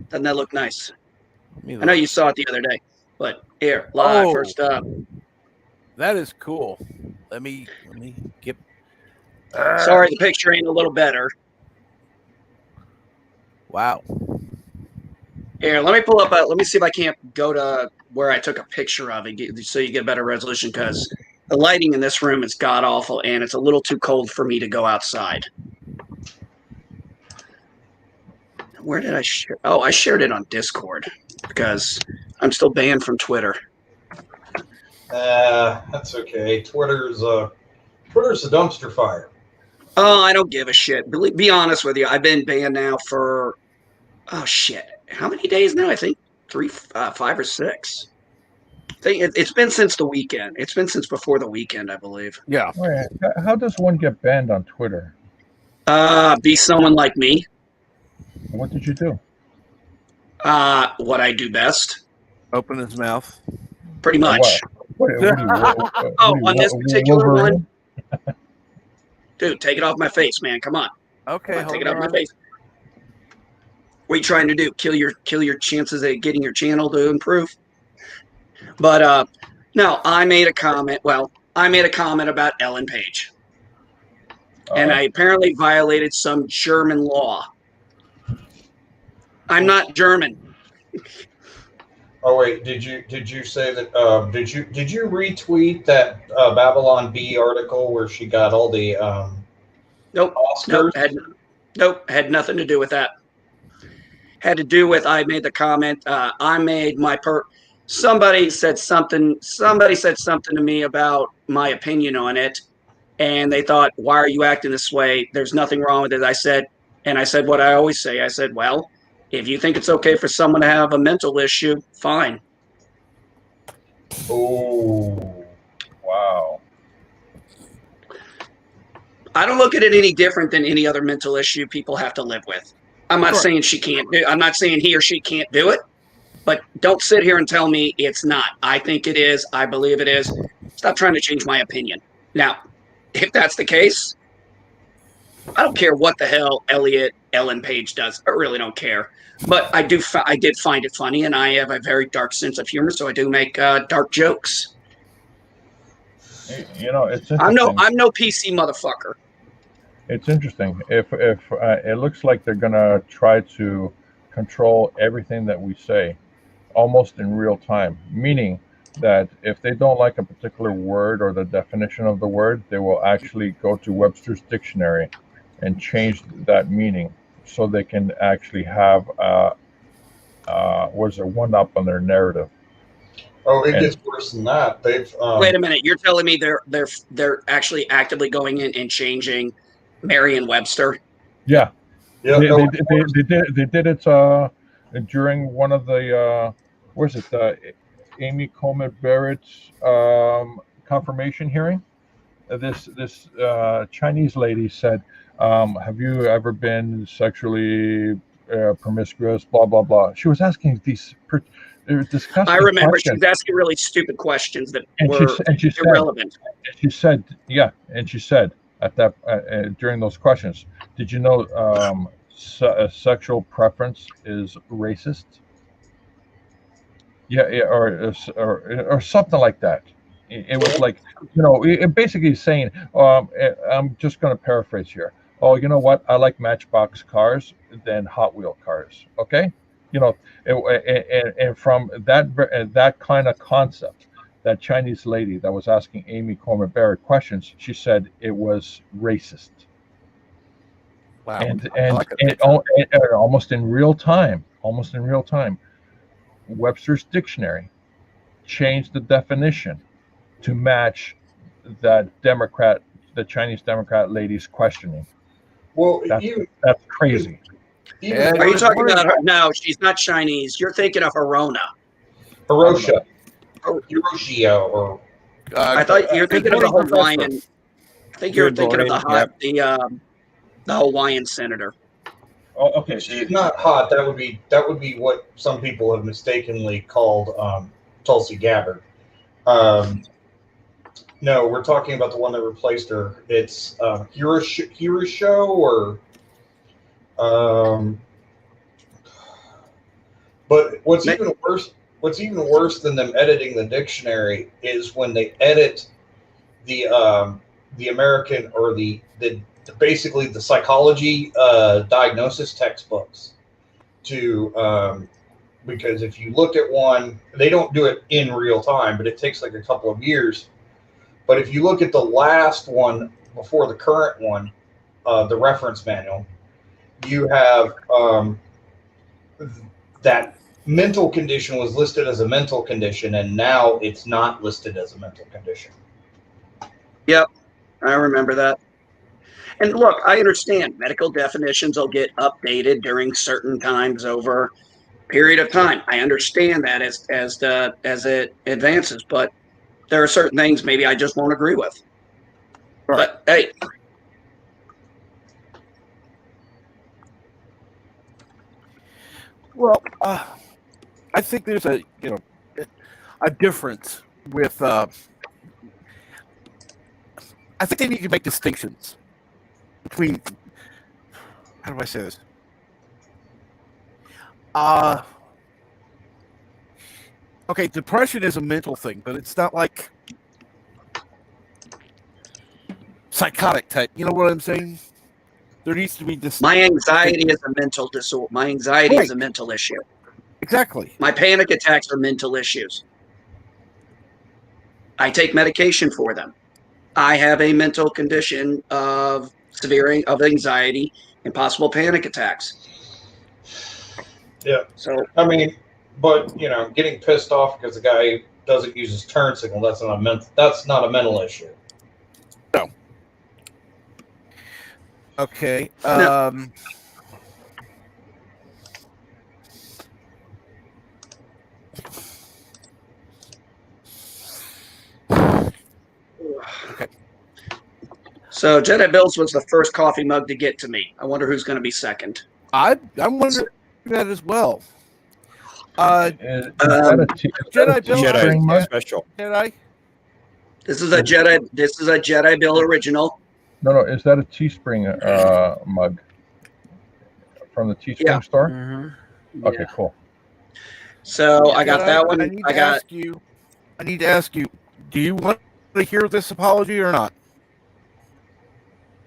Doesn't that look nice? I know you saw it the other day, but here, live, first up. That is cool. Let me get. Sorry, the picture ain't a little better. Wow. Here, let me pull up. Let me see if I can't go to where I took a picture of it, so you get better resolution. Because the lighting in this room is god awful, and it's a little too cold for me to go outside. Where did I share? Oh, I shared it on Discord because I'm still banned from Twitter. That's okay. Twitter's a dumpster fire. Oh, I don't give a shit. Be honest with you. I've been banned now for shit. How many days now? I think 3, 5, or 6. I think it's been since the weekend. It's been since before the weekend, I believe. Yeah. Right. How does one get banned on Twitter? Be someone like me. What did you do? What I do best. Open his mouth. Pretty much. On this particular one? Dude, take it off my face, man. Come on. Okay. Take it off my face. What are you trying to do? Kill your chances at getting your channel to improve? But no, I made a comment. Well, I made a comment about Ellen Page. And I apparently violated some German law. I'm not German. Oh wait, did you say that? Did you retweet that Babylon Bee article where she got all the Nope. Oscars? Nope. Had nothing to do with that. Had to do with I made the comment. I made my Somebody said something to me about my opinion on it, and they thought, "Why are you acting this way? There's nothing wrong with it." I said what I always say. I said, "Well, if you think it's okay for someone to have a mental issue, fine." Oh, wow. I don't look at it any different than any other mental issue people have to live with. I'm not saying she can't do. I'm not saying he or she can't do it, but don't sit here and tell me it's not. I think it is. I believe it is. Stop trying to change my opinion. Now, if that's the case, I don't care what the hell Ellen Page does. I really don't care. But I did find it funny, and I have a very dark sense of humor, so I do make dark jokes. You know, it's interesting. I'm no PC motherfucker. It's interesting. If it looks like they're gonna try to control everything that we say, almost in real time, meaning that if they don't like a particular word or the definition of the word, they will actually go to Webster's dictionary and change that meaning so they can actually have one up on their narrative. Oh, it gets worse than that. They've wait a minute. You're telling me they're actually actively going in and changing Merriam-Webster? Yeah. Yeah, they did it during one of the Amy Coney Barrett's confirmation hearing. This Chinese lady said, "Have you ever been sexually promiscuous?" Blah blah blah. She was asking these disgusting. I remember questions. she was asking really stupid questions that were irrelevant. She said at that during those questions, "Did you know sexual preference is racist?" Yeah, or something like that. It was like, it basically saying, I'm just going to paraphrase here. Oh, you know what? I like Matchbox cars than Hot Wheel cars. Okay, and from that kind of concept, that Chinese lady that was asking Amy Coney Barrett questions, she said it was racist. Wow. And like that picture. almost in real time, Webster's dictionary changed the definition to match that the Chinese Democrat lady's questioning. Well, That's crazy. Are you talking about her? No, she's not Chinese. You're thinking of Hirona. Hiroshima, or I thought you're thinking of the Hawaiian. I think you're thinking of the Hawaiian senator. Oh, okay. She's not hot. That would be what some people have mistakenly called Tulsi Gabbard. No, we're talking about the one that replaced her. It's Hirosho or. But what's even worse than them editing the dictionary is when they edit the American or the basically the psychology diagnosis textbooks to because if you look at one, they don't do it in real time, but it takes like a couple of years. But if you look at the last one before the current one, the reference manual, you have that mental condition was listed as a mental condition, and now it's not listed as a mental condition. Yep, I remember that. And look, I understand medical definitions will get updated during certain times over a period of time. I understand that as it advances, but there are certain things maybe I just won't agree with. Right. But hey. Well, I think there's a difference with. I think they need to make distinctions between. How do I say this? Okay, depression is a mental thing, but it's not like psychotic type. You know what I'm saying? There needs to be this. My anxiety is a mental disorder. My anxiety is a mental issue. Exactly. My panic attacks are mental issues. I take medication for them. I have a mental condition of anxiety and possible panic attacks. Yeah. So I mean, but getting pissed off because the guy doesn't use his turn signal, that's not a mental issue. No. Okay. Okay. So Jedi Bills was the first coffee mug to get to me. I wonder who's going to be second. I'm wondering that as well. Jedi Bill special. Jedi. This is a Jedi Bill original. No, is that a Teespring mug from the Teespring store? Mm-hmm. Okay, cool. So I got that one. I need to ask you. Do you want to hear this apology or not?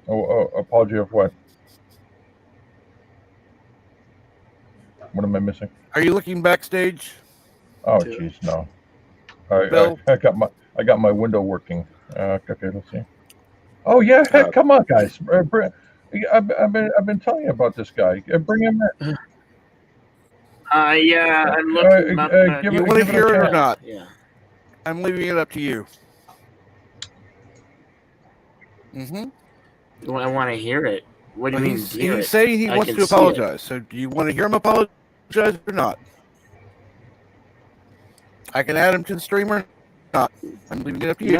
Oh, apology of what? What am I missing? Are you looking backstage? Oh, jeez, no. Bill? I got my window working. Okay, let's see. Oh yeah, heck, come on, guys. I've been telling you about this guy. Bring him in. Yeah, I'm looking up. You want to hear it or not? Yeah. I'm leaving it up to you. Mm-hmm. I want to hear it. What do you mean? He's saying he wants to apologize. So do you want to hear him apologize or not? I can add him to the stream or not. I'm leaving it up to you.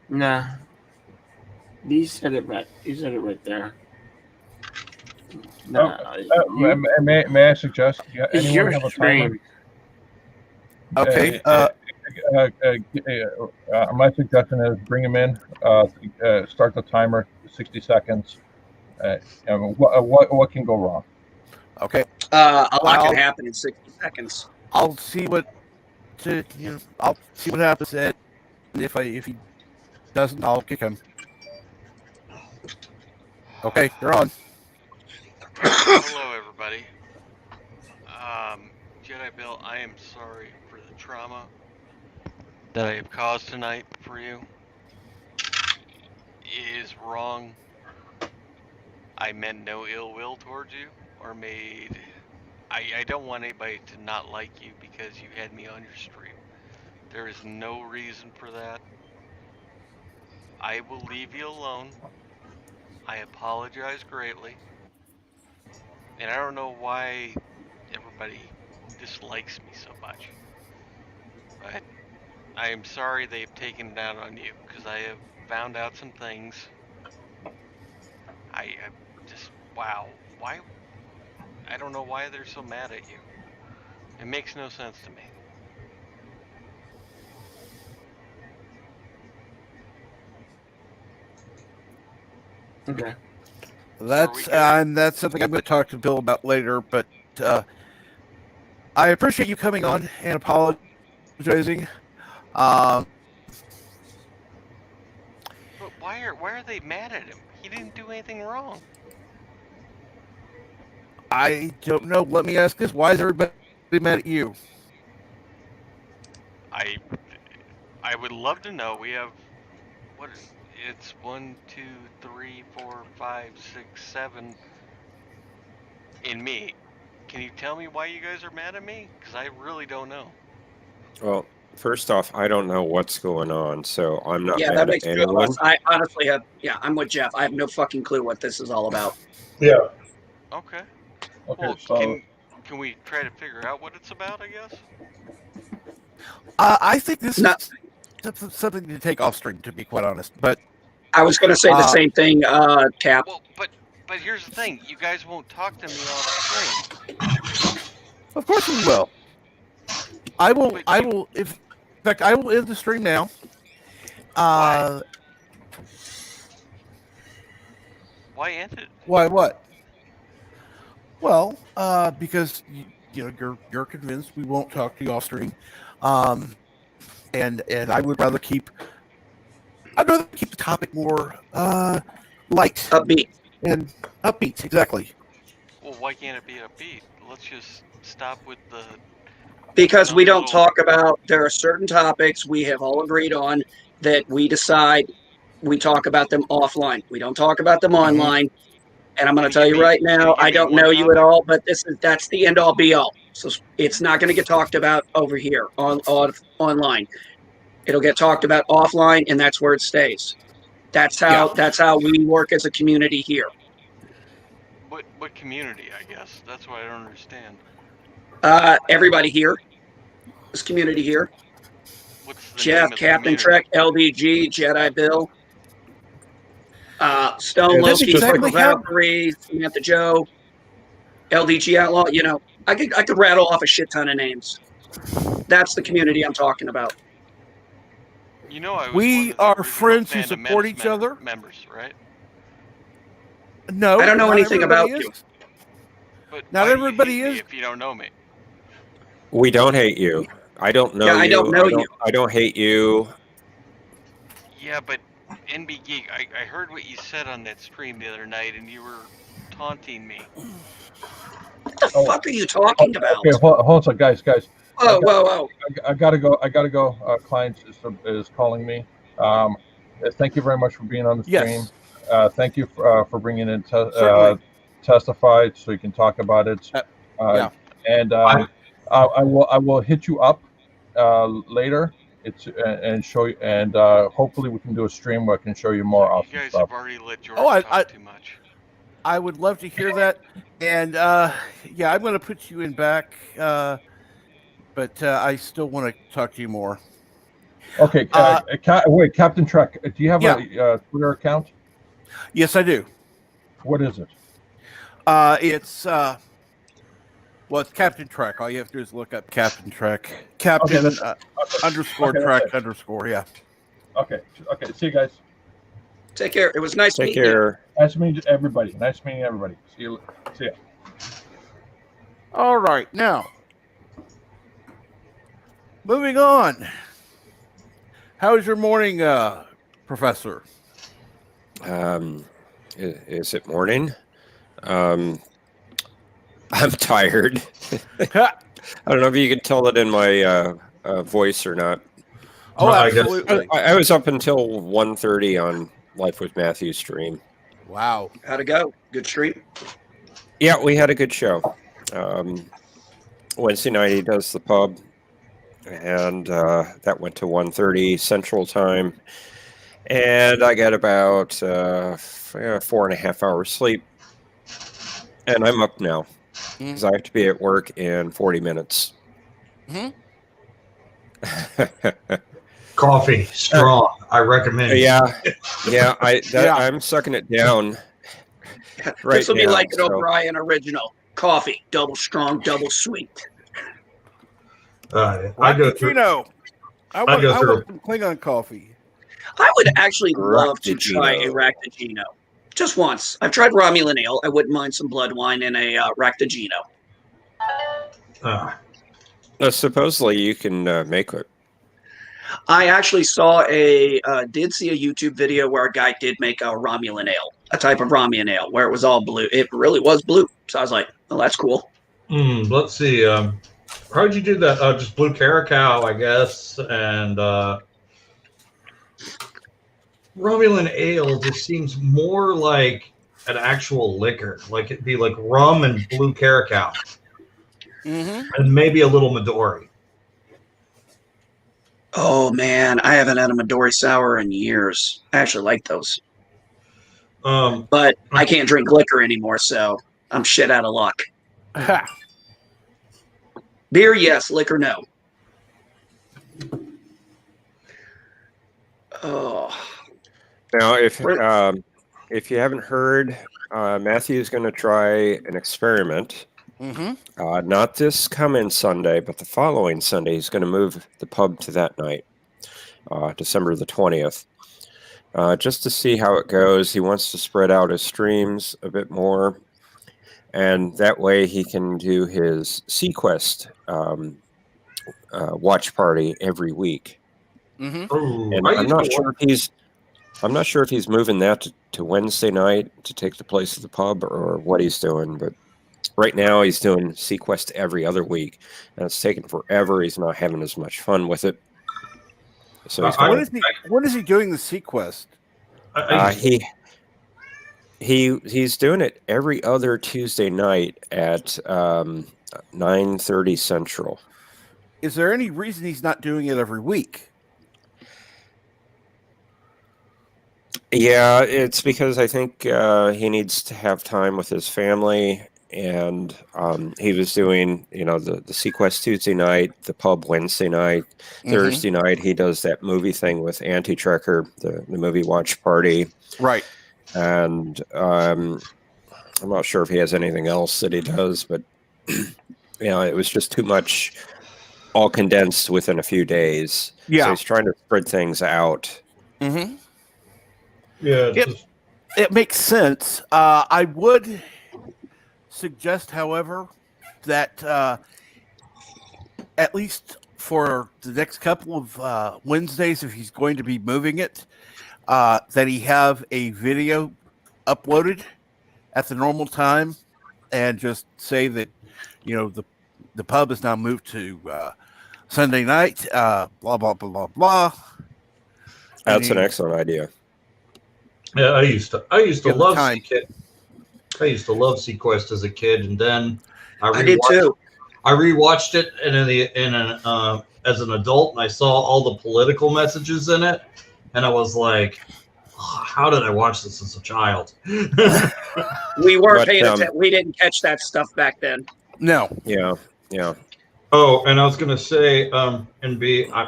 Nah. You said it right. You said it right there. Nah, may I suggest? Anyone have a timer? Okay. My suggestion is bring him in. Start the timer. 60 seconds. What can go wrong? Okay. A lot can happen in 60 seconds. I'll see what. I'll see what happens. And if he doesn't, I'll kick him. Okay, you're on. Hello, everybody. Bill, I am sorry for the trauma that I have caused tonight for you. It is wrong. I meant no ill will towards you, or made... I don't want anybody to not like you because you had me on your stream. There is no reason for that. I will leave you alone. I apologize greatly. And I don't know why everybody dislikes me so much. But I am sorry they've taken it out on you, because I have found out some things. I just, wow. Why? I don't know why they're so mad at you. It makes no sense to me. Okay. That's something I'm going to talk to Bill about later. But I appreciate you coming on and apologizing. But why are they mad at him? He didn't do anything wrong. I don't know. Let me ask this: why is everybody mad at you? I would love to know. We have it's 1, 2, 3, 4, 5, 6, 7 in me. Can you tell me why you guys are mad at me? Because I really don't know. Well, first off, I don't know what's going on, so I'm not Yeah, mad that at makes two of anyone. us. I honestly have. Yeah, I'm with Jeff. I have no fucking clue what this is all about. Yeah. Okay. Okay, Well, so can we try to figure out what it's about, I guess? I think this No, is something to take off stream, to be quite honest. But I was going to say the same thing, Cap. Well, but here's the thing. You guys won't talk to me off stream. Of course we will. I will. In fact, I will end the stream now. Why? Why end it? Why? What? Well, because you're convinced we won't talk to you off stream, and I would rather keep. I'd rather keep the topic more light, upbeat, and upbeat. Exactly. Well, why can't it be upbeat? Let's just stop with the. Because we don't talk about. There are certain topics we have all agreed on that we decide we talk about them offline. We don't talk about them online. And I'm going to tell you right now, I don't know you at all, but that's the end all be all. So it's not going to get talked about over here on online. It'll get talked about offline, and that's where it stays. That's how we work as a community here. What community? I guess that's what I don't understand. Everybody here, this community here. What's the Jeff, name of Captain the Trek, LDG, Jedi Bill, Stone Loki, exactly Valkyrie, Samantha Joe, LDG Outlaw. You know, I could rattle off a shit ton of names. That's the community I'm talking about. You know, we are friends who support each other. Members, right? No, I don't know anything about you. But not everybody is. If you don't know me, we don't hate you. I don't know you. I don't know you. I don't hate you. Yeah, but NB Geek, I heard what you said on that stream the other night, and you were taunting me. What the fuck are you talking about? Okay, hold on, guys. Whoa. I gotta go. Client is calling me. Thank you very much for being on the stream. Yes. Thank you for bringing in testified so you can talk about it. And I will hit you up later. And show you, and hopefully we can do a stream where I can show you more awesome stuff. You guys have already let George talk too much. I would love to hear that. And I'm going to put you in back, but I still want to talk to you more. Okay. Wait, Captain Trek, do you have a Twitter account? Yes, I do. What is it? It's Captain Trek. All you have to do is look up Captain Trek. Captain underscore Trek underscore. Yeah. Okay. See you guys. Take care. It was nice meeting you. Nice meeting everybody. See ya. All right. Now, moving on. How's your morning, Professor? Is it morning? I'm tired. I don't know if you can tell it in my voice or not. Oh, I guess- absolutely. I was up until 1:30 on Life with Matthew stream. Wow. How'd it go? Good stream? Yeah, we had a good show. Wednesday night he does the pub, and that went to 1:30 Central Time. And I got about 4.5 hours sleep. And I'm up now because I have to be at work in 40 minutes. Coffee, strong. I recommend. Yeah, I'm sucking it down. Right This will be now, like an so- O'Brien original. Coffee, double strong, double sweet. I go through. I go want through- some Klingon coffee. I would actually love to try a Ractagino. Just once. I've tried Romulan ale. I wouldn't mind some blood wine and a Ractagino. Supposedly you can make it. I actually did see a YouTube video where a guy did make a Romulan ale, a type of Romulan ale, where it was all blue. It really was blue. So I was like, oh, that's cool. Let's see. How'd you do that? Just blue caracal, I guess, and Romulan ale just seems more like an actual liquor. Like it'd be like rum and blue caracal, and maybe a little Midori. Oh man, I haven't had a Midori sour in years. I actually like those. But I can't drink liquor anymore, so I'm shit out of luck. Beer, yes. Liquor, no. Oh. Now, if you haven't heard, Matthew's going to try an experiment. Not this coming Sunday, but the following Sunday. He's going to move the pub to that night, December the 20th, just to see how it goes. He wants to spread out his streams a bit more, and that way he can do his Sequest watch party every week. And I'm not sure if he's moving that to Wednesday night to take the place of the pub or what he's doing, but right now he's doing Sequest every other week, and it's taking forever. He's not having as much fun with it. So when is he doing the Sequest? He's doing it every other Tuesday night at 9:30 Central. Is there any reason he's not doing it every week? Yeah, it's because I think he needs to have time with his family, and he was doing, the Sequest Tuesday night, the pub Wednesday night, Thursday night. He does that movie thing with Anti-Trekker, the movie watch party. Right. And I'm not sure if he has anything else that he does, but it was just too much, all condensed within a few days. Yeah. So he's trying to spread things out. Yeah, it makes sense. I would suggest, however, that at least for the next couple of Wednesdays, if he's going to be moving it, that he have a video uploaded at the normal time, and just say that the pub is now moved to Sunday night. Blah blah blah blah blah. That's an excellent idea. Yeah, I used to love Sequest. I used to love Sequest as a kid, and then I did too. I rewatched it as an adult, and I saw all the political messages in it, and I was like, "How did I watch this as a child?" We weren't paying attention. We didn't catch that stuff back then. No. Yeah. Oh, and I was gonna say, I'm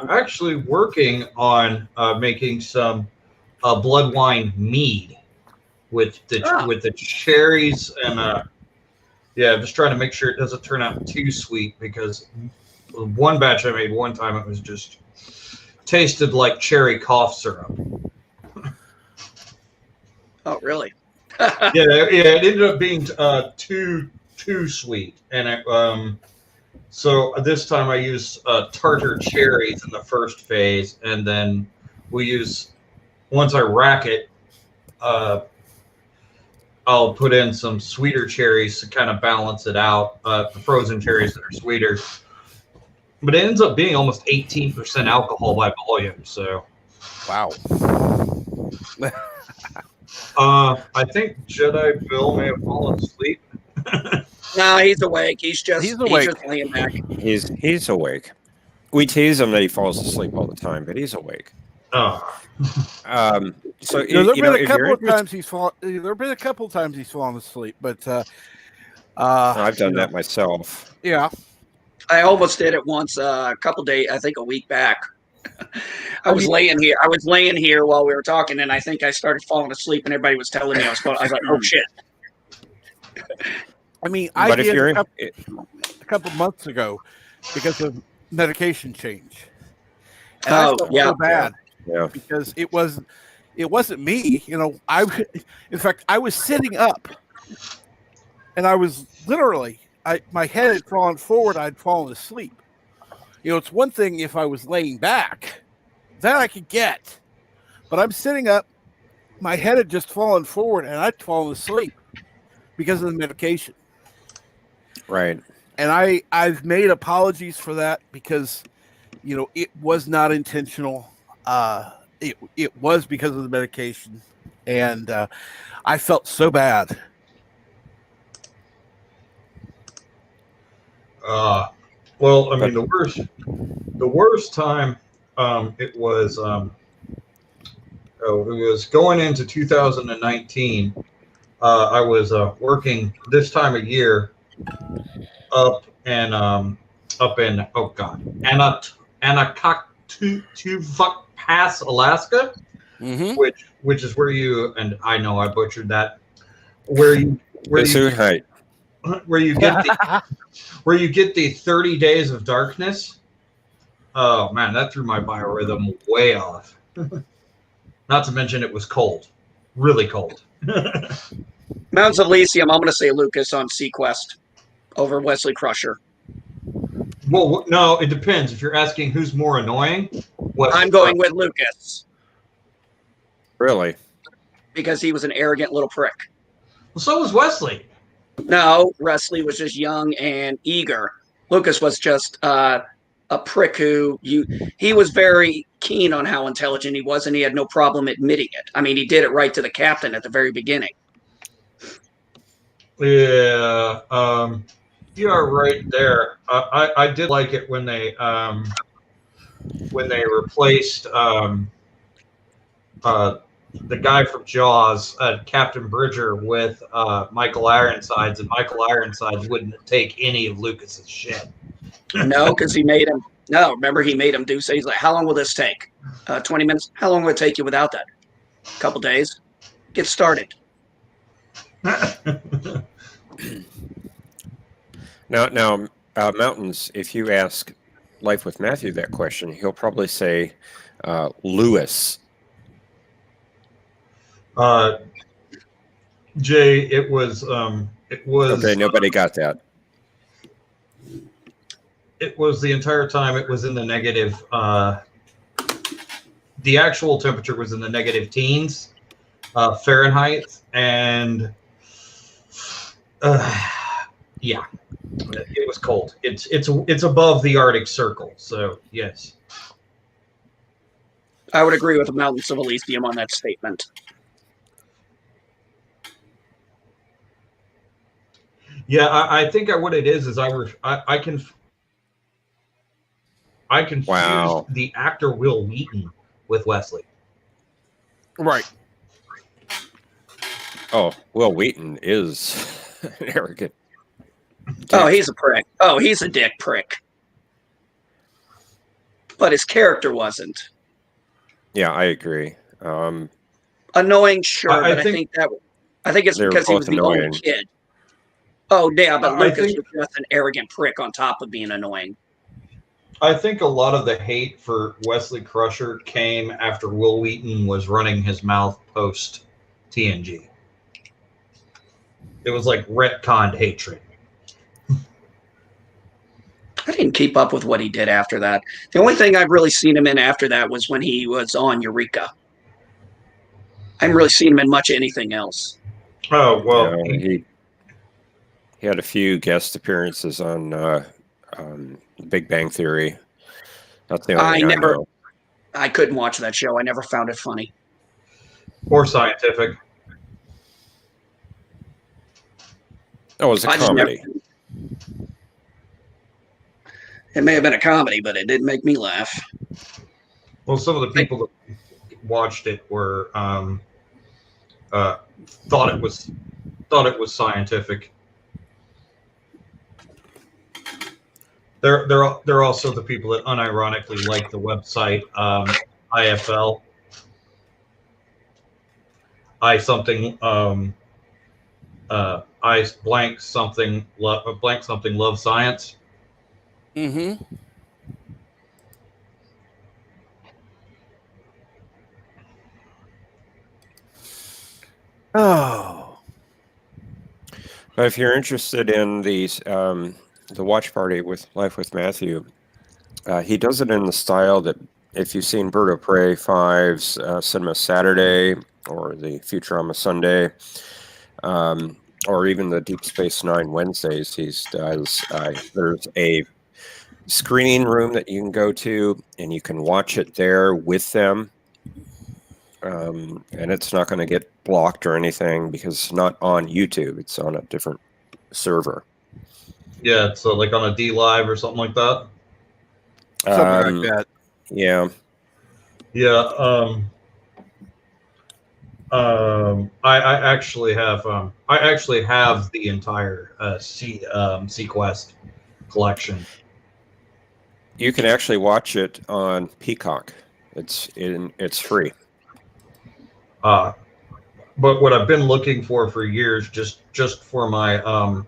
actually working on making some blood wine mead with the cherries and just trying to make sure it doesn't turn out too sweet, because one batch I made one time, it was just tasted like cherry cough syrup. Oh, really? It ended up being too sweet, and so this time I use tartar cherries in the first phase, and then once I rack it, I'll put in some sweeter cherries to kind of balance it out. The frozen cherries that are sweeter, but it ends up being almost 18% alcohol by volume. So, wow. I think Jedi Bill may have fallen asleep. No, he's awake. He's awake. just laying back. He's awake. We tease him that he falls asleep all the time, but he's awake. Oh. So there've been a couple of times he's fallen. There've been a couple of times he's fallen asleep, but I've done that myself. Yeah, I almost did it once. A couple days, I think a week back. I was laying here while we were talking, and I think I started falling asleep, and everybody was telling me I was like, "Oh shit." I mean, I did a couple months ago because of medication change, and I felt so bad because it wasn't me. You know, in fact, I was sitting up, and I was literally, my head had fallen forward. I'd fallen asleep. You know, it's one thing if I was laying back, that I could get, but I'm sitting up. My head had just fallen forward, and I'd fallen asleep because of the medication. Right. And I've made apologies for that because, you know, it was not intentional. It was because of the medication, and I felt so bad. Well, I mean, the worst time it was going into 2019. I was working this time of year up in Anaktuk Pass, Alaska, which is where you, and I know I butchered that, where you get the 30 days of darkness. Oh man, that threw my biorhythm way off. Not to mention it was cold, really cold. Mountains of Elysium, I'm going to say Lucas on Sequest over Wesley Crusher. Well, no, it depends. If you're asking who's more annoying, I'm going with Lucas. Really? Because he was an arrogant little prick. Well, so was Wesley. No, Wesley was just young and eager. Lucas was just a prick he was very keen on how intelligent he was, and he had no problem admitting it. I mean, he did it right to the captain at the very beginning. Yeah, you are right there. I did like it when they replaced the guy from Jaws, Captain Bridger, with Michael Ironsides, and Michael Ironsides wouldn't take any of Lucas's shit. No, because he made him. No, remember he made him do so. He's like, "How long will this take? 20 minutes. How long will it take you without that? A couple days. Get started." Now, Mountains, if you ask Life with Matthew that question, he'll probably say Lewis. Jay, it was okay. Nobody got that. It was the entire time. It was in the negative. The actual temperature was in the negative teens Fahrenheit, and yeah, it was cold. It's above the Arctic Circle, so yes. I would agree with the Mountains of Elysium on that statement. Yeah, I think what it is I confused the actor Will Wheaton with Wesley. Right. Oh, Will Wheaton is arrogant. Oh, he's a prick. Oh, he's a dick prick. But his character wasn't. Yeah, I agree. Annoying, sure, but I think it's because he was the only kid. Oh, yeah, but Lucas was just an arrogant prick on top of being annoying. I think a lot of the hate for Wesley Crusher came after Will Wheaton was running his mouth post TNG. It was like retconned hatred. I didn't keep up with what he did after that. The only thing I've really seen him in after that was when he was on Eureka. I haven't really seen him in much anything else. Oh, well. He had a few guest appearances on Big Bang Theory. That's the only thing I know. I couldn't watch that show. I never found it funny or scientific. Oh, it was a comedy. It may have been a comedy, but it didn't make me laugh. Well, some of the people that watched it were thought it was scientific. They're also the people that unironically like the website IFL. I blank something love science. Mm-hmm. Oh. If you're interested in these, the watch party with Life with Matthew, he does it in the style that if you've seen Bird of Prey 5's Cinema Saturday or the Futurama Sunday, or even the Deep Space Nine Wednesdays, he does. There's a screening room that you can go to, and you can watch it there with them. And it's not going to get blocked or anything because it's not on YouTube. It's on a different server. Yeah, so like on a D Live or something like that. Something like that. Yeah. Yeah. I actually have the entire Sequest collection. You can actually watch it on Peacock. It's free. But what I've been looking for years, just for my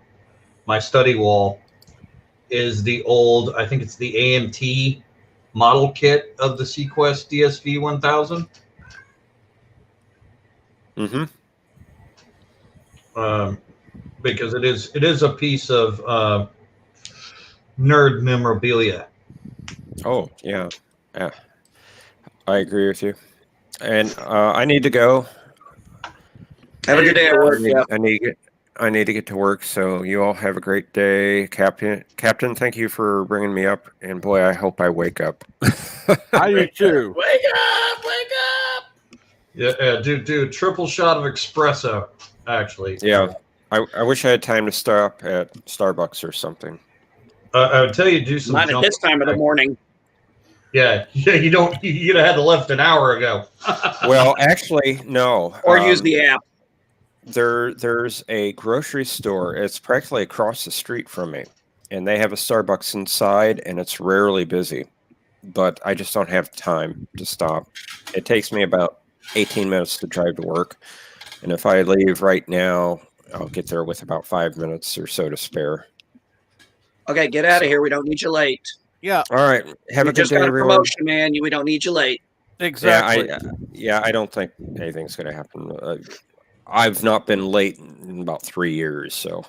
my study wall, is the old, I think it's the AMT model kit of the Sequest DSV 1000. Mm-hmm. Because it is a piece of nerd memorabilia. Oh yeah, yeah. I agree with you. And I need to go. Have a good day at work. I need to get to work. So you all have a great day, Captain. Captain, thank you for bringing me up. And boy, I hope I wake up. I do too. Wake up! Wake up! Yeah, do triple shot of espresso. Actually, yeah. I wish I had time to stop at Starbucks or something. I would tell you do some. Not at this time of the morning. Yeah, you don't. You'd have had to left an hour ago. Well, actually, no. Or use the app. There's a grocery store. It's practically across the street from me, and they have a Starbucks inside, and it's rarely busy. But I just don't have time to stop. It takes me about 18 minutes to drive to work, and if I leave right now, I'll get there with about 5 minutes or so to spare. Okay, get out of here. We don't need you late. Yeah. All right. Have a good just day, got a everyone. promotion, man. We don't need you late. Exactly. Yeah, I don't think anything's going to happen. I've not been late in about 3 years, so.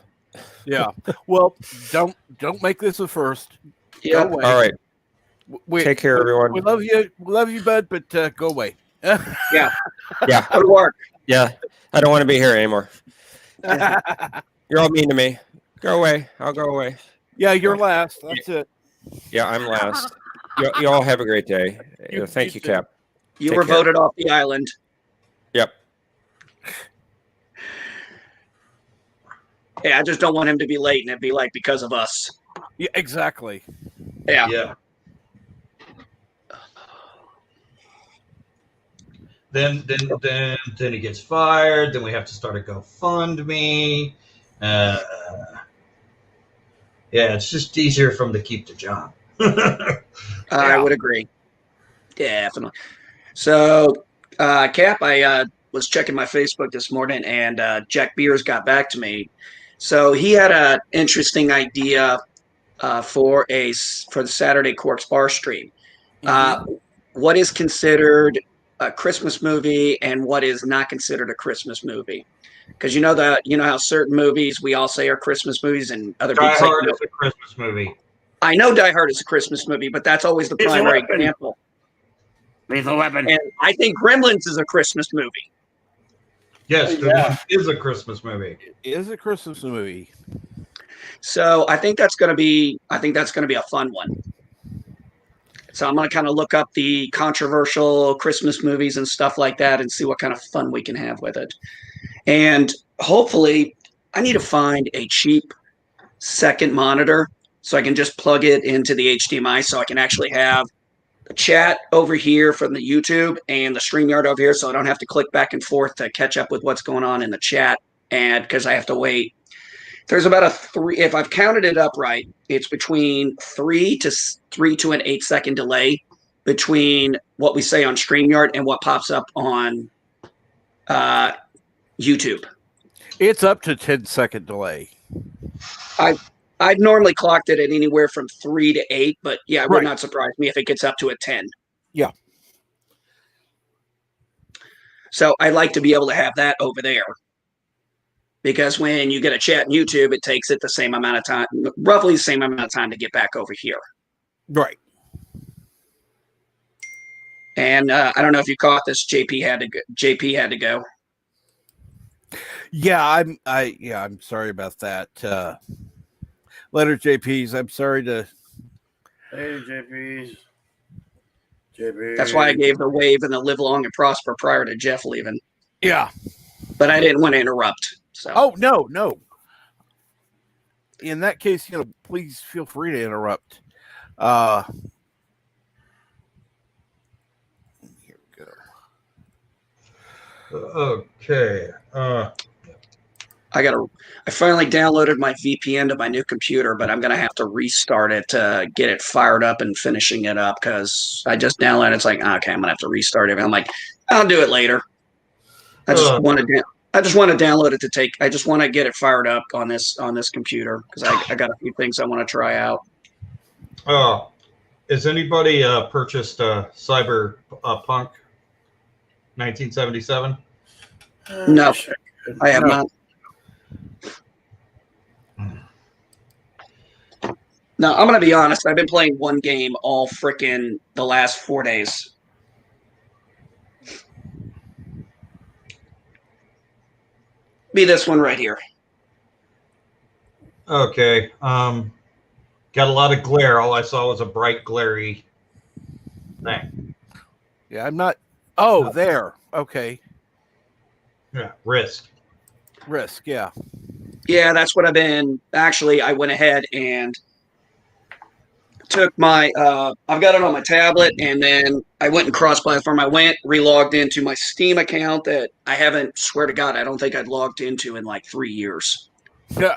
Yeah. Well, don't make this a first. Yeah. Go away. All right. Take care, everyone. We love you, bud. But go away. Yeah. Yeah. Go to work. Yeah. I don't want to be here anymore. You're all mean to me. Go away. I'll go away. Yeah, you're last. That's it. Yeah, I'm last. You all have a great day. Thank you, Cap. You were voted off the island. Yep. Yeah, I just don't want him to be late and it be like because of us. Yeah, exactly. Yeah. Yeah. Then he gets fired. Then we have to start a GoFundMe. Yeah, it's just easier for him to keep the job. I would agree. Definitely. So, Cap, I was checking my Facebook this morning, and Jack Beers got back to me. So he had an interesting idea for the Saturday Corks Bar stream. What is considered a Christmas movie and what is not considered a Christmas movie? Because you know how certain movies we all say are Christmas movies, and other people say Die Hard is a Christmas movie. I know Die Hard is a Christmas movie, but that's always the primary example. Lethal Weapon. And I think Gremlins is a Christmas movie. Yes, Gremlins is a Christmas movie. It is a Christmas movie. So I think that's going to be a fun one. So I'm going to kind of look up the controversial Christmas movies and stuff like that and see what kind of fun we can have with it. And hopefully, I need to find a cheap second monitor so I can just plug it into the HDMI so I can actually have the chat over here from the YouTube and the StreamYard over here, so I don't have to click back and forth to catch up with what's going on in the chat. And because I have to wait, there's about a 3, if I've counted it up right, it's between 3 to an 8-second delay between what we say on StreamYard and what pops up on YouTube. It's up to 10-second delay. I've normally clocked it at anywhere from 3 to 8, but yeah, it would not surprise me if it gets up to a 10. Yeah. So I'd like to be able to have that over there. Because when you get a chat in YouTube, it takes it the same amount of time, roughly the same amount of time to get back over here. Right. And I don't know if you caught this. JP had to go. Yeah, I'm sorry about that. Letter JPs. I'm sorry to. Hey, JPs. JP. That's why I gave the wave and the live long and prosper prior to Jeff leaving. Yeah. But I didn't want to interrupt. So. Oh, no. In that case, please feel free to interrupt. Here we go. Okay. I finally downloaded my VPN to my new computer, but I'm going to have to restart it to get it fired up and finishing it up because I just downloaded it. It's like, okay, I'm going to have to restart it. I'm like, I'll do it later. I just want to download it I just want to get it fired up on this computer because I got a few things I want to try out. Has anybody purchased Cyberpunk 1977? No, I have not. No, I'm going to be honest. I've been playing one game all frickin' the last 4 days. Be this one right here. Okay. Got a lot of glare. All I saw was a bright, glary thing. Yeah, I'm not. Oh, there. Okay. Yeah, Risk. Yeah. Yeah, that's what I've been. Actually, I went ahead and took my. I've got it on my tablet, and then I went and cross-platform. I went, relogged into my Steam account that I haven't. Swear to God, I don't think I'd logged into in like 3 years. Yeah.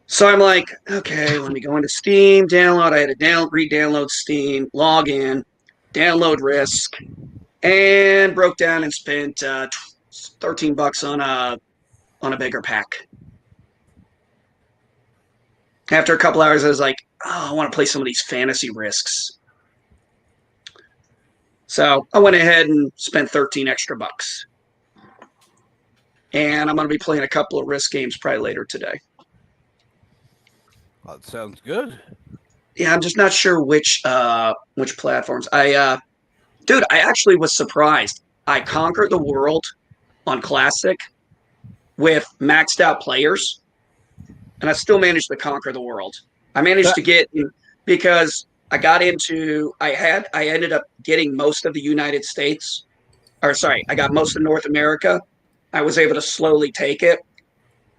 So I'm like, okay, let me go into Steam, download. I had to re-download Steam, log in, download Risk, and broke down and spent $13 on a bigger pack. After a couple hours, I was like, oh, I want to play some of these fantasy Risks. So I went ahead and spent 13 extra bucks. And I'm going to be playing a couple of Risk games probably later today. Well, that sounds good. Yeah, I'm just not sure which platforms. Dude, I actually was surprised. I conquered the world on Classic with maxed out players, and I still managed to conquer the world. I managed to get because I ended up getting most of the United States. I got most of North America. I was able to slowly take it.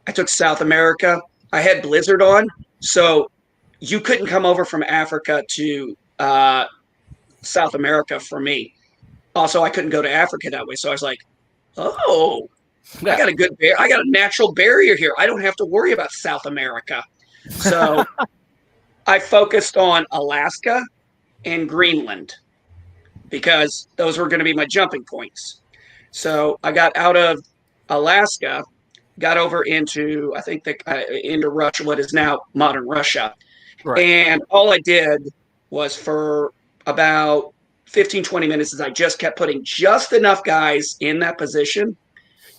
I took South America. I had Blizzard on, so you couldn't come over from Africa to South America for me. Also, I couldn't go to Africa that way, so I was like, oh, I got a natural barrier here. I don't have to worry about South America. So I focused on Alaska and Greenland because those were going to be my jumping points. So I got out of Alaska, got over into, I think, into Russia, what is now modern Russia. Right. And all I did was for about 15, 20 minutes is I just kept putting just enough guys in that position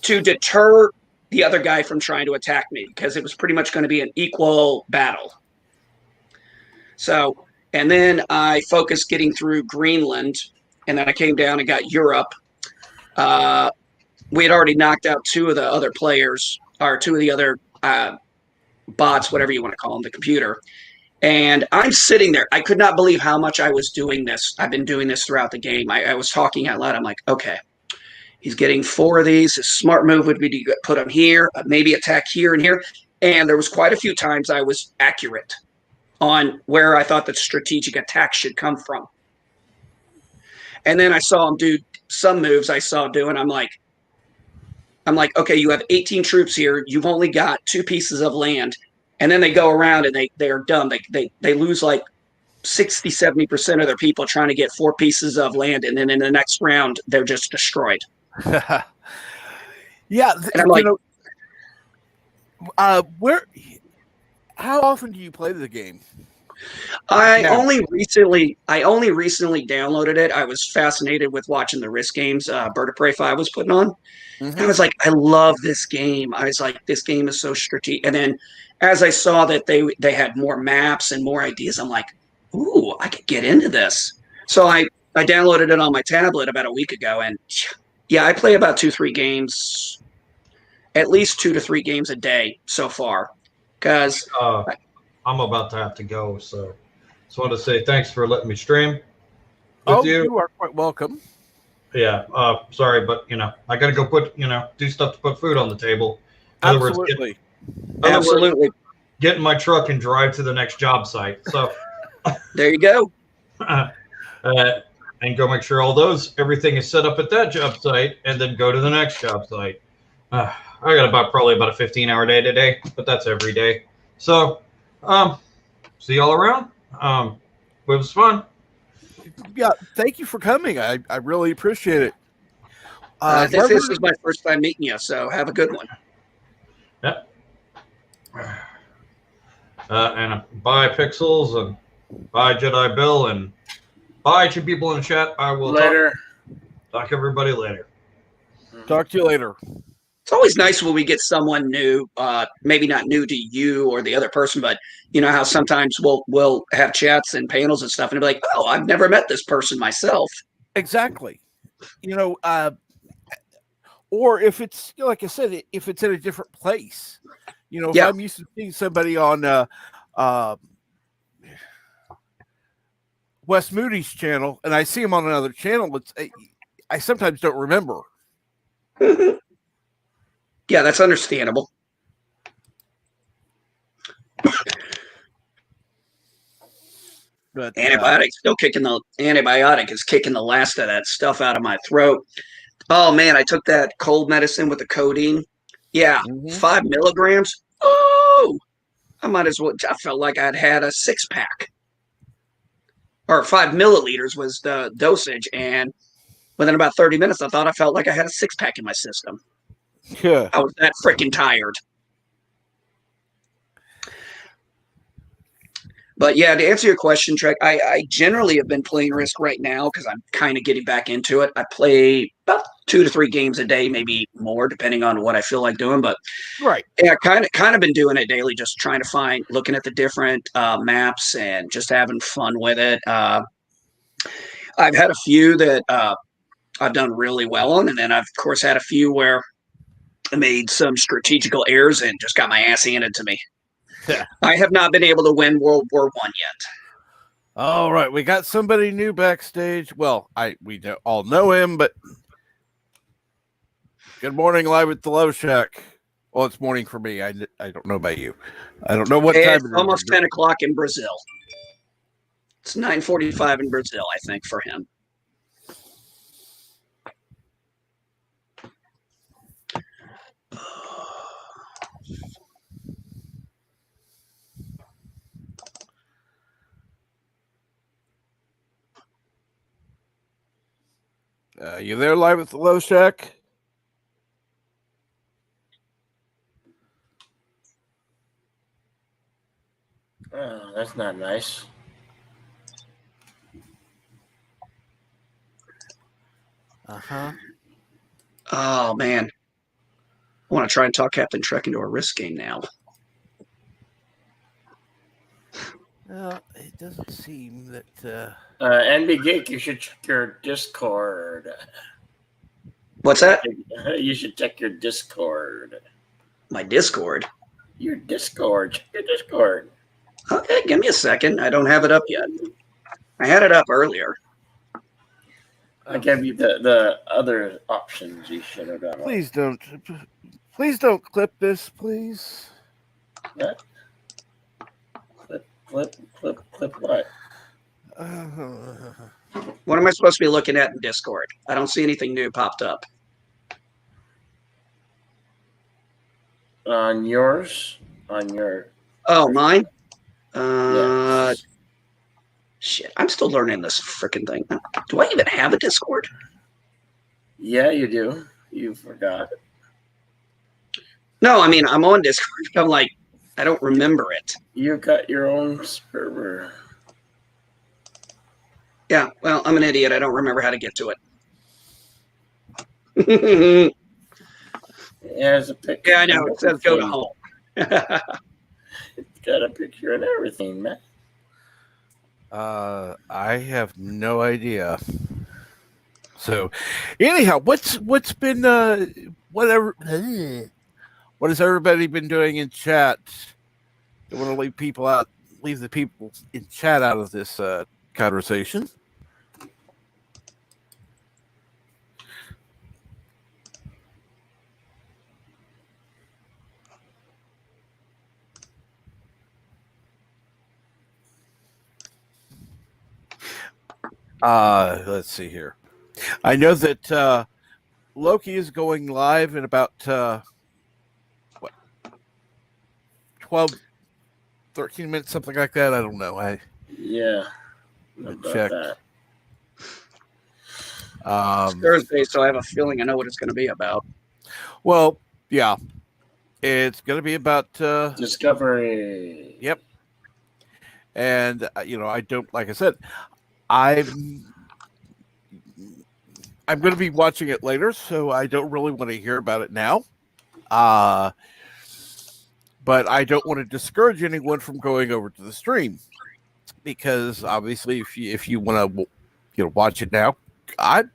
to deter the other guy from trying to attack me because it was pretty much going to be an equal battle. So, and then I focused getting through Greenland, and then I came down and got Europe. We had already knocked out two of the other players, or two of the other bots, whatever you want to call them, the computer. And I'm sitting there. I could not believe how much I was doing this. I've been doing this throughout the game. I was talking out loud. I'm like, okay, he's getting 4 of these. His smart move would be to put him here, maybe attack here and here. And there was quite a few times I was accurate on where I thought the strategic attack should come from. And then I saw him do some moves I saw doing. I'm like, okay, you have 18 troops here. You've only got 2 pieces of land. And then they go around and they're dumb. They lose like 60, 70% of their people trying to get 4 pieces of land. And then in the next round, they're just destroyed. Yeah. And I'm like, how often do you play the game? I only recently downloaded it. I was fascinated with watching the Risk games Bird of Prey 5 was putting on. Mm-hmm. I was like, I love this game. I was like, this game is so strategic. And then as I saw that they had more maps and more ideas, I'm like, ooh, I could get into this. So I downloaded it on my tablet about a week ago. And yeah, I play about 2-3 games, at least 2 to 3 games a day so far. Because I'm about to have to go, so just want to say thanks for letting me stream with you. You are quite welcome. Yeah, sorry, but I got to go do stuff to put food on the table. Absolutely. Absolutely. Get in my truck and drive to the next job site. So there you go. And go make sure everything is set up at that job site, and then go to the next job site. I got probably about a 15-hour day today, but that's every day. So, see y'all around. It was fun. Yeah, thank you for coming. I really appreciate it. This is my first time meeting you, so have a good one. Yep. And bye, Pixels, and bye, Jedi Bill, and bye to people in the chat. I will talk to everybody later. Talk to you later. It's always nice when we get someone new, maybe not new to you or the other person, but you know how sometimes we'll have chats and panels and stuff, and be like, oh, I've never met this person myself. Exactly. Or if it's like I said, if it's in a different place, if I'm used to seeing somebody on Wes Moody's channel, and I see him on another channel, I sometimes don't remember. Yeah, that's understandable. But antibiotic is kicking the last of that stuff out of my throat. Oh man, I took that cold medicine with the codeine. Yeah, 5 milligrams. Oh, I might as well. I felt like I'd had a 6-pack. Or 5 milliliters was the dosage, and within about 30 minutes, I thought I felt like I had a 6-pack in my system. Yeah, I was that freaking tired. But yeah, to answer your question, Trek, I generally have been playing Risk right now because I'm kind of getting back into it. I play about 2 to 3 games a day, maybe more, depending on what I feel like doing. But right, yeah, kind of been doing it daily, just trying to looking at the different maps and just having fun with it. I've had a few that I've done really well on, and then I've of course had a few where I made some strategical errors and just got my ass handed to me. Yeah. I have not been able to win World War I yet. All right, we got somebody new backstage. Well, we all know him, but good morning, live at the Love Shack. Well, it's morning for me. I don't know about you. I don't know what time it is. It's almost 10 o'clock in Brazil. It's 9:45 in Brazil, I think, for him. You there, live at the Low Shack? Oh, that's not nice. Oh man, I want to try and talk Captain Trek into a Risk game now. Well, it doesn't seem that. NB Geek, you should check your Discord. What's that? You should check your Discord. My Discord? Your Discord. Check your Discord. Okay, give me a second. I don't have it up yet. I had it up earlier. I gave you the other options you should have done. Please don't clip this, please. What? Clip what? What am I supposed to be looking at in Discord? I don't see anything new popped up. On yours? On your... Oh, mine? Shit, I'm still learning this freaking thing. Do I even have a Discord? Yeah, you do. You forgot. No, I mean, I'm on Discord. I'm like, I don't remember it. You got your own server. Yeah, well, I'm an idiot. I don't remember how to get to it. There's a picture. Yeah, I know. It says go to home. It's got a picture and everything, man. I have no idea. So, anyhow, what's been what has everybody been doing in chat? I want to leave the people in chat out of this conversation. Let's see here. I know that Loki is going live in about 12, 13 minutes, something like that. I don't know. Yeah. Check. It's Thursday, so I have a feeling I know what it's going to be about. Well, yeah. It's going to be about Discovery. Yep. And I don't, like I said, I'm going to be watching it later, so I don't really want to hear about it now. But I don't want to discourage anyone from going over to the stream, because obviously, if you want to, watch it now, like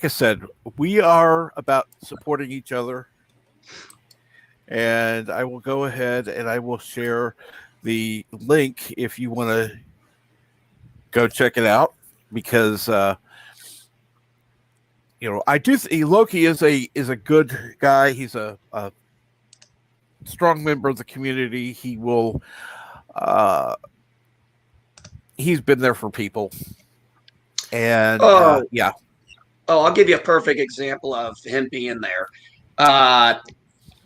I said, we are about supporting each other, and I will go ahead and I will share the link if you want to go check it out, because I do Loki is a good guy. He's a strong member of the community. He will he's been there for people, and yeah. Oh, I'll give you a perfect example of him being there. I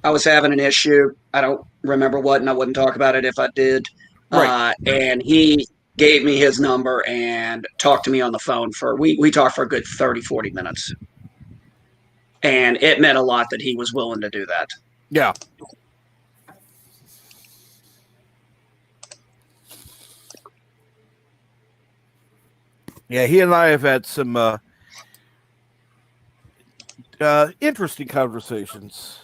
was having an issue. I don't remember what, and I wouldn't talk about it if I did. Right. And he gave me his number and talked to me on the phone we talked for a good 30, 40 minutes. And it meant a lot that he was willing to do that. Yeah. Yeah, he and I have had some interesting conversations.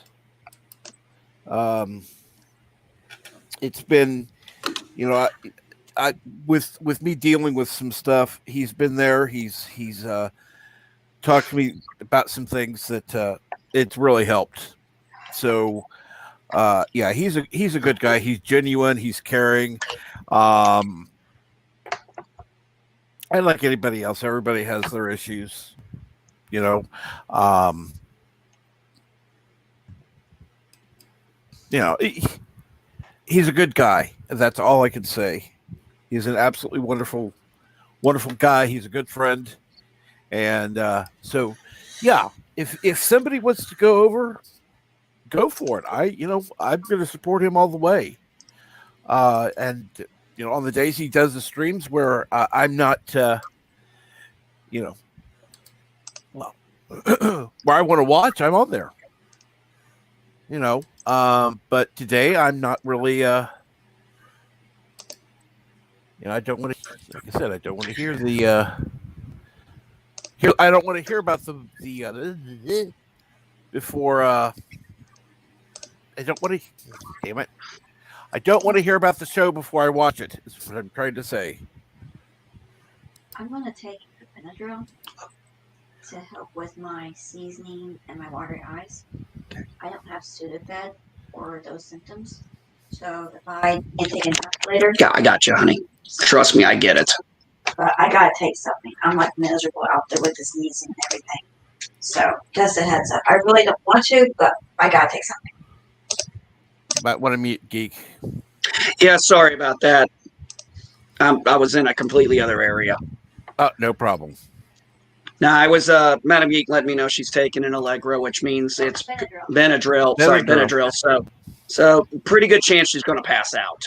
It's been, I with me dealing with some stuff. He's been there. He's talked to me about some things that it's really helped. So, yeah, he's a good guy. He's genuine. He's caring. And like anybody else, everybody has their issues. He's a good guy. That's all I can say. He's an absolutely wonderful, wonderful guy. He's a good friend. And so, yeah, if somebody wants to go over, go for it. I'm going to support him all the way. And on the days he does the streams where I'm not, well, where I want to watch, I'm on there. But today I'm not really. I don't want to. Like I said, I don't want to hear the. I don't want to hear about the before. I don't want to. Damn it! I don't want to hear about the show before I watch it. Is what I'm trying to say. I'm going to take Benadryl to help with my sneezing and my watery eyes. I don't have Sudafed, for those symptoms. So if I can't take an later, Yeah, I got you, honey. Trust me, I get it. but I gotta take something. I'm like miserable out there with this sneezing and everything. So just a heads up. I really don't want to, but I gotta take something. Might want to meet Geek. Yeah, sorry about that. I was in a completely other area. Oh, no problem. Now, I was, Madam Geek let me know she's taking an Allegra, which means it's Benadryl. Sorry, Benadryl. So pretty good chance she's going to pass out.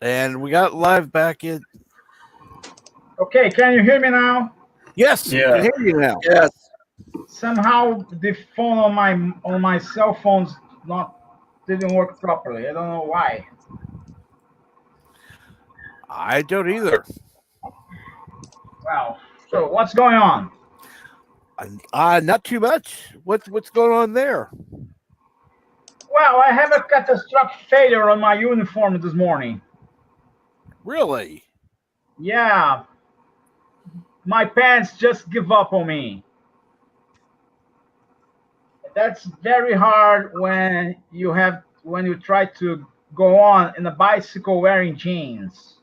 And we got live back in. Okay, can you hear me now? Yes, I can hear you now. Yes. Somehow the phone on my cell phones didn't work properly. I don't know why. I don't either. Wow. So what's going on? Not too much. What's going on there? Well, I have a catastrophic failure on my uniform this morning. Really? Yeah. My pants just give up on me. That's very hard when you try to go on in a bicycle wearing jeans.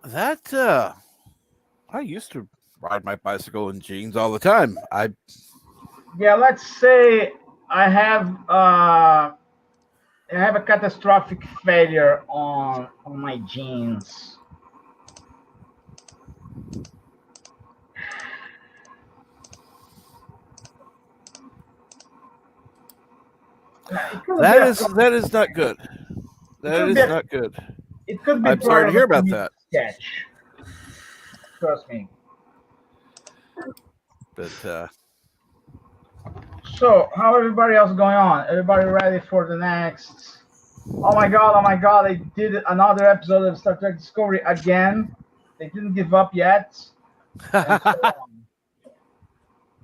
That I used to ride my bicycle in jeans all the time. Yeah, let's say I have a catastrophic failure on my jeans. That is not good. That is not good. It could be. I'm sorry to hear about that. Sketch. Trust me. But so how everybody else going on? Everybody ready for the next? Oh my god! They did another episode of Star Trek Discovery again. They didn't give up yet. And so on.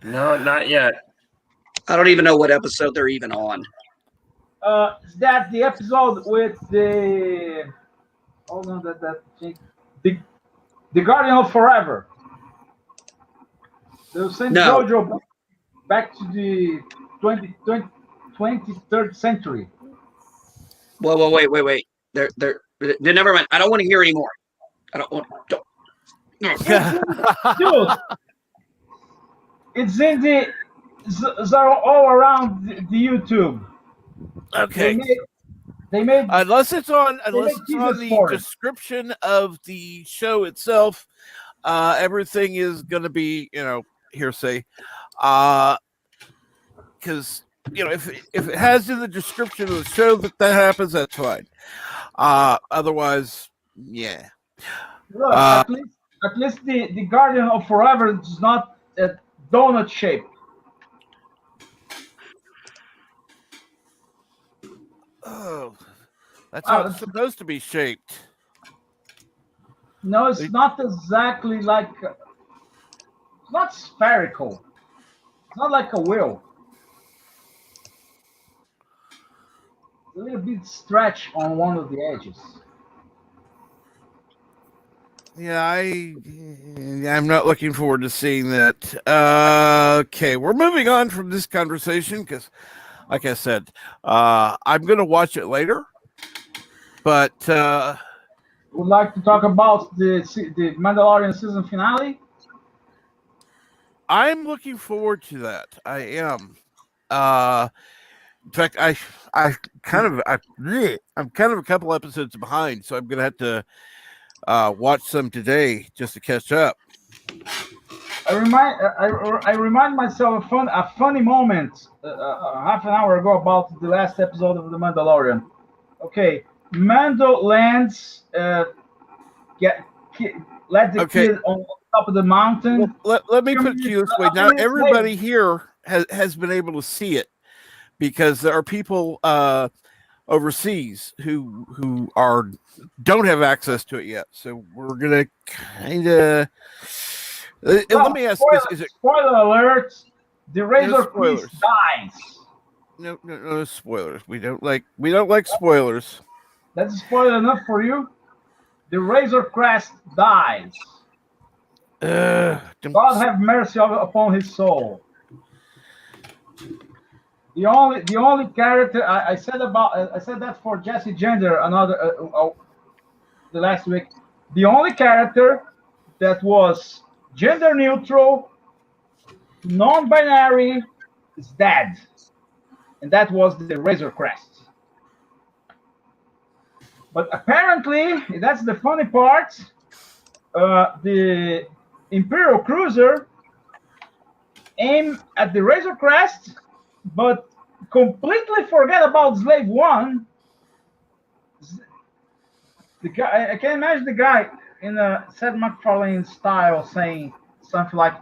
No, not yet. I don't even know what episode they're even on. Is that the episode with the? Hold on, the Guardian of Forever. They'll send JoJo back to the 23rd century. Whoa, wait. They're never mind. I don't want to hear anymore. I don't want. Don't. Dude, it's in it's all around the YouTube. Okay. They made unless it's on the description of the show itself, everything is going to be hearsay. Because if it has in the description of the show that happens, that's fine. Otherwise, yeah. Look, at least the Guardian of Forever is not a donut shape. Oh, that's how it's supposed to be shaped. No, it's not exactly like. It's not spherical. It's not like a wheel. It's a little bit stretch on one of the edges. Yeah, I'm not looking forward to seeing that. Okay, we're moving on from this conversation because, like I said, I'm going to watch it later. But would like to talk about the Mandalorian season finale. I'm looking forward to that. I am. In fact, I'm kind of a couple episodes behind, so I'm going to have to watch some today just to catch up. I remind myself a funny moment half an hour ago about the last episode of The Mandalorian. Okay, Mando lands, let the kid on top of the mountain. Well, let me put it to you this way. Now, everybody here has been able to see it because there are people overseas who don't have access to it yet. So we're gonna kind of. Let me ask this: is it spoiler alert? The Razor Priest dies. No spoilers. We don't like spoilers. That's a spoiler enough for you. The Razor Crest dies. God have mercy upon his soul. The only character I said that for Jesse Gender the last week. The only character that was gender neutral, non-binary, is dead, and that was the Razor Crest. But apparently, that's the funny part. The Imperial Cruiser aimed at the Razor Crest, but completely forget about Slave One. The guy, I can imagine the guy in a Seth MacFarlane style saying something like,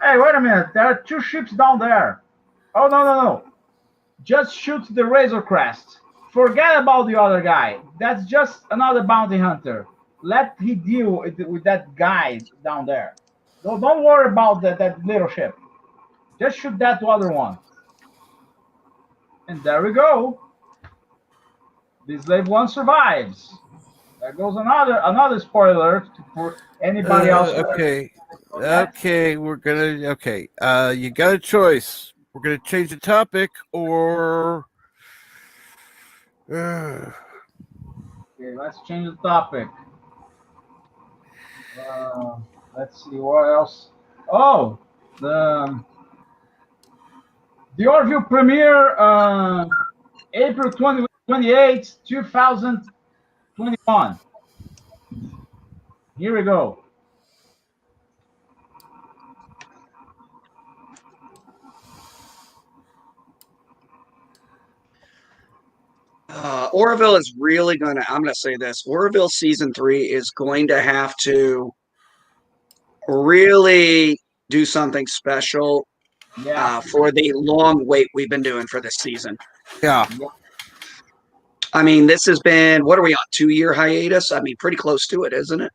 "Hey, wait a minute! There are two ships down there. Oh no! Just shoot the Razor Crest. Forget about the other guy. That's just another bounty hunter. Let he deal with that guy down there. Don't worry about that little ship. Just shoot that other one." And there we go. The Slave One survives. There goes another spoiler for anybody else. Okay. We're gonna. Okay. You got a choice. We're gonna change the topic, or. Okay, let's change the topic. Let's see what else. Oh, the Orville premiere, April 28th, 2021. Here we go. Orville is really I'm going to say this. Orville season 3 is going to have to really do something special for the long wait we've been doing for this season. Yeah. I mean, this has been, what are we on, 2-year hiatus? I mean, pretty close to it, isn't it?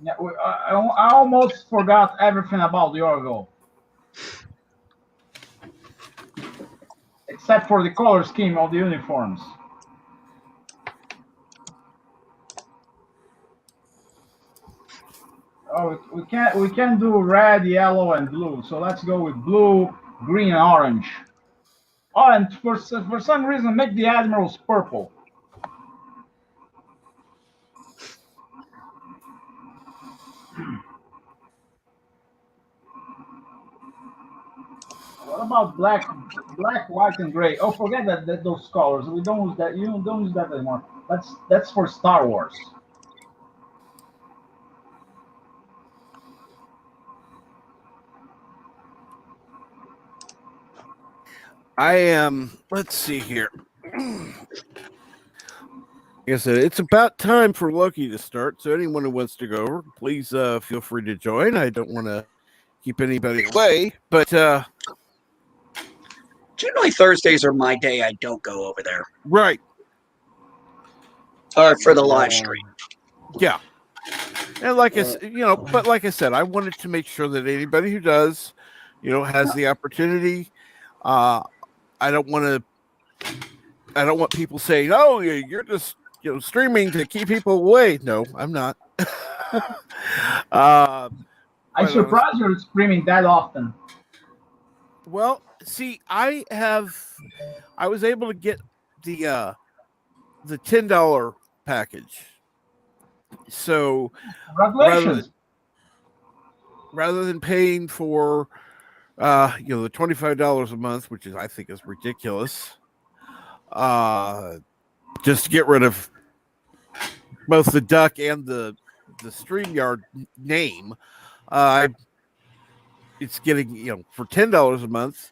Yeah, I almost forgot everything about the Orville. Except for the color scheme of the uniforms. Oh, we can't do red, yellow, and blue. So let's go with blue, green, and orange. Oh, and for some reason, make the admirals purple. What about black, white, and gray? Oh, forget that those colors. We don't use that. You don't use that anymore. That's for Star Wars. I am. Let's see here. Like I said, it's about time for Loki to start. So anyone who wants to go over, please feel free to join. I don't want to keep anybody away, but generally Thursdays are my day. I don't go over there. Right. For the live stream. Yeah. And like like I said, I wanted to make sure that anybody who does, has the opportunity. I don't want people saying, "Oh, you're just streaming to keep people away." No, I'm not. I'm surprised you're streaming that often. Well, see, I was able to get the $10 package. So congratulations. Rather than paying for the $25 a month, which I think is ridiculous, just to get rid of both the duck and the StreamYard name, it's getting for $10 a month,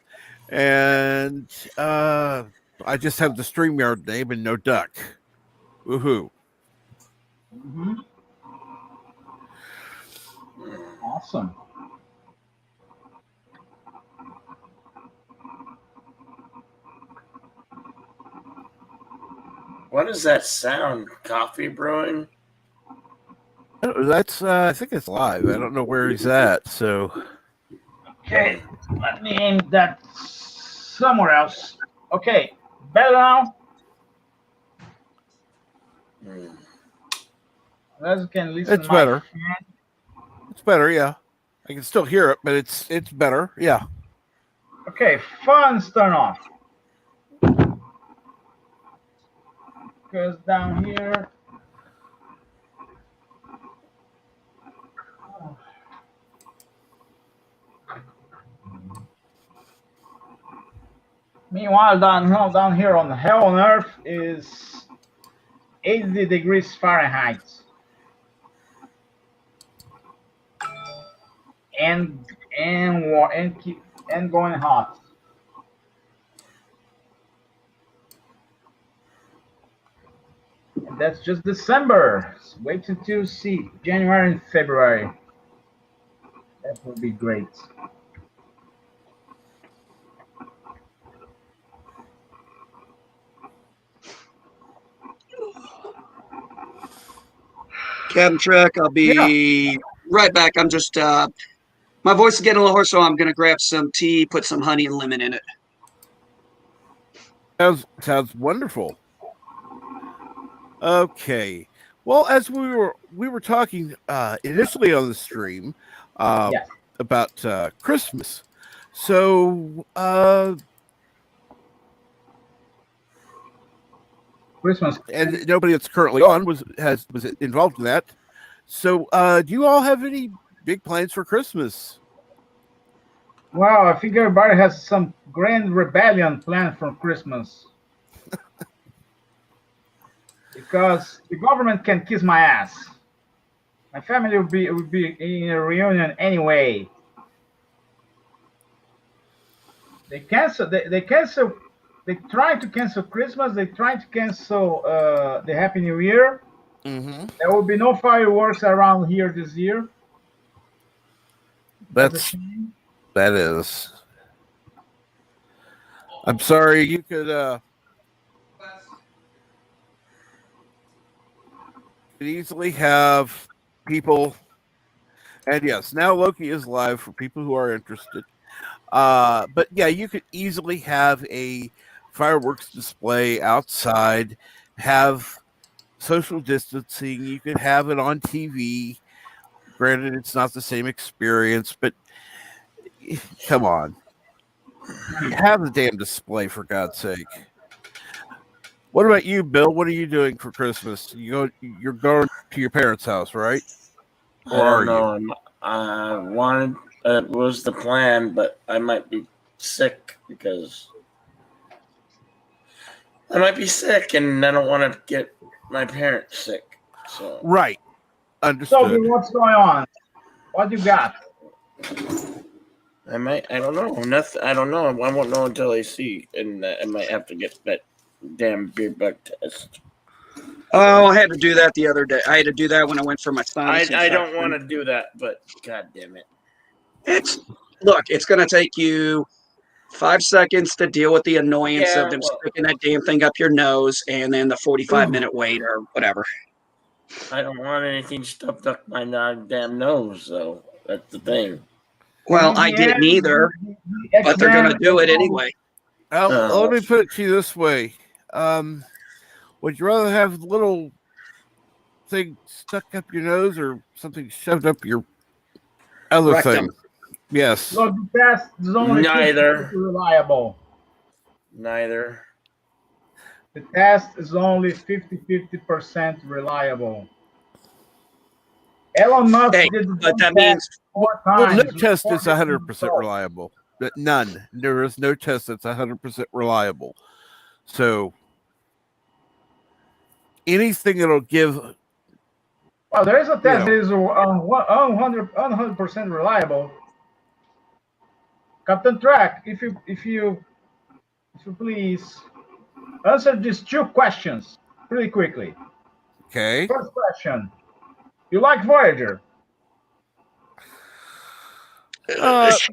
and I just have the StreamYard name and no duck. Woohoo! Mm-hmm. Awesome. What is that sound? Coffee brewing? That's I think it's live. I don't know where he's at. So okay, let me aim that somewhere else. Okay, better now. As can listen. It's better. It's better, yeah. I can still hear it, but it's better, yeah. Okay, fun's turn off. Goes down here. Meanwhile, down here on Hell on Earth is 80 degrees Fahrenheit. And going hot. And that's just December. Wait until see January and February. That would be great. Cabin Trek, I'll be right back. I'm just my voice is getting a little hoarse, so I'm gonna grab some tea, put some honey and lemon in it. Sounds wonderful. Okay. Well, as we were talking initially on the stream about Christmas, so Christmas, and nobody that's currently on was involved in that. So, do you all have any big plans for Christmas? Well, I think everybody has some grand rebellion planned for Christmas. Because the government can kiss my ass. My family would be in a reunion anyway. They cancel. They cancel. They try to cancel Christmas. They try to cancel the Happy New Year. Mm-hmm. There will be no fireworks around here this year. That is. I'm sorry. You could easily have people, and yes, now Loki is live for people who are interested. But yeah, you could easily have a fireworks display outside, have social distancing. You could have it on TV. Granted, it's not the same experience, but come on. Have the damn display, for God's sake. What about you, Bill? What are you doing for Christmas? You're going to your parents' house, right? Or I don't know. I wanted it was the plan, but I might be sick because I might be sick, and I don't want to get my parents sick. So right, understood. So, what's going on? What you got? I don't know. Nothing. I don't know. I won't know until I see, and I might have to get that damn beer bug test. Oh, I had to do that the other day. I had to do that when I went for my sinus I don't want to do that, but god damn it. It's going to take you 5 seconds to deal with the annoyance of them sticking that damn thing up your nose, and then the 45-minute wait or whatever. I don't want anything stuffed up my damn nose, though. That's the thing. Well, I didn't either, but they're going to do it anyway. Let me put it to you this way. Would you rather have a little thing stuck up your nose or something shoved up your other Rectum. thing? Yes. Look, the test is only Neither. 50% reliable. Neither. The test is only 50% reliable. Elon Musk did the but that test means 4 times. Well, no test is 100% reliable. None. There is no test that's 100% reliable. So anything that'll give. Well, there is a test that is 100% reliable. Captain Track, if you please answer these 2 questions pretty quickly. Okay. First question: you like Voyager?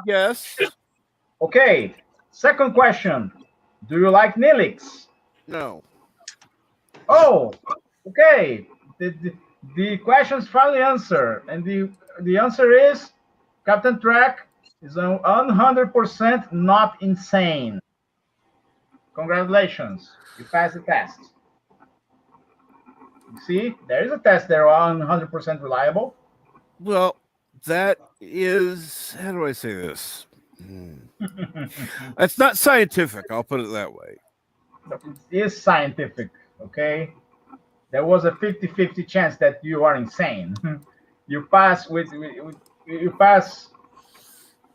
Yes. Okay. Second question: do you like Nilix? No. Oh, okay. The question's finally answered, and the answer is Captain Track is 100% not insane. Congratulations, you passed the test. You see, there is a test there 100% reliable. Well, that is, how do I say this? It's not scientific. I'll put it that way. It is scientific, okay? There was a 50-50 chance that you are insane. You pass you pass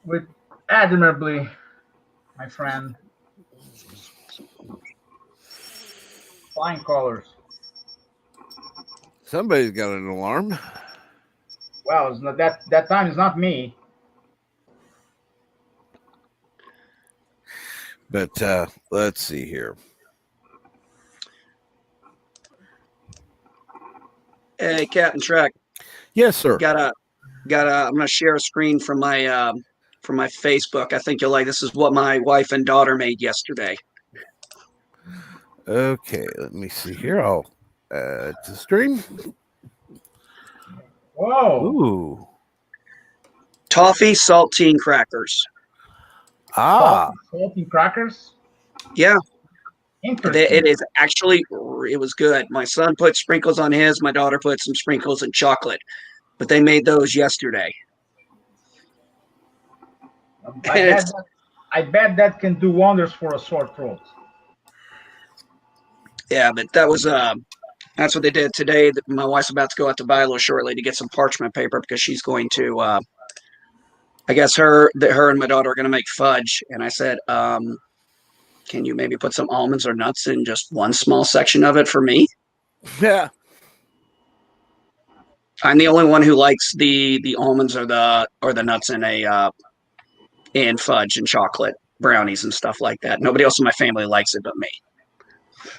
with admirably, my friend. Flying colors. Somebody's got an alarm. Well, it's not that time is not me. But let's see here. Hey, Captain Trek. Yes, sir. Got a. I'm gonna share a screen from my Facebook. I think you'll like. This is what my wife and daughter made yesterday. Okay, let me see here. I'll add to stream. Whoa. Ooh. Toffee saltine crackers. Ah. Saltine crackers? Yeah. Interesting. It is actually, it was good. My son put sprinkles on his. My daughter put some sprinkles and chocolate. But they made those yesterday. I bet that can do wonders for a sore throat. Yeah, but that was that's what they did today. My wife's about to go out to Bilo shortly to get some parchment paper because she's going to. I guess her and my daughter are going to make fudge, and I said, can you maybe put some almonds or nuts in just one small section of it for me? Yeah. I'm the only one who likes the almonds or the nuts in fudge and chocolate brownies and stuff like that. Nobody else in my family likes it but me.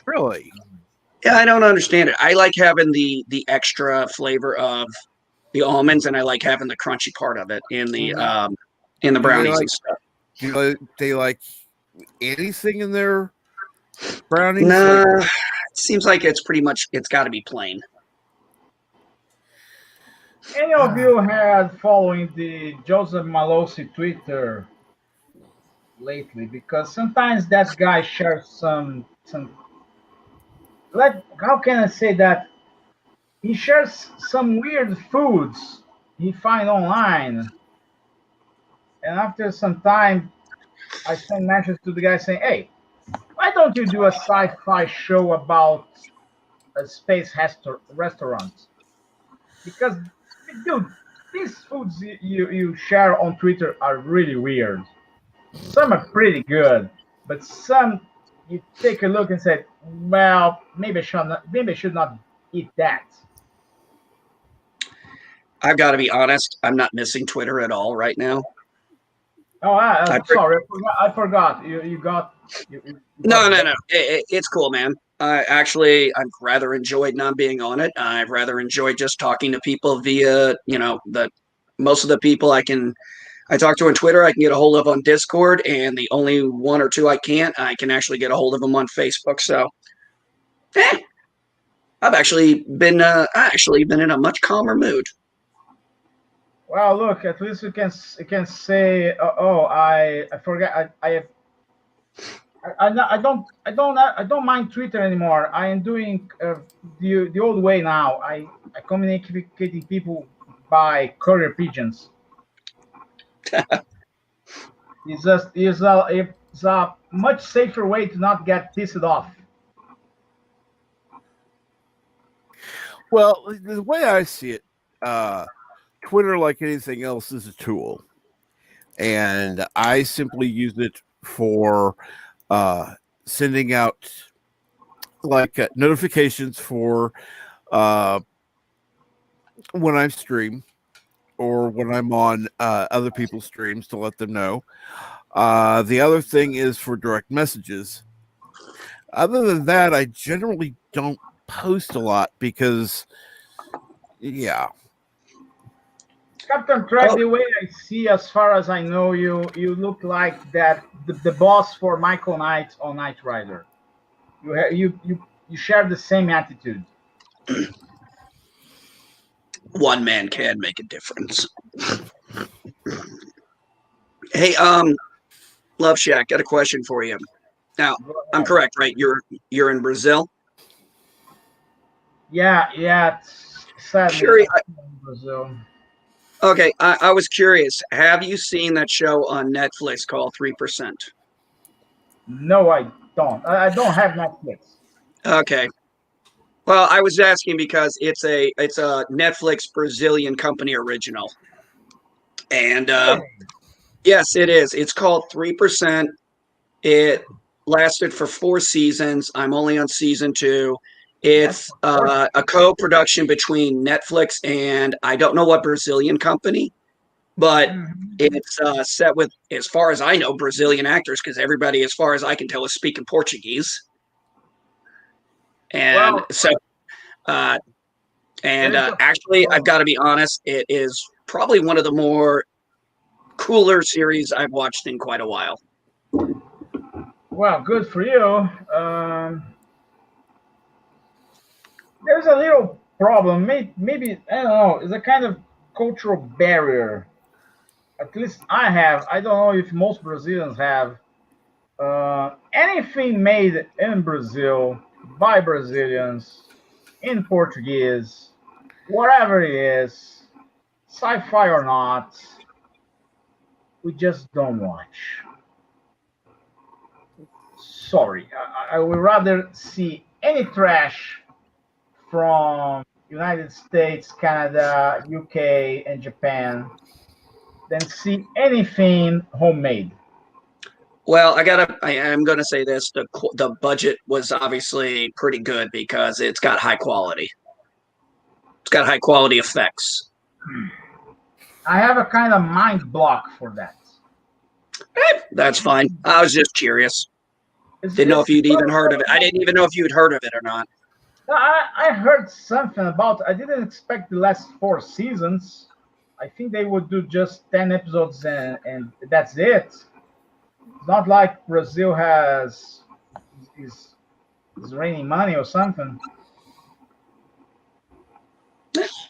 Really? Yeah, I don't understand it. I like having the extra flavor of the almonds, and I like having the crunchy part of it in the brownies and stuff. Do they like anything in their brownies? No, it seems like it's pretty much it's got to be plain. Any of you had following the Joseph Malosi Twitter lately? Because sometimes that guy shares some like, how can I say that? He shares some weird foods he find online, and after some time, I send messages to the guy saying, "Hey, why don't you do a sci-fi show about a space restaurant? Because, dude, these foods you share on Twitter are really weird. Some are pretty good, but some you take a look and say, well, maybe I should not eat that." I've got to be honest. I'm not missing Twitter at all right now. Oh, I'm sorry. I forgot. You got. No. It's cool, man. I've rather enjoyed not being on it. I've rather enjoyed just talking to people via, most of the people I talk to on Twitter, I can get a hold of on Discord, and the only one or two I can actually get a hold of them on Facebook. So, I've actually been in a much calmer mood. Well, look. At least you can say, "Oh, I forgot. I don't mind Twitter anymore. I am doing the old way now. I communicating people by courier pigeons. It's a much safer way to not get pissed off." Well, the way I see it, Twitter, like anything else, is a tool, and I simply use it for sending out like notifications for when I stream or when I'm on other people's streams to let them know. The other thing is for direct messages. Other than that, I generally don't post a lot because, yeah. Captain Trek, the way I see, as far as I know you, you look like that the boss for Michael Knight on Knight Rider. You share the same attitude. One man can make a difference. Hey, Love Shack, got a question for you. Now, I'm correct, right? You're in Brazil? Yeah. Sadly, Sure, in Brazil. Okay, I was curious. Have you seen that show on Netflix called 3%? No, I don't. I don't have Netflix. Okay. Well, I was asking because it's a Netflix Brazilian company original, and yes, it is. It's called 3%. It lasted for 4 seasons. I'm only on season 2. It's a co-production between Netflix and I don't know what Brazilian company, but it's set with, as far as I know, Brazilian actors because everybody, as far as I can tell, is speaking Portuguese. And Well, so, actually, I've got to be honest, it is probably one of the more cooler series I've watched in quite a while. Well, good for you. There's a little problem. Maybe I don't know. It's a kind of cultural barrier. At least I have. I don't know if most Brazilians have. Anything made in Brazil by Brazilians in Portuguese, whatever it is, sci-fi or not, we just don't watch. Sorry, I would rather see any trash from United States, Canada, UK, and Japan than see anything homemade. Well, I am gonna say this: the budget was obviously pretty good because it's got high quality. It's got high quality effects. I have a kind of mind block for that. That's fine. I was just curious. Didn't know if you'd even heard of it. I didn't even know if you'd heard of it or not. I heard something about. I didn't expect the last 4 seasons. I think they would do just 10 episodes and that's it. It's not like Brazil has is raining money or something. It's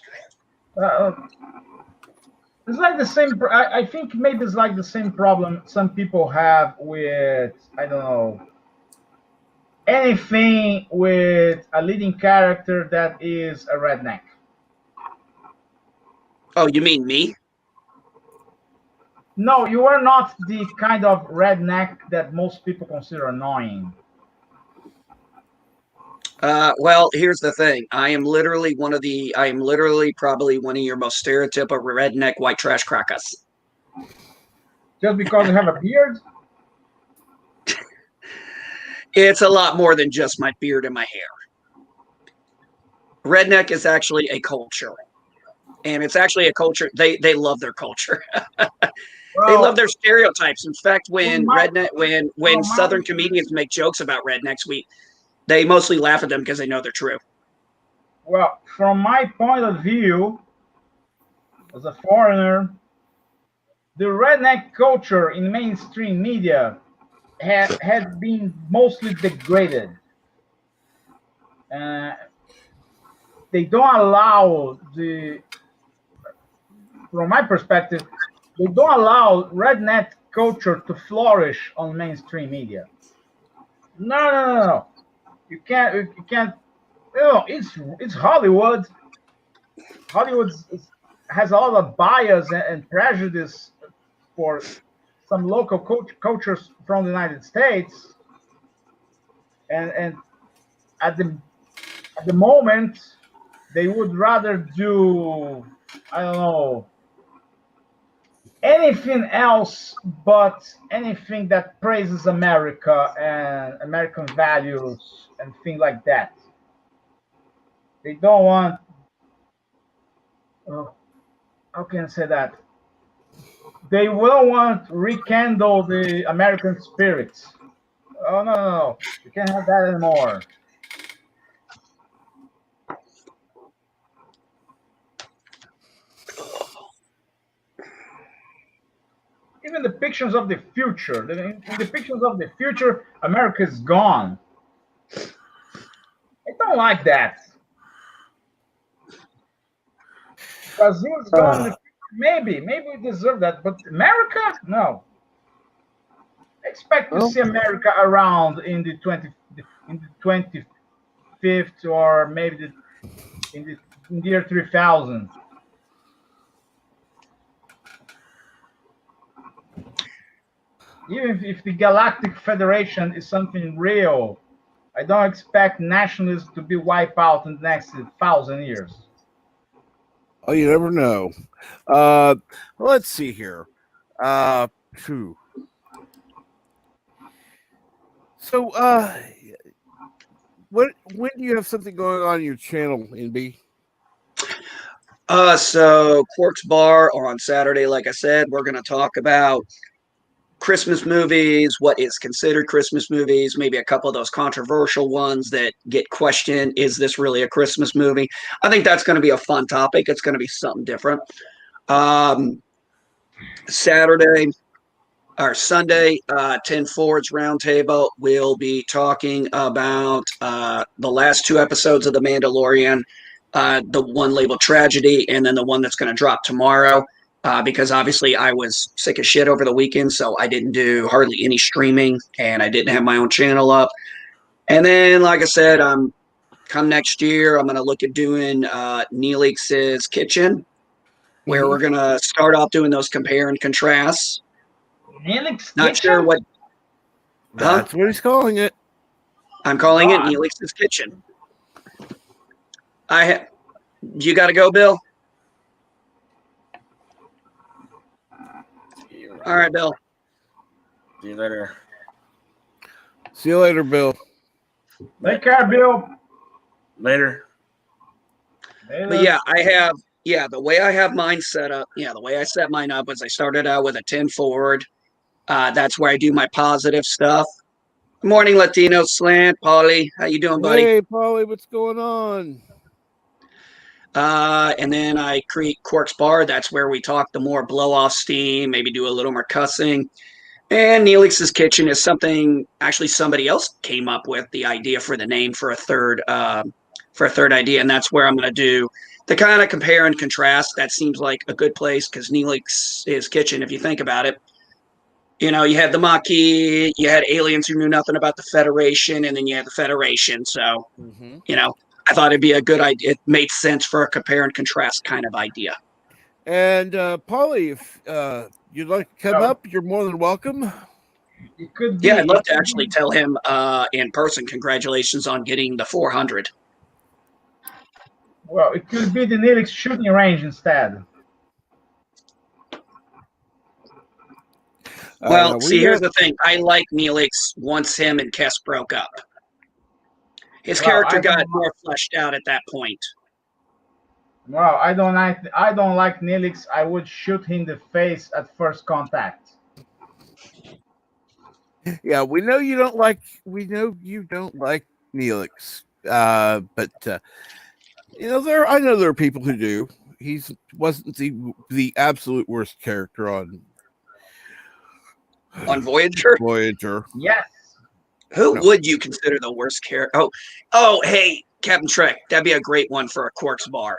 like the same. I think maybe it's like the same problem some people have with, I don't know, anything with a leading character that is a redneck. Oh, you mean me? No, you are not the kind of redneck that most people consider annoying. Well, here's the thing. I am literally probably one of your most stereotypical redneck white trash crackers. Just because you have a beard? It's a lot more than just my beard and my hair. Redneck is actually a culture. And it's actually a culture. They love their culture. They love their stereotypes. In fact, when Southern comedians make jokes about rednecks, they mostly laugh at them because they know they're true. Well, from my point of view, as a foreigner, the redneck culture in mainstream media had been mostly degraded. They don't allow from my perspective, they don't allow redneck culture to flourish on mainstream media. No. You can't. You can't. You know, it's Hollywood. Hollywood has a lot of bias and prejudice for some local cultures from the United States, and at the moment they would rather do, I don't know, anything else but anything that praises America and American values and things like that. They don't want. How can I say that? They will want to rekindle the American spirits. Oh no, you can't have that anymore. Even the pictures of the future. In the pictures of the future, America is gone. I don't like that. Brazil is gone. In the future. Maybe we deserve that, but America, no. Expect to see America around in the 25th or maybe in the year 3000. even if the Galactic Federation is something real, I don't expect nationalism to be wiped out in the next 1,000 years. Oh, you never know. Let's see here. Phew. So, when do you have something going on your channel, NB? So Quark's Bar on Saturday, like I said, we're going to talk about Christmas movies, what is considered Christmas movies, maybe a couple of those controversial ones that get questioned. Is this really a Christmas movie? I think that's going to be a fun topic. It's going to be something different. Saturday or Sunday, 10 Forwards Roundtable, we'll be talking about the last 2 episodes of The Mandalorian, the one labeled Tragedy, and then the one that's going to drop tomorrow. Because obviously I was sick as shit over the weekend, so I didn't do hardly any streaming, and I didn't have my own channel up. And then, like I said, come next year, I'm going to look at doing Neelix's Kitchen, where we're going to start off doing those compare and contrasts. Neelix Not Kitchen? sure what. That's what he's calling it. I'm calling it Neelix's Kitchen. You got to go, Bill? All right, Bill. See you later. See you later, Bill. Take care, Bill. Later. But yeah, the way I have mine set up, the way I set mine up is I started out with a 10 forward. That's where I do my positive stuff. Good morning, Latino Slant. Paulie, how you doing, buddy? Hey, Paulie, what's going on? And then I create Quark's Bar. That's where we talk the more blow off steam, maybe do a little more cussing. And Neelix's Kitchen is something actually somebody else came up with the idea for the name for a third idea, and that's where I'm going to do the kind of compare and contrast. That seems like a good place because Neelix's Kitchen, if you think about it, you had the Maquis, you had aliens who knew nothing about the Federation, and then you had the Federation. So, I thought it'd be a good idea. It made sense for a compare and contrast kind of idea. And Paulie, if you'd like to come up, you're more than welcome. It could be. Yeah, I'd love to actually tell him in person, congratulations on getting the 400. Well, it could be the Neelix shooting range instead. Well, see, here's the thing. I like Neelix once him and Kess broke up. His character got more fleshed out at that point. Well, I don't like Neelix. I would shoot him in the face at first contact. Yeah, we know you don't like Neelix. But I know there are people who do. He wasn't the absolute worst character on Voyager. Yes. Who would you consider the worst character? Oh, hey, Captain Trek. That'd be a great one for a Quark's Bar.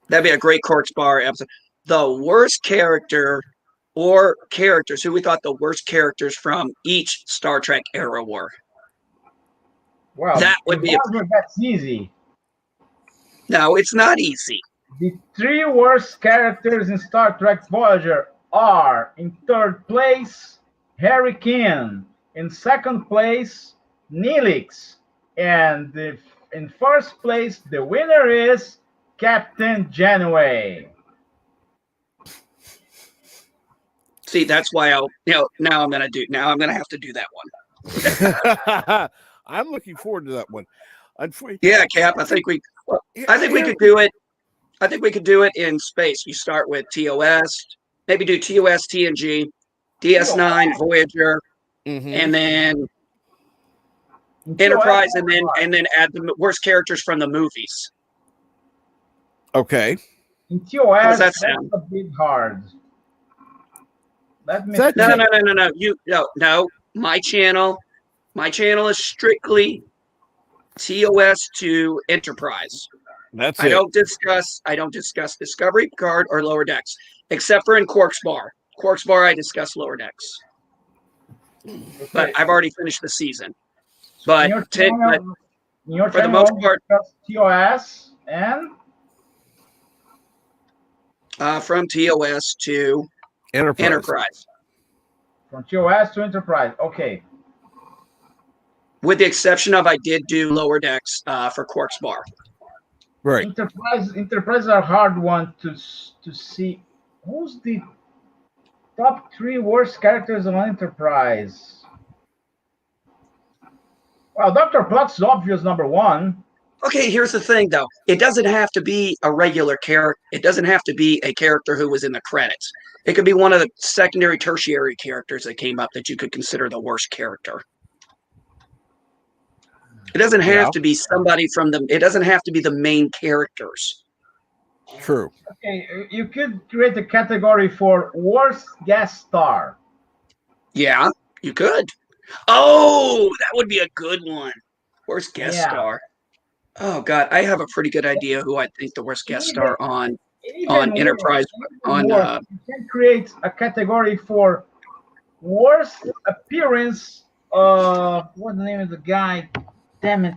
That'd be a great Quark's Bar episode. The worst character or characters who we thought the worst characters from each Star Trek era were. Well, that would be. That's easy. No, it's not easy. The 3 worst characters in Star Trek Voyager are, in 3rd place, Harry Kim. In 2nd place, Neelix. And in 1st place, the winner is Captain Janeway. See, that's why now I'm gonna have to do that one. I'm looking forward to that one. Yeah, Cap. I think we could do it. I think we could do it in space. You start with TOS, maybe do TOS, TNG, DS9, Voyager, and then Enterprise, and then add the worst characters from the movies. Okay. In TOS, that's a bit hard. No. My channel is strictly TOS to Enterprise. I don't discuss Discovery, Picard, or Lower Decks, except for in Quark's Bar. Quark's Bar, I discuss Lower Decks. Okay. But I've already finished the season. But for the most part, TOS and from TOS to Enterprise. From TOS to Enterprise. Okay. With the exception of I did do Lower Decks for Quark's Bar. Right. Enterprise are a hard one to see. Who's the top 3 worst characters on Enterprise? Well, Dr. Plot's is obvious number 1. Okay, here's the thing, though. It doesn't have to be a regular character. It doesn't have to be a character who was in the credits. It could be one of the secondary, tertiary characters that came up that you could consider the worst character. It doesn't have to be somebody from the. It doesn't have to be the main characters. True. Okay, you could create a category for worst guest star. Yeah, you could. Oh, that would be a good one. Worst guest star. Oh God, I have a pretty good idea who I think the worst guest star on Enterprise on. You can create a category for worst appearance. What's the name of the guy? Damn it!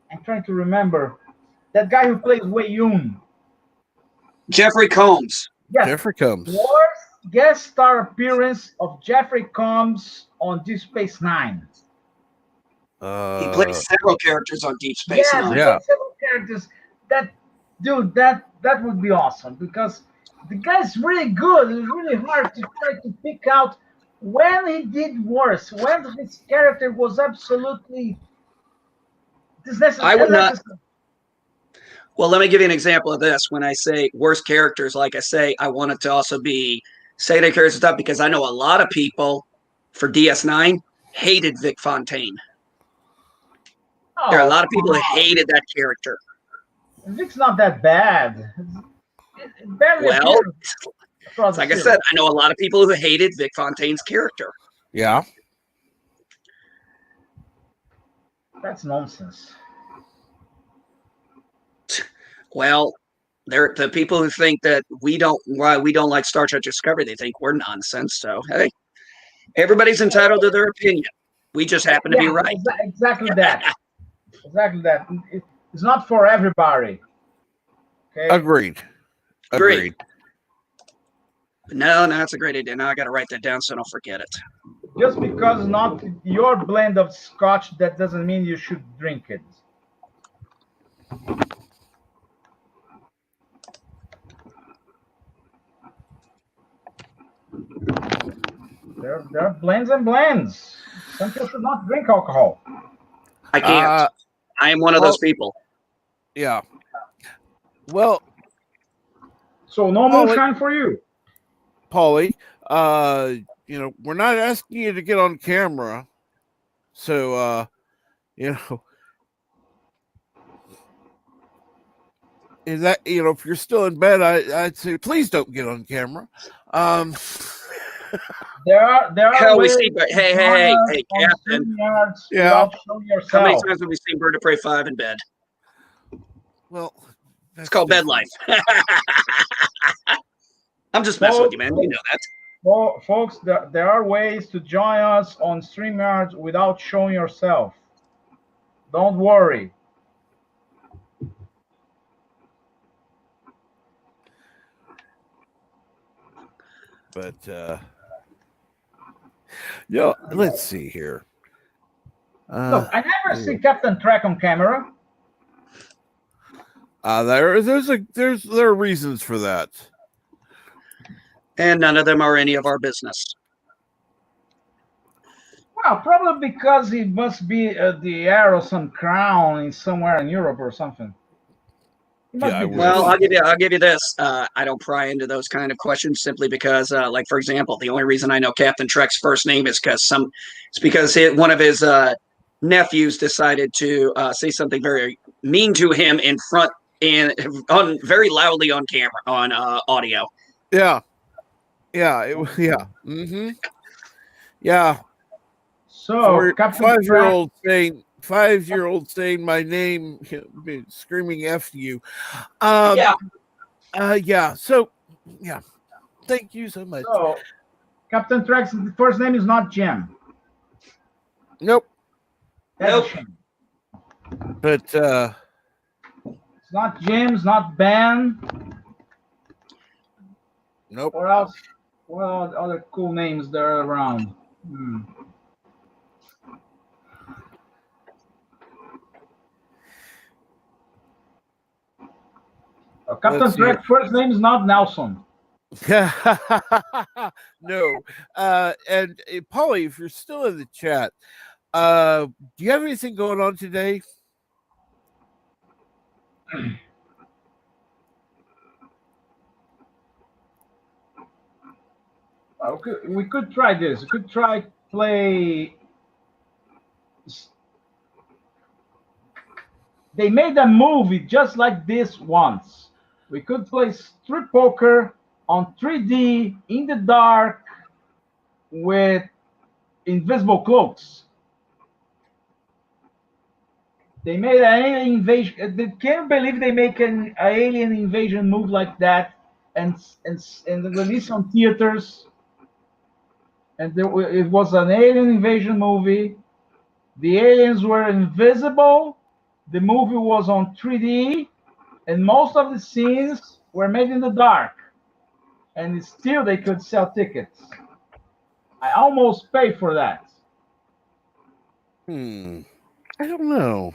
I'm trying to remember. That guy who plays Wei Yun. Jeffrey Combs. Yes. Jeffrey Combs. Worst guest star appearance of Jeffrey Combs on Deep Space Nine. He plays several characters on Deep Space Nine. Yeah, several characters. That would be awesome because the guy's really good. It's really hard to try to pick out when he did worse, when his character was absolutely. I would not. Well, let me give you an example of this. When I say worst characters, like I say, I want it to also be secondary characters stuff because I know a lot of people for DS9 hated Vic Fontaine. There are a lot of people who hated that character. Vic's not that bad. Well, like I said, I know a lot of people who hated Vic Fontaine's character. Yeah. That's nonsense. Well, they're the people who think that we don't like Star Trek Discovery. They think we're nonsense. So hey, everybody's entitled to their opinion. We just happen to be right. Exactly that. Exactly that. It's not for everybody. Okay. Agreed. No, that's a great idea. Now I got to write that down so I don't forget it. Just because not your blend of scotch, that doesn't mean you should drink it. There are blends and blends. Some people should not drink alcohol. I can't. I am one of those people. Yeah. Well. So no moonshine for you, Paulie. We're not asking you to get on camera, so is that if you're still in bed, I'd say please don't get on camera. There are Hell, ways hey, Captain. Yeah. How many times have we seen Bird of Prey 5 in bed? Well, it's called bed life. I'm just messing with you, man. You know that. Well, folks, there are ways to join us on StreamYard without showing yourself. Don't worry. But let's see here. Look, I never see Captain Trek on camera. There are reasons for that. And none of them are any of our business. Well, probably because he must be the heir of some crown somewhere in Europe or something. Well, I'll give you this. I don't pry into those kind of questions simply because, like for example, the only reason I know Captain Trek's first name is because one of his nephews decided to say something very mean to him very loudly on camera on audio. Yeah. Mm-hmm. Yeah. So Captain 5-year-old saying my name, screaming F you. Yeah. So, yeah. Thank you so much. So, Captain Trek's first name is not Jim. Nope. But it's not Jim, it's not Ben. Nope. Or else, well, other cool names that are around. Captain Trek first name is not Nelson. No. And Polly, if you're still in the chat, do you have anything going on today? We could try this. We could try play. They made a movie just like this once. We could play strip poker on 3D in the dark with invisible cloaks. They made an alien invasion. They can't believe they make an alien invasion move like that and release on theaters. And it was an alien invasion movie. The aliens were invisible. The movie was on 3D, and most of the scenes were made in the dark. And still, they could sell tickets. I almost paid for that. I don't know.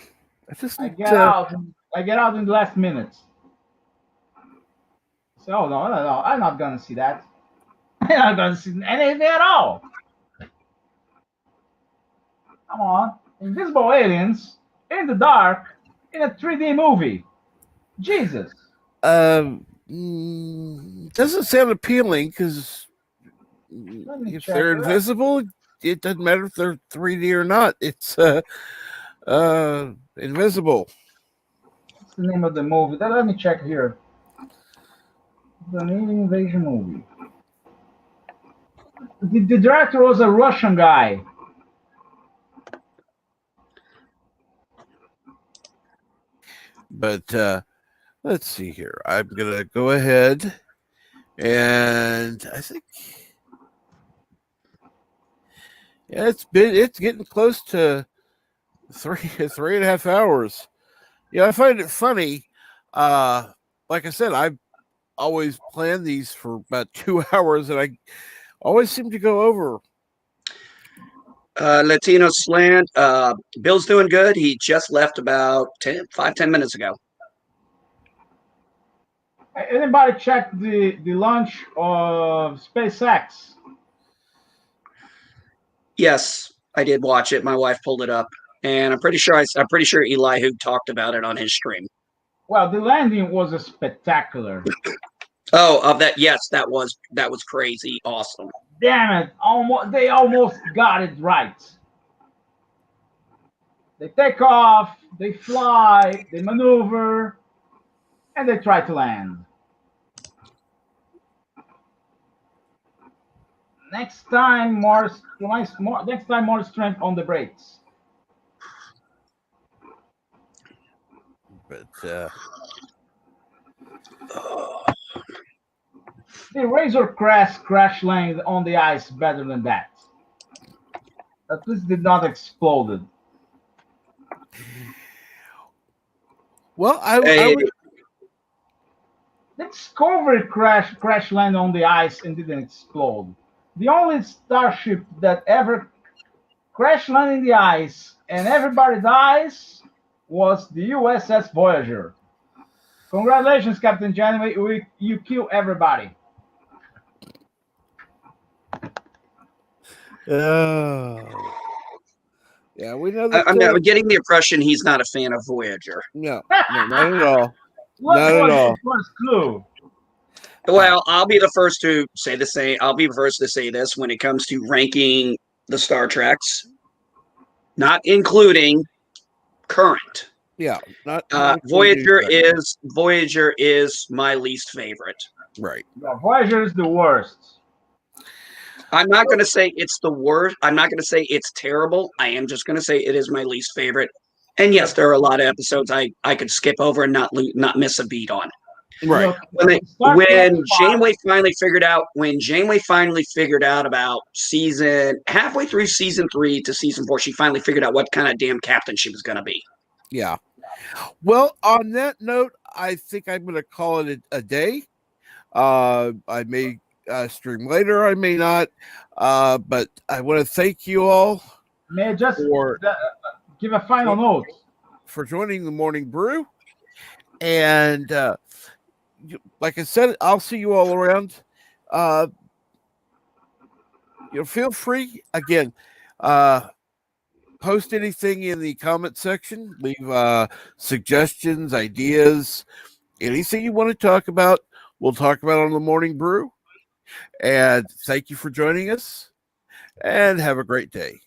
I get out. I get out in the last minute. So, oh, no, I'm not gonna see that. I'm not gonna see anything at all. Come on, invisible aliens in the dark in a 3D movie. Jesus. Doesn't sound appealing because if they're invisible, it doesn't matter if they're 3D or not. It's invisible. What's the name of the movie? Let me check here. The alien invasion movie. The director was a Russian guy. But let's see here. I'm gonna go ahead, and I think it's getting close to 3.5 hours. Yeah, I find it funny. Like I said, I always plan these for about 2 hours, and I always seem to go over. Latino Slant. Bill's doing good. He just left about 10 minutes ago. Anybody check the launch of SpaceX? Yes, I did watch it. My wife pulled it up, and I'm pretty sure Eli talked about it on his stream. Well, the landing was a spectacular. Yes, that was crazy, awesome. Damn it! They almost got it right. They take off, they fly, they maneuver, and they try to land. Next time, more strength on the brakes. But the Razor crash landed on the ice better than that. At least did not explode. Well, I would. The Discovery crash landed on the ice and didn't explode. The only starship that ever crash landed in the ice and everybody dies was the USS Voyager. Congratulations, Captain Janeway. You kill everybody. Yeah, we know that. I'm getting the impression he's not a fan of Voyager. No, not at all. Not at all. First clue. Well, I'll be the first to say the same. I'll be the first to say this when it comes to ranking the Star Treks, not including current. Yeah, not Voyager is my least favorite. Right. Yeah, Voyager is the worst. I'm not going to say it's the worst. I'm not going to say it's terrible. I am just going to say it is my least favorite. And yes, there are a lot of episodes I could skip over and not miss a beat on. Right. When Janeway finally figured out about halfway through season 3 to season 4, she finally figured out what kind of damn captain she was going to be. Yeah. Well, on that note, I think I'm going to call it a day. I may stream later. I may not. But I want to thank you all. May I just give a final note for joining the Morning Brew. And like I said, I'll see you all around. Feel free again. Post anything in the comment section. Leave suggestions, ideas, anything you want to talk about. We'll talk about on the Morning Brew. And thank you for joining us. And have a great day.